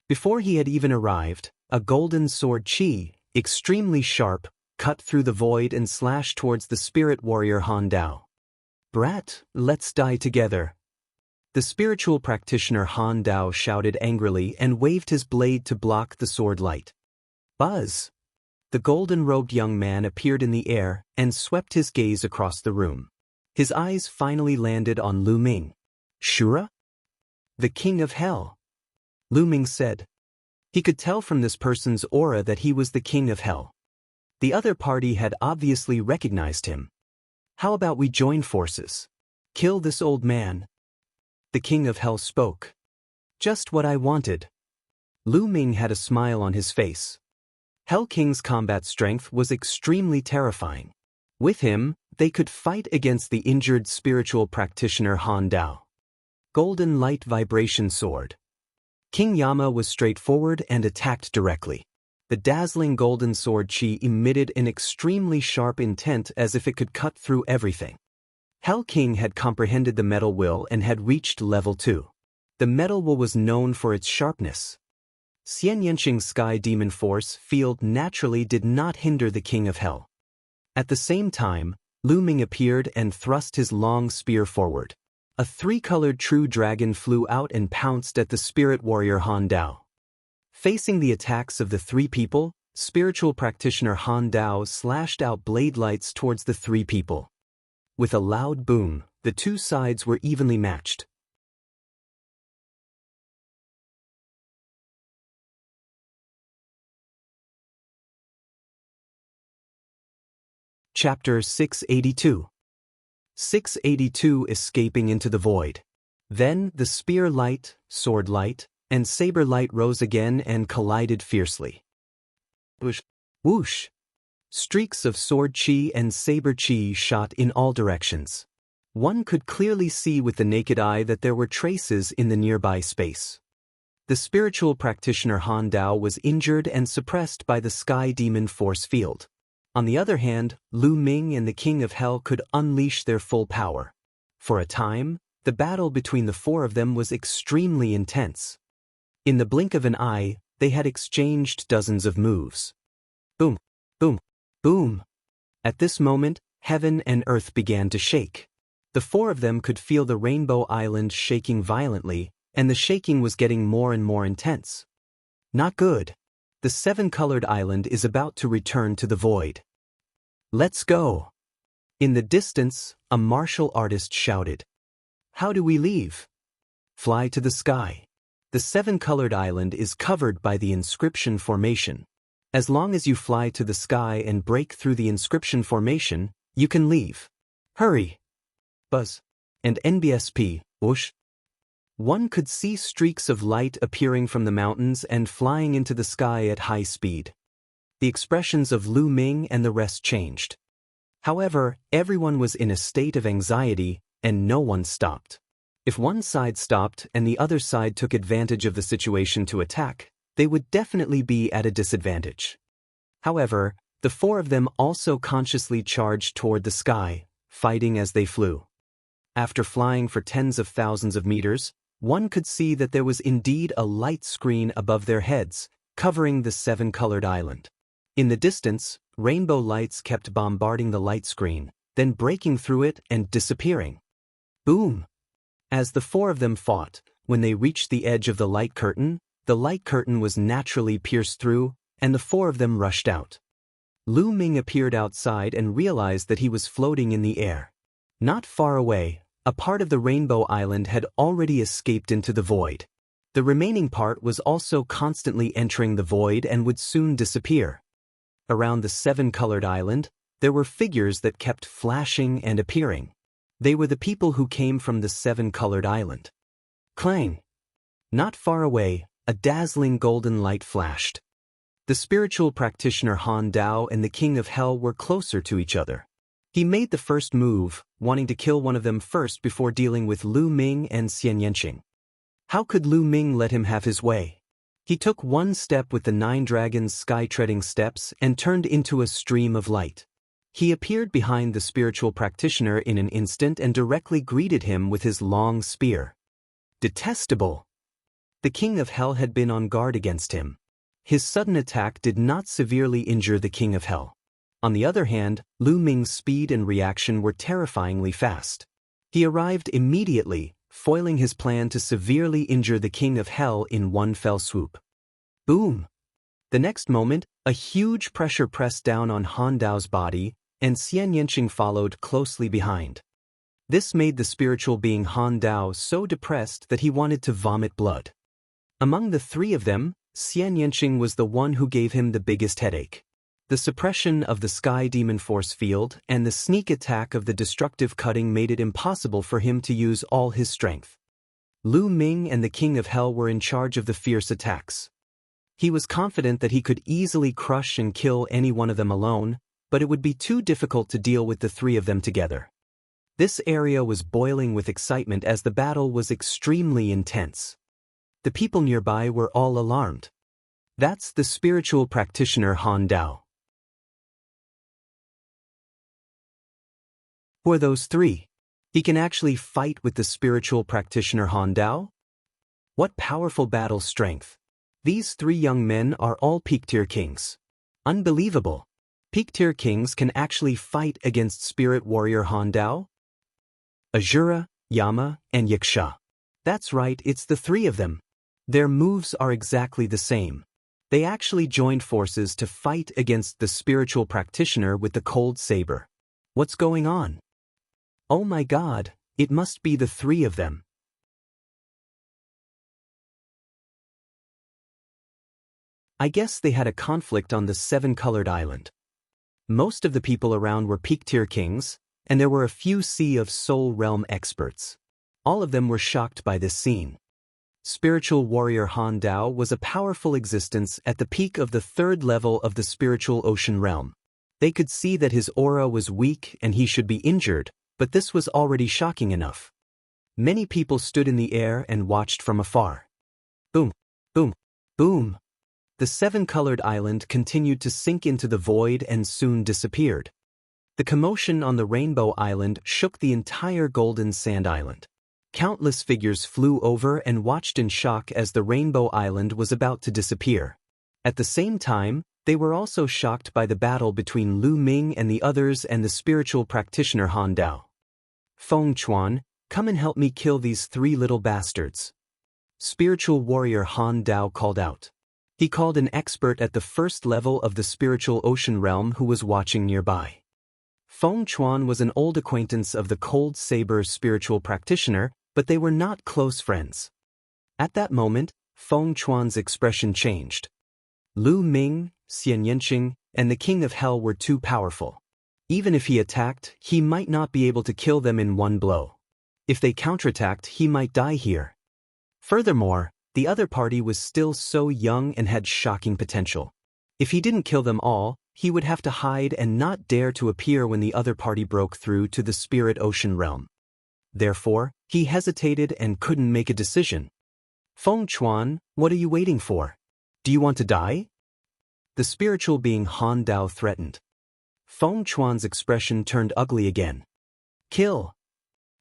Before he had even arrived, a golden sword chi, extremely sharp, cut through the void and slashed towards the spirit warrior Han Dao. Brat, let's die together. The spiritual practitioner Han Dao shouted angrily and waved his blade to block the sword light. Buzz! The golden-robed young man appeared in the air and swept his gaze across the room. His eyes finally landed on Lu Ming. Shura? The king of hell. Lu Ming said. He could tell from this person's aura that he was the king of hell. The other party had obviously recognized him. How about we join forces? Kill this old man. The king of hell spoke. Just what I wanted. Lu Ming had a smile on his face. Hell King's combat strength was extremely terrifying. With him, they could fight against the injured spiritual practitioner Han Dao. Golden Light Vibration Sword. King Yama was straightforward and attacked directly. The dazzling golden sword chi emitted an extremely sharp intent as if it could cut through everything. Hell King had comprehended the metal will and had reached level 2. The metal will was known for its sharpness. Xian Yanqing's Sky Demon Force field naturally did not hinder the King of Hell. At the same time, Lu Ming appeared and thrust his long spear forward. A three-colored true dragon flew out and pounced at the spirit warrior Han Dao. Facing the attacks of the three people, spiritual practitioner Han Dao slashed out blade lights towards the three people. With a loud boom, the two sides were evenly matched. Chapter 682. 682 Escaping into the Void. Then the spear light, sword light, and saber light rose again and collided fiercely. Whoosh! Whoosh! Streaks of sword chi and saber chi shot in all directions. One could clearly see with the naked eye that there were traces in the nearby space. The spiritual practitioner Han Dao was injured and suppressed by the Sky Demon Force field. On the other hand, Lu Ming and the King of Hell could unleash their full power. For a time, the battle between the four of them was extremely intense. In the blink of an eye, they had exchanged dozens of moves. Boom, boom, boom. At this moment, heaven and earth began to shake. The four of them could feel the Rainbow Island shaking violently, and the shaking was getting more and more intense. Not good. The seven-colored island is about to return to the void. Let's go. In the distance, a martial artist shouted. How do we leave? Fly to the sky. The seven-colored island is covered by the inscription formation. As long as you fly to the sky and break through the inscription formation, you can leave. Hurry. Buzz. And NBSP, whoosh. One could see streaks of light appearing from the mountains and flying into the sky at high speed. The expressions of Lu Ming and the rest changed. However, everyone was in a state of anxiety, and no one stopped. If one side stopped and the other side took advantage of the situation to attack, they would definitely be at a disadvantage. However, the four of them also consciously charged toward the sky, fighting as they flew. After flying for tens of thousands of meters, one could see that there was indeed a light screen above their heads, covering the seven-colored island. In the distance, rainbow lights kept bombarding the light screen, then breaking through it and disappearing. Boom! As the four of them fought, when they reached the edge of the light curtain was naturally pierced through, and the four of them rushed out. Lu Ming appeared outside and realized that he was floating in the air. Not far away, a part of the Rainbow Island had already escaped into the void. The remaining part was also constantly entering the void and would soon disappear. Around the seven-colored island, there were figures that kept flashing and appearing. They were the people who came from the seven-colored island. Clang! Not far away, a dazzling golden light flashed. The spiritual practitioner Han Dao and the King of Hell were closer to each other. He made the first move, wanting to kill one of them first before dealing with Lu Ming and Xian Yanqing. How could Lu Ming let him have his way? He took one step with the 9 dragons' sky-treading steps and turned into a stream of light. He appeared behind the spiritual practitioner in an instant and directly greeted him with his long spear. Detestable! The King of Hell had been on guard against him. His sudden attack did not severely injure the King of Hell. On the other hand, Lu Ming's speed and reaction were terrifyingly fast. He arrived immediately, foiling his plan to severely injure the King of Hell in one fell swoop. Boom! The next moment, a huge pressure pressed down on Han Dao's body, and Xian Yanqing followed closely behind. This made the spiritual being Han Dao so depressed that he wanted to vomit blood. Among the 3 of them, Xian Yanqing was the one who gave him the biggest headache. The suppression of the Sky Demon Force field and the sneak attack of the destructive cutting made it impossible for him to use all his strength. Lu Ming and the King of Hell were in charge of the fierce attacks. He was confident that he could easily crush and kill any one of them alone, but it would be too difficult to deal with the 3 of them together. This area was boiling with excitement as the battle was extremely intense. The people nearby were all alarmed. That's the spiritual practitioner Han Dao. Who are those 3? He can actually fight with the spiritual practitioner Han Dao? What powerful battle strength! These 3 young men are all peak-tier kings. Unbelievable! Peak-tier kings can actually fight against spirit warrior Han Dao? Azura, Yama, and Yaksha. That's right, it's the 3 of them. Their moves are exactly the same. They actually joined forces to fight against the spiritual practitioner with the cold saber. What's going on? Oh my God, it must be the 3 of them. I guess they had a conflict on the 7-colored island. Most of the people around were peak-tier kings, and there were a few Sea of Soul Realm experts. All of them were shocked by this scene. Spiritual warrior Han Dao was a powerful existence at the peak of the 3rd level of the spiritual ocean realm. They could see that his aura was weak and he should be injured, but this was already shocking enough. Many people stood in the air and watched from afar. Boom, boom, boom. The 7-colored island continued to sink into the void and soon disappeared. The commotion on the Rainbow Island shook the entire Golden Sand Island. Countless figures flew over and watched in shock as the Rainbow Island was about to disappear. At the same time, they were also shocked by the battle between Lu Ming and the others and the spiritual practitioner Han Dao. Feng Chuan, come and help me kill these 3 little bastards. Spiritual warrior Han Dao called out. He called an expert at the 1st level of the spiritual ocean realm who was watching nearby. Feng Chuan was an old acquaintance of the Cold Saber spiritual practitioner, but they were not close friends. At that moment, Feng Chuan's expression changed. Lu Ming, Xian Yanqing, and the King of Hell were too powerful. Even if he attacked, he might not be able to kill them in one blow. If they counterattacked, he might die here. Furthermore, the other party was still so young and had shocking potential. If he didn't kill them all, he would have to hide and not dare to appear when the other party broke through to the spirit ocean realm. Therefore, he hesitated and couldn't make a decision. Feng Chuan, what are you waiting for? Do you want to die? The spiritual being Han Dao threatened. Feng Chuan's expression turned ugly again. Kill!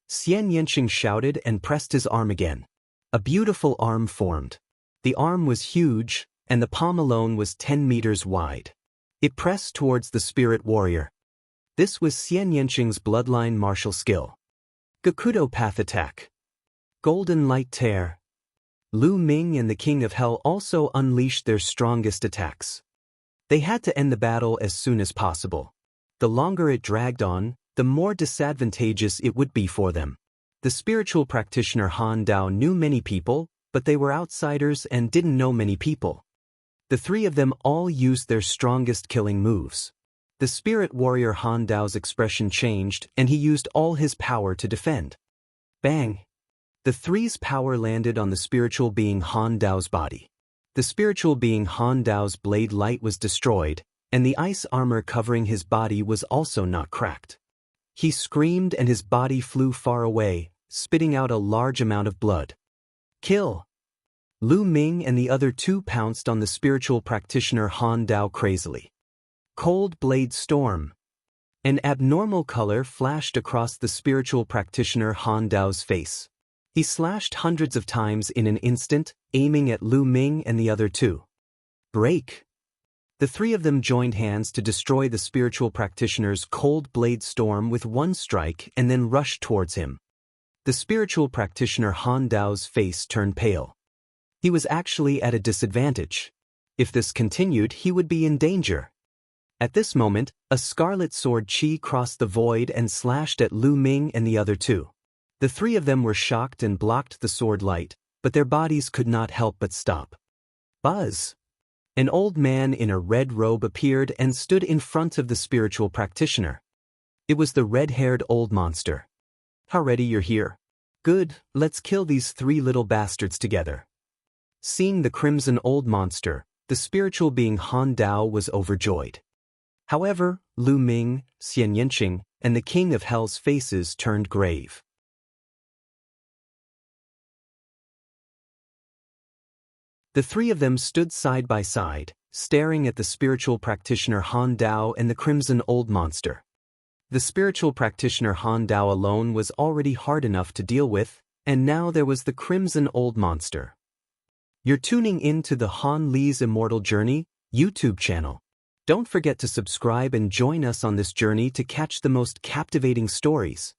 Xian Yanqing shouted and pressed his arm again. A beautiful arm formed. The arm was huge, and the palm alone was 10 meters wide. It pressed towards the spirit warrior. This was Xian Yanqing's bloodline martial skill. Gakudo Path Attack. Golden Light Tear. Lu Ming and the King of Hell also unleashed their strongest attacks. They had to end the battle as soon as possible. The longer it dragged on, the more disadvantageous it would be for them. The spiritual practitioner Han Dao knew many people, but they were outsiders and didn't know many people. The three of them all used their strongest killing moves. The spirit warrior Han Dao's expression changed, and he used all his power to defend. Bang! The three's power landed on the spiritual being Han Dao's body. The spiritual being Han Dao's blade light was destroyed, and the ice armor covering his body was also not cracked. He screamed and his body flew far away, spitting out a large amount of blood. Kill! Lu Ming and the other two pounced on the spiritual practitioner Han Dao crazily. Cold Blade Storm. An abnormal color flashed across the spiritual practitioner Han Dao's face. He slashed hundreds of times in an instant, aiming at Lu Ming and the other two. Break! The three of them joined hands to destroy the spiritual practitioner's Cold Blade Storm with one strike and then rushed towards him. The spiritual practitioner Han Dao's face turned pale. He was actually at a disadvantage. If this continued, he would be in danger. At this moment, a scarlet sword chi crossed the void and slashed at Lu Ming and the other two. The three of them were shocked and blocked the sword light, but their bodies could not help but stop. Buzz! An old man in a red robe appeared and stood in front of the spiritual practitioner. It was the red-haired old monster. Already you're here. Good, let's kill these three little bastards together. Seeing the crimson old monster, the spiritual being Han Dao was overjoyed. However, Lu Ming, Xian Yanqing, and the King of Hell's faces turned grave. The three of them stood side by side, staring at the spiritual practitioner Han Dao and the crimson old monster. The spiritual practitioner Han Dao alone was already hard enough to deal with, and now there was the crimson old monster. You're tuning in to the Han Li's Immortal Journey YouTube channel. Don't forget to subscribe and join us on this journey to catch the most captivating stories.